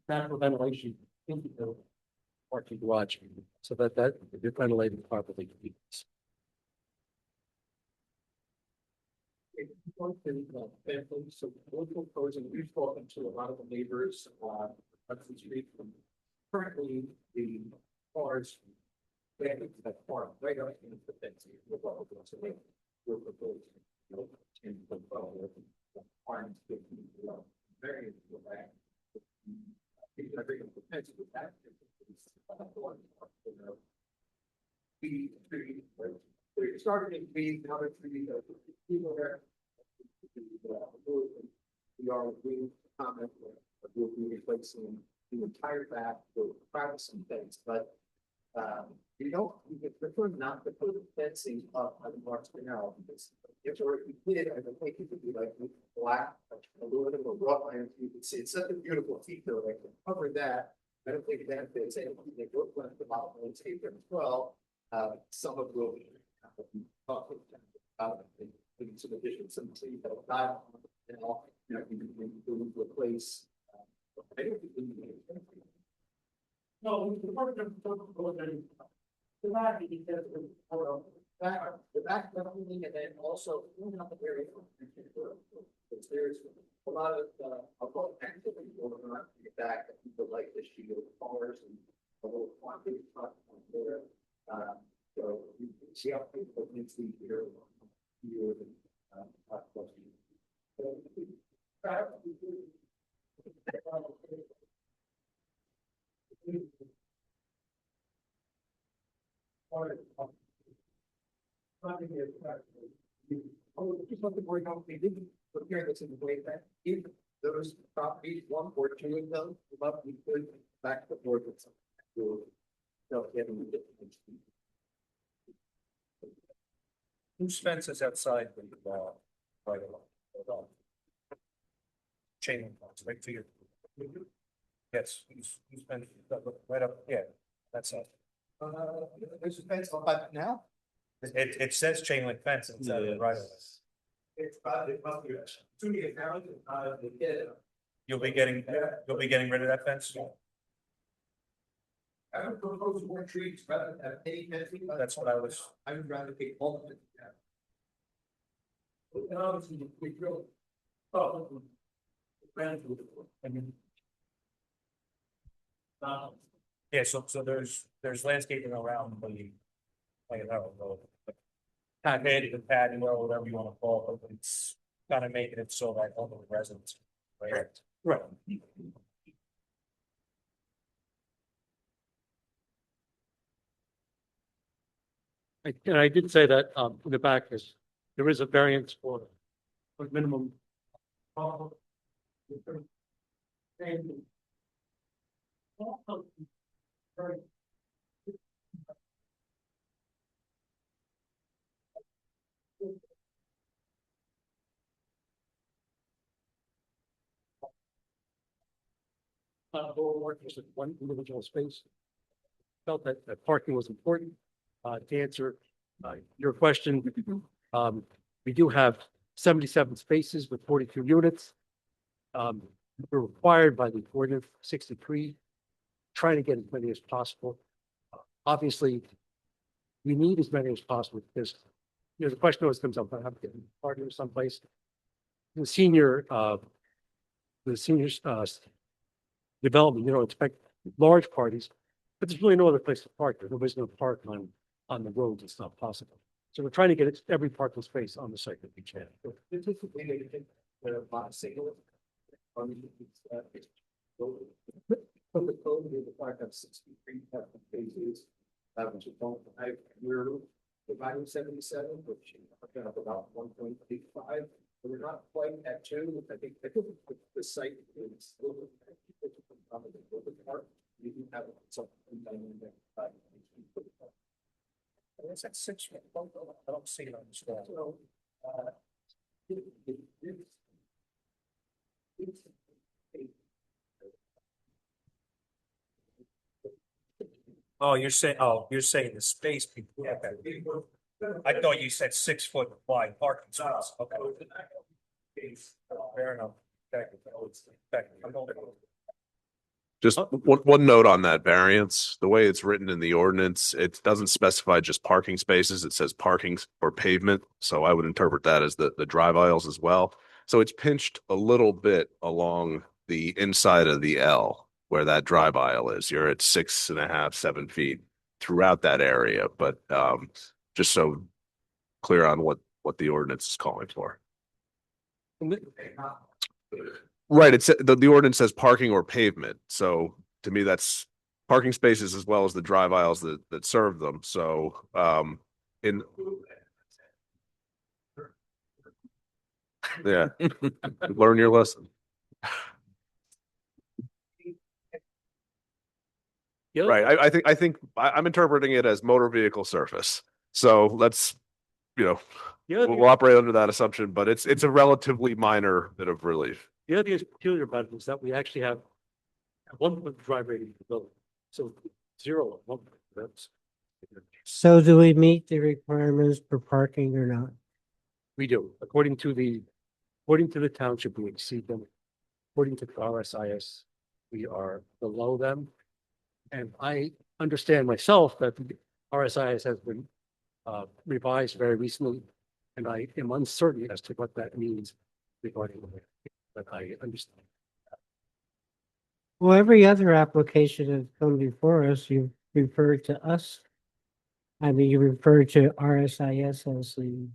[SPEAKER 9] natural ventilation into the parking garage, so that it's ventilated properly. So we're proposing, we've spoken to a lot of the neighbors, Hudson Street, from currently the cars. That far, right up in the fence. We're proposing, very back. We started in B, now it's people there. We are agreeing to comment, we'll be replacing the entire back with privacy things, but you don't, you prefer not to put fencing up on the Marks Canal, because if you did, I think it would be like black, aluminum or wrought iron, you can see it's such a beautiful feature, like cover that. I don't think that fits in. They go to the model landscape there as well. Some of will be talking about some additions, some trees that will die and all, you know, you can replace. I don't think we need it. No, the part of the back definitely, and then also cleaning up the area. There's a lot of activity going on in the back that people like this sheet of cars and a little quantity truck there. So you can see how people can see here. Just want to bring out, they didn't prepare this in the way that if
[SPEAKER 6] those properties, one or two of them, but we could back the board with some. Don't get them.
[SPEAKER 2] Whose fence is outside the, right along? Chain link fence, right to your. Yes, who's fence, right up, yeah, that's it.
[SPEAKER 6] There's a fence up now?
[SPEAKER 2] It says chain link fence inside the right of it.
[SPEAKER 6] It's probably, to me, apparently,
[SPEAKER 2] You'll be getting rid of that fence?
[SPEAKER 6] I would propose more trees rather than any fencing.
[SPEAKER 2] That's what I was.
[SPEAKER 6] I would rather take all of it.
[SPEAKER 2] Yeah, so there's landscaping around the, like, I don't know, the patio, whatever you wanna call it, but it's kind of making it so that all the residents, right? Right.
[SPEAKER 9] And I did say that, in the back is, there is a variance for minimum. Just one individual space. Felt that parking was important. To answer your question, we do have 77 spaces with 42 units. We're required by the ordinance 63, trying to get as many as possible. Obviously, we need as many as possible because, you know, the question always comes up, I have to get parking someplace. The senior development, you know, expect large parties, but there's really no other place to park. Nobody's going to park on the roads. It's not possible. So we're trying to get every parking space on the site that we can.
[SPEAKER 6] From the code, we require to have 63 parking spaces. We're providing 77, which are about 1.85. We're not quite at 2. I think the site is a little bit. We do have something done in there.
[SPEAKER 2] Is that 6? I don't see it on the screen.
[SPEAKER 6] So,
[SPEAKER 2] Oh, you're saying the space people. Okay. I thought you said 6 foot wide parking spots. Okay. Fair enough. Thank you.
[SPEAKER 7] Just one note on that variance, the way it's written in the ordinance, it doesn't specify just parking spaces. It says parking or pavement. So I would interpret that as the drive aisles as well. So it's pinched a little bit along the inside of the L where that drive aisle is. You're at 6.5, 7 feet throughout that area, but just so clear on what the ordinance is calling for. Right, it's the ordinance says parking or pavement, so to me that's parking spaces as well as the drive aisles that serve them. So in yeah, learn your lesson. Right, I think I'm interpreting it as motor vehicle surface. So let's, you know, we'll operate under that assumption, but it's a relatively minor bit of relief.
[SPEAKER 9] The other thing that's peculiar about it is that we actually have one drive rating in the building. So 0 at 1.
[SPEAKER 1] So do we meet the requirements for parking or not?
[SPEAKER 9] We do. According to the township, we exceed them. According to RSIS, we are below them. And I understand myself that the RSIS has been revised very recently, and I am uncertain as to what that means regarding, but I understand.
[SPEAKER 1] Well, every other application that's come before us, you referred to us. I mean, you referred to RSIS as the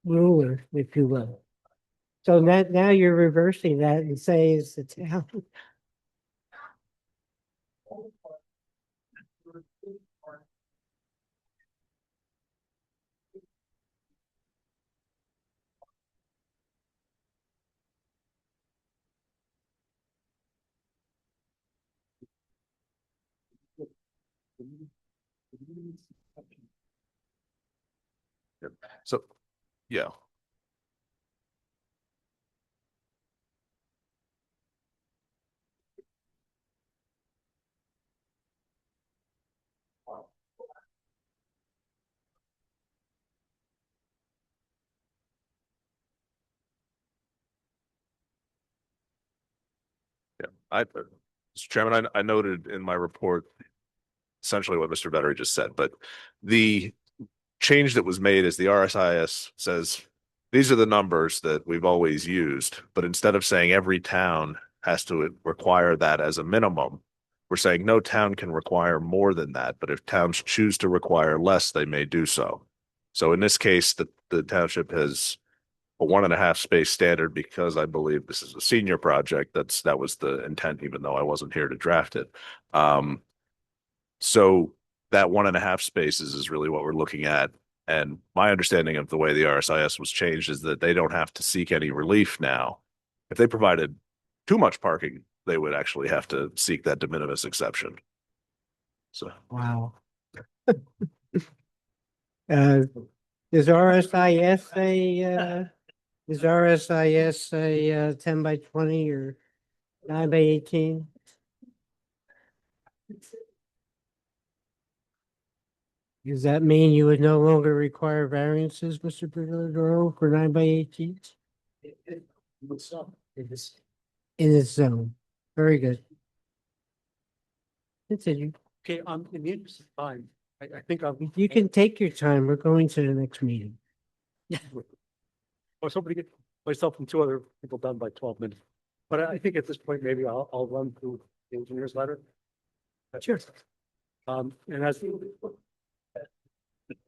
[SPEAKER 1] ruler, if you will. So now you're reversing that and say it's the town.
[SPEAKER 7] So, yeah. Yeah, Mr. Chairman, I noted in my report essentially what Mr. Vettery just said, but the change that was made is the RSIS says these are the numbers that we've always used, but instead of saying every town has to require that as a minimum, we're saying no town can require more than that, but if towns choose to require less, they may do so. So in this case, the township has a 1.5 space standard because I believe this is a senior project. That was the intent, even though I wasn't here to draft it. So that 1.5 spaces is really what we're looking at. And my understanding of the way the RSIS was changed is that they don't have to seek any relief now. If they provided too much parking, they would actually have to seek that de minimis exception. So,
[SPEAKER 1] Wow. Is RSIS a 10 by 20 or 9 by 18? Does that mean you would no longer require variances, Mr. Brigadoro, for 9 by 18? In this zone. Very good. Continue.
[SPEAKER 9] Okay, in the interest of time, I think
[SPEAKER 1] You can take your time. We're going to the next meeting.
[SPEAKER 9] I was hoping to get myself and two other people done by 12 minutes. But I think at this point, maybe I'll run through the engineer's letter.
[SPEAKER 1] Sure.
[SPEAKER 9] And as.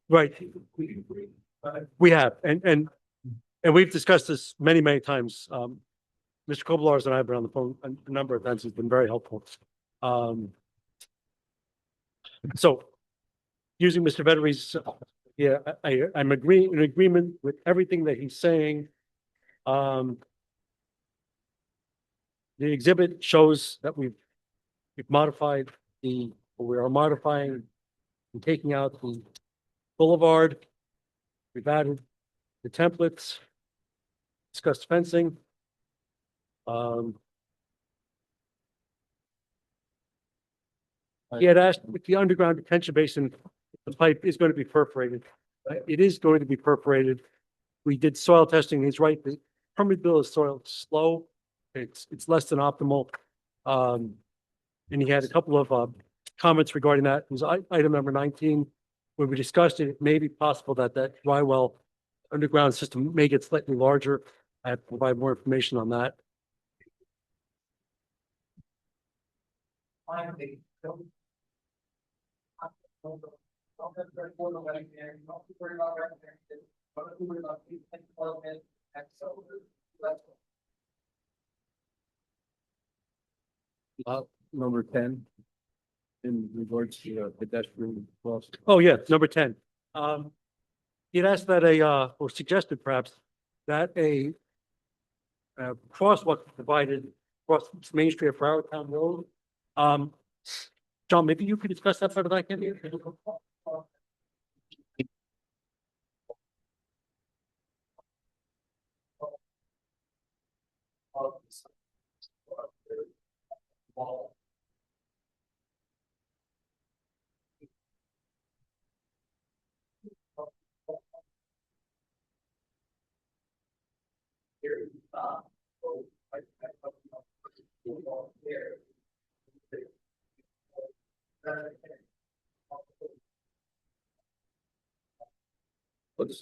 [SPEAKER 9] Right. We have, and we've discussed this many, many times. Mr. Koblars and I have been on the phone a number of times. He's been very helpful. So using Mr. Vettery's, yeah, I'm in agreement with everything that he's saying. The exhibit shows that we are modifying and taking out the boulevard. We've added the templates, discussed fencing. He had asked if the underground detention basin, the pipe is going to be perforated. It is going to be perforated. We did soil testing. He's right. The permeability of soil is slow. It's less than optimal. And he had a couple of comments regarding that. It was item number 19, where we discussed it. It may be possible that dry well underground system may get slightly larger. I have to provide more information on that.
[SPEAKER 12] Number 10, in regards to pedestrian crossing.
[SPEAKER 9] Oh, yeah, number 10. He'd asked that or suggested perhaps that a crosswalk provided across Main Street of Broward Town Road. John, maybe you could discuss that further. I can hear.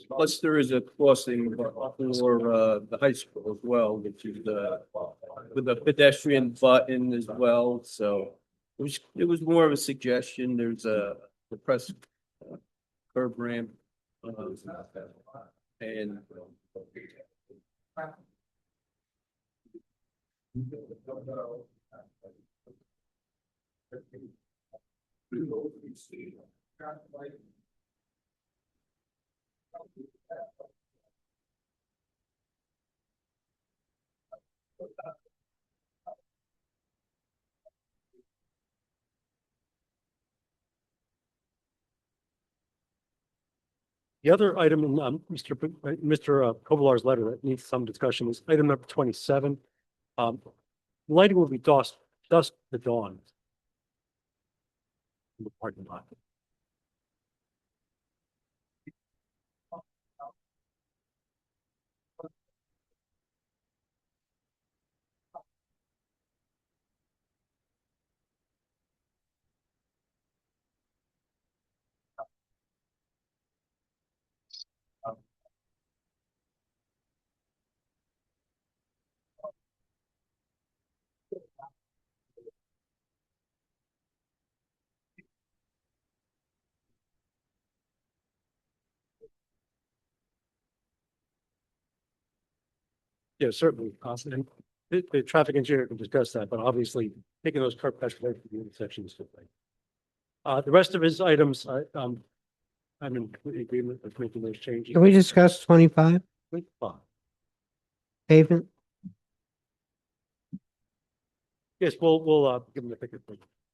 [SPEAKER 12] Plus there is a crossing for the high school as well, which is with a pedestrian button as well, so it was more of a suggestion. There's a depressed curb ramp. And
[SPEAKER 9] The other item in Mr. Kovalar's letter that needs some discussion is item number 27. Lighting will be dusk to dawn. In the parking lot. Yeah, certainly. And the traffic engineer can discuss that, but obviously taking those curb cuts away from the intersection is good thing. The rest of his items, I'm in agreement with making those changes.
[SPEAKER 1] Can we discuss 25 pavement?
[SPEAKER 9] Yes, we'll give them the thicker.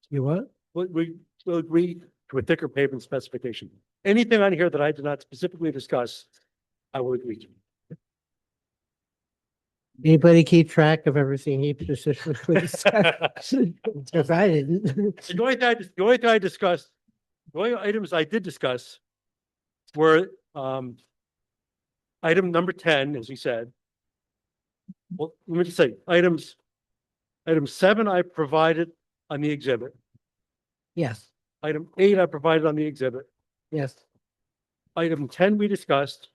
[SPEAKER 1] You what?
[SPEAKER 9] We'll agree to a thicker pavement specification. Anything on here that I did not specifically discuss, I will agree to.
[SPEAKER 1] Anybody keep track of everything he specifically discussed? Because I didn't.
[SPEAKER 9] The only thing I discussed, the only items I did discuss were, item number 10, as he said. Well, let me just say, item 7, I provided on the exhibit.
[SPEAKER 1] Yes,
[SPEAKER 9] Item 8, I provided on the exhibit.
[SPEAKER 1] yes.
[SPEAKER 9] Item 10, we discussed.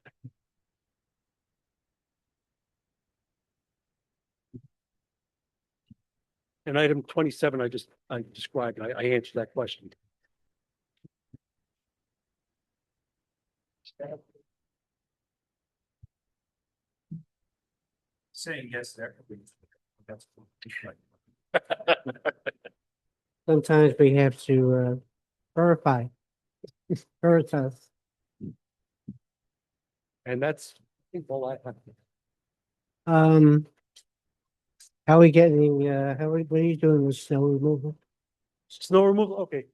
[SPEAKER 9] And item 27, I described, I answered that question.
[SPEAKER 2] Saying yes there. That's.
[SPEAKER 1] Sometimes we have to verify. Verify.
[SPEAKER 9] And that's, I think, all I have.
[SPEAKER 1] How are we getting, what are you doing with snow removal?
[SPEAKER 9] Snow removal, okay.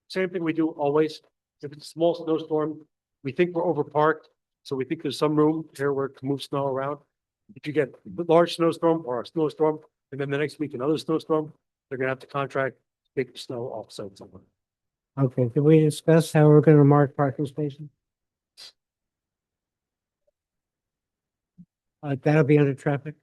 [SPEAKER 9] Same thing we do always. If it's a small snowstorm, we think we're over parked, so we think there's some room here where it can move snow around. If you get a large snowstorm or a snowstorm, and then the next week another snowstorm, they're gonna have to contract to take the snow offsite somewhere.
[SPEAKER 1] Okay, can we discuss how we're gonna mark parking spaces? That'll be under traffic.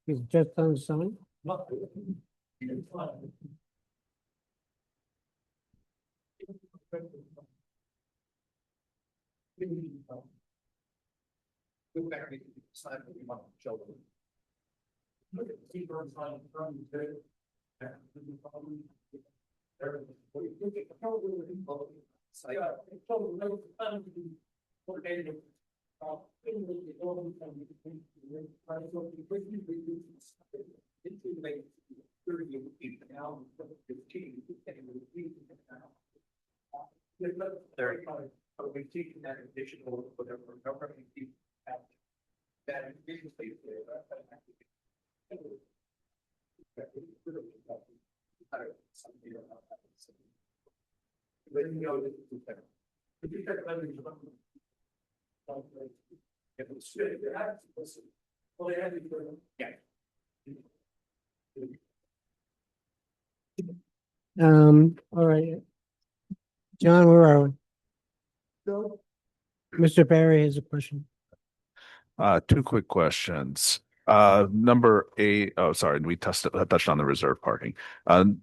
[SPEAKER 1] Is it just on the sign?
[SPEAKER 2] We've taken that additional, whatever, number of people have that additional space there. Let me know this is better. If you check that, if it's straight, they have to listen. Well, they have to, yeah.
[SPEAKER 1] All right. John, where are we? Mr. Barry has a question.
[SPEAKER 7] 2 quick questions. Number eight, oh, sorry, we touched on the reserve parking.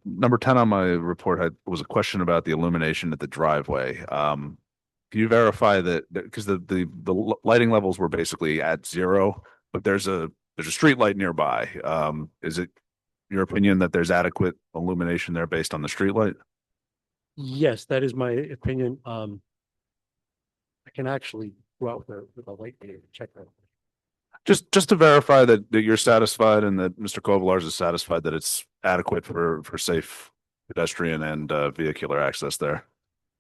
[SPEAKER 7] Number 10 on my report was a question about the illumination at the driveway. Can you verify that, because the lighting levels were basically at zero, but there's a street light nearby. Is it your opinion that there's adequate illumination there based on the street light?
[SPEAKER 9] Yes, that is my opinion. I can actually go out with a light meter and check that.
[SPEAKER 7] Just to verify that you're satisfied and that Mr. Kovalars is satisfied that it's adequate for safe pedestrian and vehicular access there.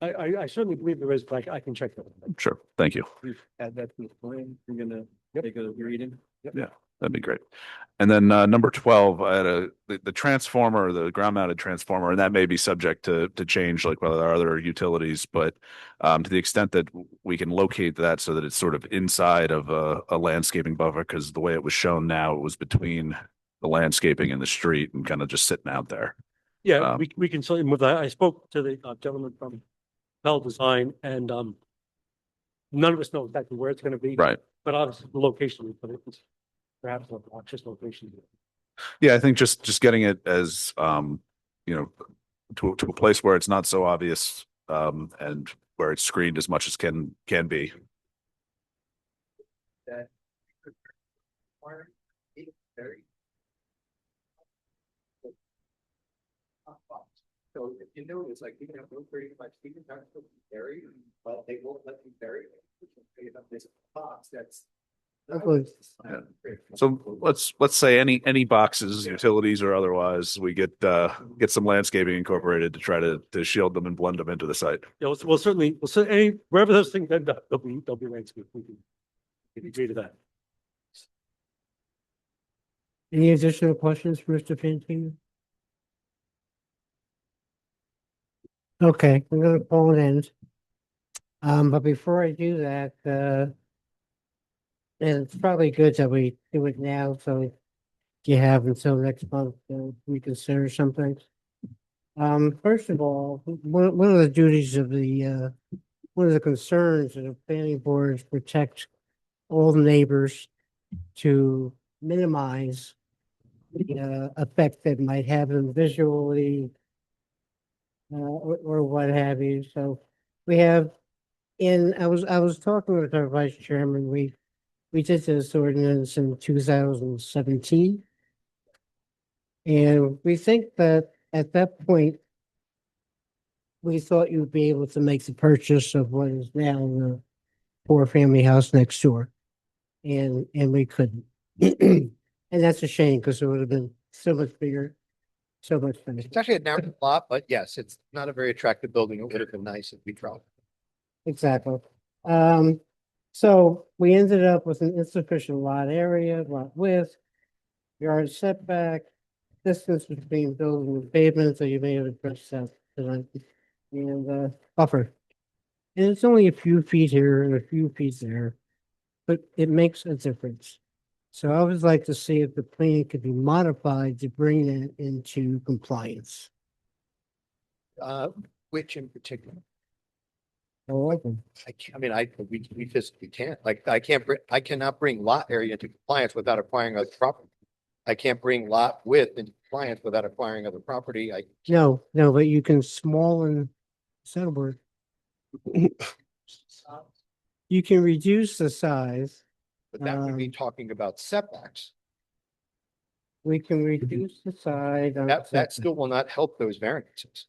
[SPEAKER 9] I certainly believe there is, but I can check that.
[SPEAKER 7] Sure, thank you.
[SPEAKER 12] Add that to the plan. You're gonna take a reading.
[SPEAKER 7] Yeah, that'd be great. And then number 12, I had the transformer, the ground mounted transformer, and that may be subject to change like with our other utilities, but to the extent that we can locate that so that it's sort of inside of a landscaping buffer, because the way it was shown now, it was between the landscaping and the street and kind of just sitting out there.
[SPEAKER 9] Yeah, we can certainly move that. I spoke to the gentleman from Pell Design, and none of us know exactly where it's going to be.
[SPEAKER 7] Right.
[SPEAKER 9] But obviously the location, but it's perhaps an obnoxious location.
[SPEAKER 7] Yeah, I think just getting it as to a place where it's not so obvious and where it's screened as much as can be.
[SPEAKER 6] That So if you notice, like even if we're 35 feet, that's still buried, but they won't let you bury it. They have this box that's.
[SPEAKER 7] Yeah. So let's say any boxes, utilities or otherwise, we get some landscaping incorporated to try to shield them and blend them into the site.
[SPEAKER 9] Yeah, we'll certainly wherever those things end up, they'll be landscaped. We can agree to that.
[SPEAKER 1] Any additional questions for Mr. Fantino? Okay, I'm gonna call it end. But before I do that, and it's probably good that we do it now, so you have until next month to reconsider some things. First of all, one of the duties of the, one of the concerns of the planning board is protect all the neighbors to minimize the effect that might have them visually or what have you. So we have I was talking with our vice chairman, we did this ordinance in 2017. And we think that at that point, we thought you'd be able to make the purchase of what is now the four-family house next door. And we couldn't. And that's a shame because it would have been so much bigger, so much better.
[SPEAKER 6] It's actually a narrow lot, but yes, it's not a very attractive building. It would have been nice if we tried.
[SPEAKER 1] Exactly. So we ended up with an insufficient lot area, lot width, yard setback, distance between building and pavement, so you may have addressed that tonight, and buffer. And it's only a few feet here and a few feet there, but it makes a difference. So I would like to see if the plan could be modified to bring that into compliance.
[SPEAKER 6] Which in particular?
[SPEAKER 1] Oh, okay.
[SPEAKER 6] We physically can't, like, I cannot bring lot area into compliance without acquiring other property. I can't bring lot width into compliance without acquiring other property.
[SPEAKER 1] No, but you can smallen, settle word. You can reduce the size.
[SPEAKER 6] But that would be talking about setbacks.
[SPEAKER 1] We can reduce the size.
[SPEAKER 6] That still will not help those variances.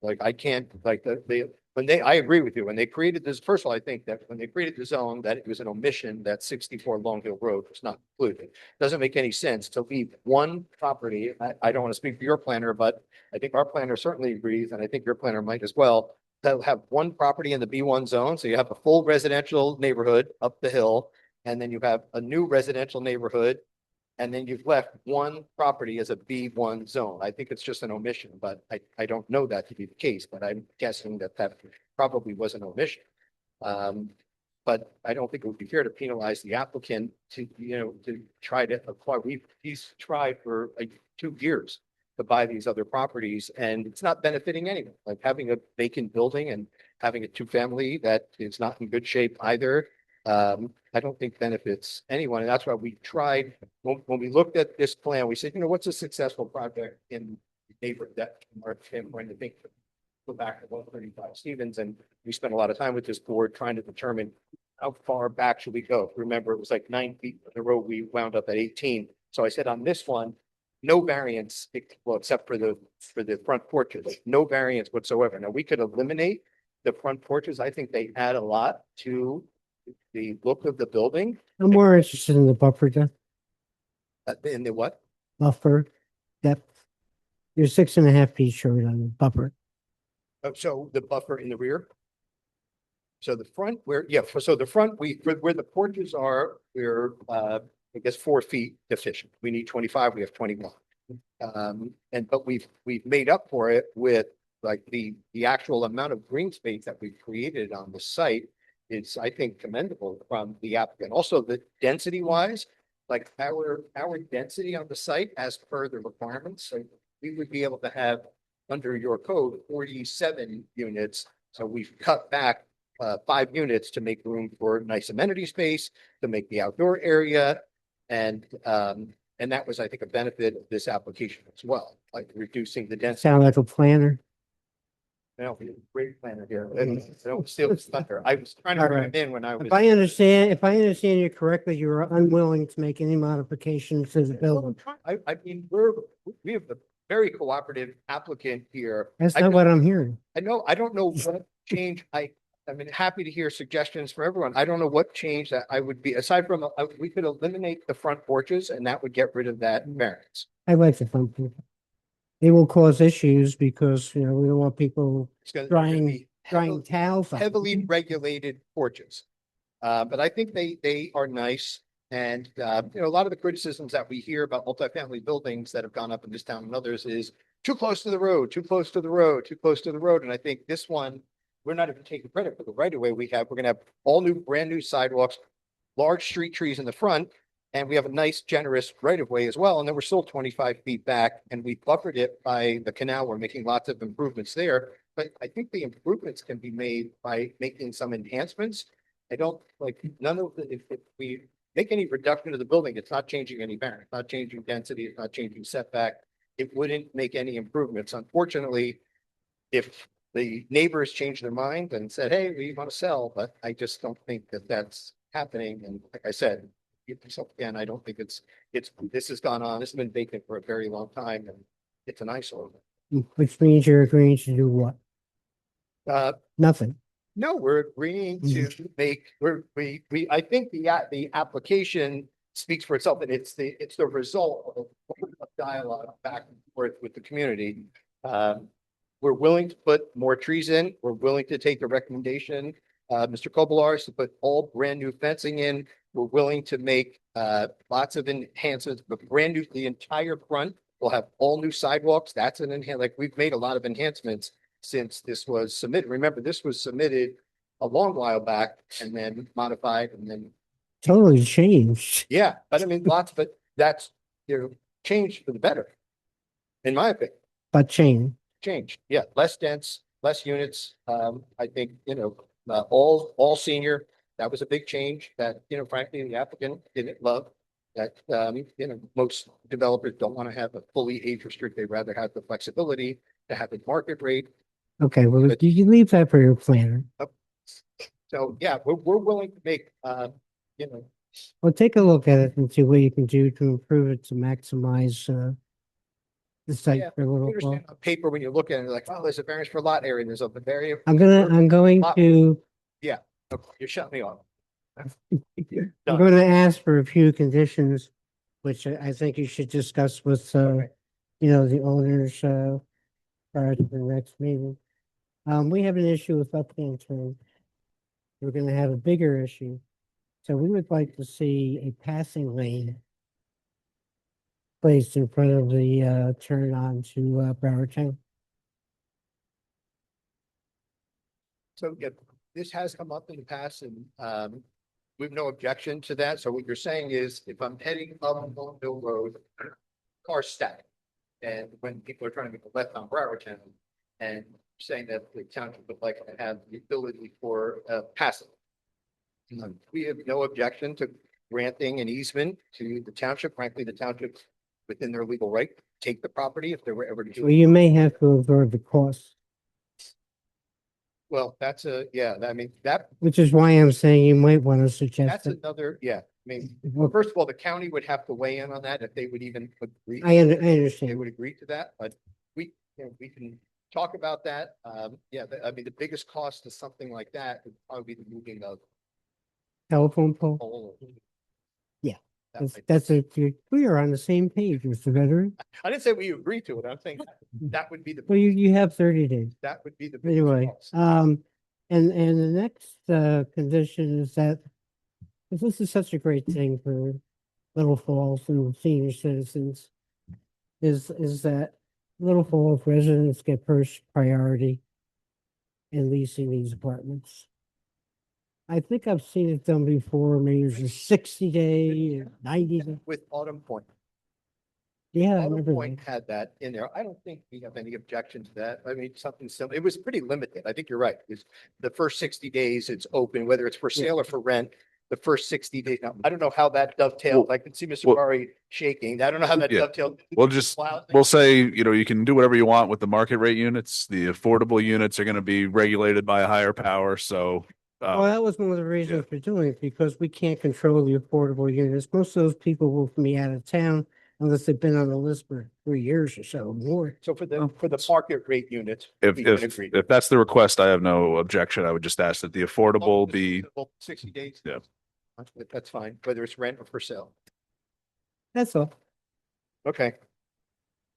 [SPEAKER 6] Like, I can't, like, I agree with you, when they created this, first of all, I think that when they created the zone, that it was an omission that 64 Long Hill Road was not included. Doesn't make any sense to leave one property. I don't want to speak for your planner, but I think our planner certainly agrees, and I think your planner might as well, to have one property in the B1 zone. So you have a full residential neighborhood up the hill, and then you have a new residential neighborhood, and then you've left one property as a B1 zone. I think it's just an omission, but I don't know that to be the case, but I'm guessing that probably was an omission. But I don't think it would be fair to penalize the applicant to try to acquire. He's tried for 2 years to buy these other properties, and it's not benefiting anyone. Like having a vacant building and having a two-family that is not in good shape either. I don't think benefits anyone. And that's why we tried, when we looked at this plan, we said, you know, what's a successful project in neighborhood that from our standpoint, I think go back to 135 Stevens, and we spent a lot of time with this board trying to determine how far back should we go. Remember, it was like 9 feet in the road. We wound up at 18. So I said on this one, no variance, well, except for the front porches, no variance whatsoever. Now, we could eliminate the front porches. I think they add a lot to the look of the building.
[SPEAKER 1] I'm more interested in the buffer depth,
[SPEAKER 6] In the what?
[SPEAKER 1] buffer depth. You're 6.5 feet short on the buffer.
[SPEAKER 6] So the buffer in the rear? So the front, so the front, where the porches are, we're, I guess, 4 feet deficient. We need 25, we have 21. But we've made up for it with like the actual amount of green space that we've created on the site is, I think, commendable from the applicant. Also, the density wise, like our density on the site as per the requirements, so we would be able to have under your code 47 units. So we've cut back 5 units to make room for nice amenity space, to make the outdoor area. And that was, I think, a benefit of this application as well, like reducing the density.
[SPEAKER 1] Sound like a planner?
[SPEAKER 6] No, we have a great planner here. And I don't steal his thunder. I was trying to
[SPEAKER 1] All
[SPEAKER 6] bring
[SPEAKER 1] right.
[SPEAKER 6] him in when I was.
[SPEAKER 1] If I understand you correctly, you're unwilling to make any modifications to the building.
[SPEAKER 6] I mean, we have a very cooperative applicant here.
[SPEAKER 1] That's not what I'm hearing.
[SPEAKER 6] I know, I don't know what change I mean, happy to hear suggestions from everyone. I don't know what change that I would be, aside from, we could eliminate the front porches and that would get rid of that variance.
[SPEAKER 1] I like the front people. It will cause issues because, you know, we don't want people
[SPEAKER 6] They're gonna
[SPEAKER 1] drying
[SPEAKER 6] be
[SPEAKER 1] towels. on.
[SPEAKER 6] heavily regulated porches. But I think they are nice. And, you know, a lot of the criticisms that we hear about multifamily buildings that have gone up in this town and others is too close to the road, too close to the road, too close to the road. And I think this one, we're not even taking credit for the right of way we have. We're gonna have all new, brand new sidewalks, large street trees in the front, and we have a nice, generous right of way as well. And then we're still 25 feet back, and we buffered it by the canal. We're making lots of improvements there. But I think the improvements can be made by making some enhancements. I don't like none of the, if we make any reduction to the building, it's not changing any variance, not changing density, it's not changing setback. It wouldn't make any improvements. Unfortunately, if the neighbors changed their mind and said, hey, we want to sell, but I just don't think that that's happening. And like I said, again, I don't think this has gone on. This has been vacant for a very long time and it's an eyesore.
[SPEAKER 1] Which means you're agreeing to do what? Nothing.
[SPEAKER 6] No, we're agreeing to make, I think the application speaks for itself, and it's the result of dialogue back and forth with the community. We're willing to put more trees in. We're willing to take the recommendation, Mr. Kobelar's, to put all brand new fencing in. We're willing to make lots of enhancements, but brand new, the entire front will have all new sidewalks. That's an enhance, like we've made a lot of enhancements since this was submitted. Remember, this was submitted a long while back and then modified and then.
[SPEAKER 1] Totally changed.
[SPEAKER 6] Yeah, but I mean, lots, but that's, you know, changed for the better. In my opinion.
[SPEAKER 1] But
[SPEAKER 6] Change, yeah, less dense, less units. I think, you know, all senior, that was a big change that, you know, frankly, the applicant didn't love. That, you know, most developers don't want to have a fully age restrict. They'd rather have the flexibility to have the market rate.
[SPEAKER 1] Okay, well, you can leave that for your planner.
[SPEAKER 6] So, yeah, we're willing to make, you know.
[SPEAKER 1] Well, take a look at it and see what you can do to improve it to maximize the site
[SPEAKER 6] Yeah,
[SPEAKER 1] for a little
[SPEAKER 6] understand
[SPEAKER 1] while.
[SPEAKER 6] on paper, when you look at it, like, oh, there's a variance for lot area, and there's a variance.
[SPEAKER 1] I'm going to,
[SPEAKER 6] Yeah, okay, you're shutting me off.
[SPEAKER 1] I'm going to ask for a few conditions, which I think you should discuss with, you know, the owners, prior to the next meeting. We have an issue with left-hand turn. We're gonna have a bigger issue. So we would like to see a passing lane placed in front of the, turn on to, Broward Town.
[SPEAKER 6] So, yeah, this has come up in the past and, we have no objection to that. So what you're saying is if I'm heading up Mill Road, cars stack. And when people are trying to make a left on Broward Town and saying that the township would like to have the ability for, passing. We have no objection to granting an easement to the township. Frankly, the township within their legal right, take the property if they were ever to do
[SPEAKER 1] Well,
[SPEAKER 6] it.
[SPEAKER 1] you may have to absorb the cost,
[SPEAKER 6] Well, that's I mean, that,
[SPEAKER 1] which is why I'm saying you might want to suggest
[SPEAKER 6] that's
[SPEAKER 1] that.
[SPEAKER 6] another, I mean, well, first of all, the county would have to weigh in on that if they would even agree.
[SPEAKER 1] I
[SPEAKER 6] They
[SPEAKER 1] understand.
[SPEAKER 6] would agree to that, but we can talk about that. I mean, the biggest cost to something like that would probably be the moving of
[SPEAKER 1] Telephone pole?
[SPEAKER 6] pole.
[SPEAKER 1] Yeah,
[SPEAKER 6] That
[SPEAKER 1] that's,
[SPEAKER 6] might-
[SPEAKER 1] that's we are on the same page, Mr. Veteran.
[SPEAKER 6] I didn't say we agree to it. I'm saying that would be the,
[SPEAKER 1] Well, you have 30 days.
[SPEAKER 6] that would be the. biggest
[SPEAKER 1] Anyway,
[SPEAKER 6] cost.
[SPEAKER 1] and the next, condition is that, if this is such a great thing for Little Falls and senior citizens, is that Little Falls residents get first priority in leasing these apartments. I think I've seen it done before, maybe there's a 60-day, 90 day.
[SPEAKER 6] With Autumn Point.
[SPEAKER 1] Yeah, I
[SPEAKER 6] Autumn
[SPEAKER 1] remember
[SPEAKER 6] Point
[SPEAKER 1] that.
[SPEAKER 6] had that in there. I don't think we have any objection to that. I mean, something similar. It was pretty limited. I think you're right. It's the first 60 days it's open, whether it's for sale or for rent. The first 60 days. Now, I don't know how that dovetails. I can see Mr.
[SPEAKER 7] well-
[SPEAKER 6] Murray shaking. I don't know how that
[SPEAKER 7] Yeah.
[SPEAKER 6] dovetails.
[SPEAKER 7] We'll just, we'll say, you can do whatever you want with the market rate units. The affordable units are going to be regulated by a higher power. So,
[SPEAKER 1] Well, that was one of the reasons for doing it, because we can't control the affordable units. Most of those people will be out of town unless they've been on the list for 3 years or so more.
[SPEAKER 6] So for the market rate units.
[SPEAKER 7] if,
[SPEAKER 6] we can
[SPEAKER 7] if,
[SPEAKER 6] agree.
[SPEAKER 7] if that's the request, I have no objection. I would just ask that the affordable be,
[SPEAKER 6] 60 days.
[SPEAKER 7] Yeah.
[SPEAKER 6] That's fine, whether it's rent or for sale.
[SPEAKER 1] That's all.
[SPEAKER 6] Okay.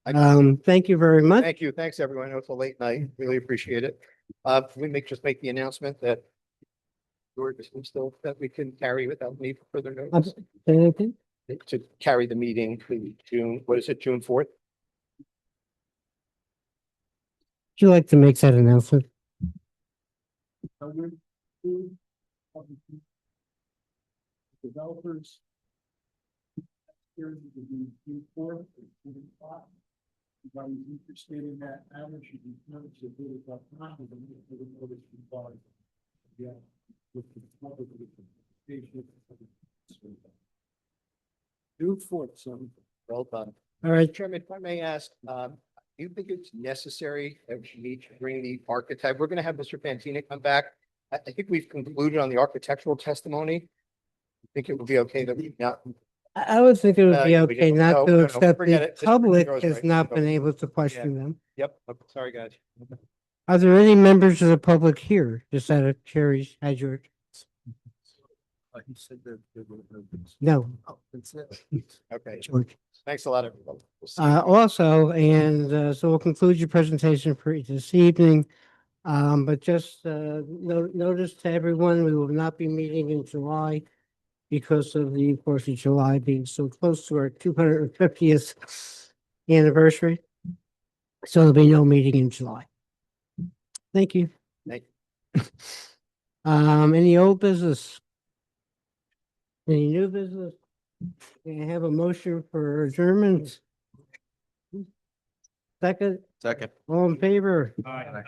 [SPEAKER 1] Thank you very much.
[SPEAKER 6] Thank you. Thanks, everyone. I know it's a late night. Really appreciate it. We just make the announcement that George is still, that we can carry without need for further notice.
[SPEAKER 1] Anything?
[SPEAKER 6] To carry the meeting to June, what is it, June 4th?
[SPEAKER 1] Would you like to make that announcement?
[SPEAKER 2] Developers. Here to be Q4. Everybody's interested in that matter, should be noticed if it is up front, and then for the notice involved. Yeah. With the public, with the station. June 4th, so.
[SPEAKER 6] Well done.
[SPEAKER 1] All right.
[SPEAKER 6] Chairman, if I may ask, do you think it's necessary that we need to bring the architect? We're going to have Mr. Fantina come back. I think we've concluded on the architectural testimony. I think it would be okay that we not.
[SPEAKER 1] I would think it would be
[SPEAKER 6] Yeah, we
[SPEAKER 1] okay
[SPEAKER 6] didn't-
[SPEAKER 1] not
[SPEAKER 6] no,
[SPEAKER 1] to
[SPEAKER 6] no,
[SPEAKER 1] accept
[SPEAKER 6] forget
[SPEAKER 1] the
[SPEAKER 6] it. Mr.
[SPEAKER 1] public
[SPEAKER 6] Monroe's
[SPEAKER 1] has
[SPEAKER 6] right.
[SPEAKER 1] not
[SPEAKER 6] No.
[SPEAKER 1] been able to question them.
[SPEAKER 6] Yep, sorry, guys.
[SPEAKER 1] Are there any members of the public here? Just out of curious, hi, George.
[SPEAKER 15] He said that.
[SPEAKER 1] No.
[SPEAKER 15] That's it.
[SPEAKER 6] Okay,
[SPEAKER 1] George.
[SPEAKER 6] thanks a lot, everybody. We'll see you.
[SPEAKER 1] Also, so we'll conclude your presentation for this evening. But just, notice to everyone, we will not be meeting in July because of the 4th of July being so close to our 250th anniversary. So there'll be no meeting in July. Thank you.
[SPEAKER 6] Thank
[SPEAKER 1] Any old business? Any new business? Can I have a motion for adjournment? Second,
[SPEAKER 4] second.
[SPEAKER 1] all in favor?
[SPEAKER 9] All right.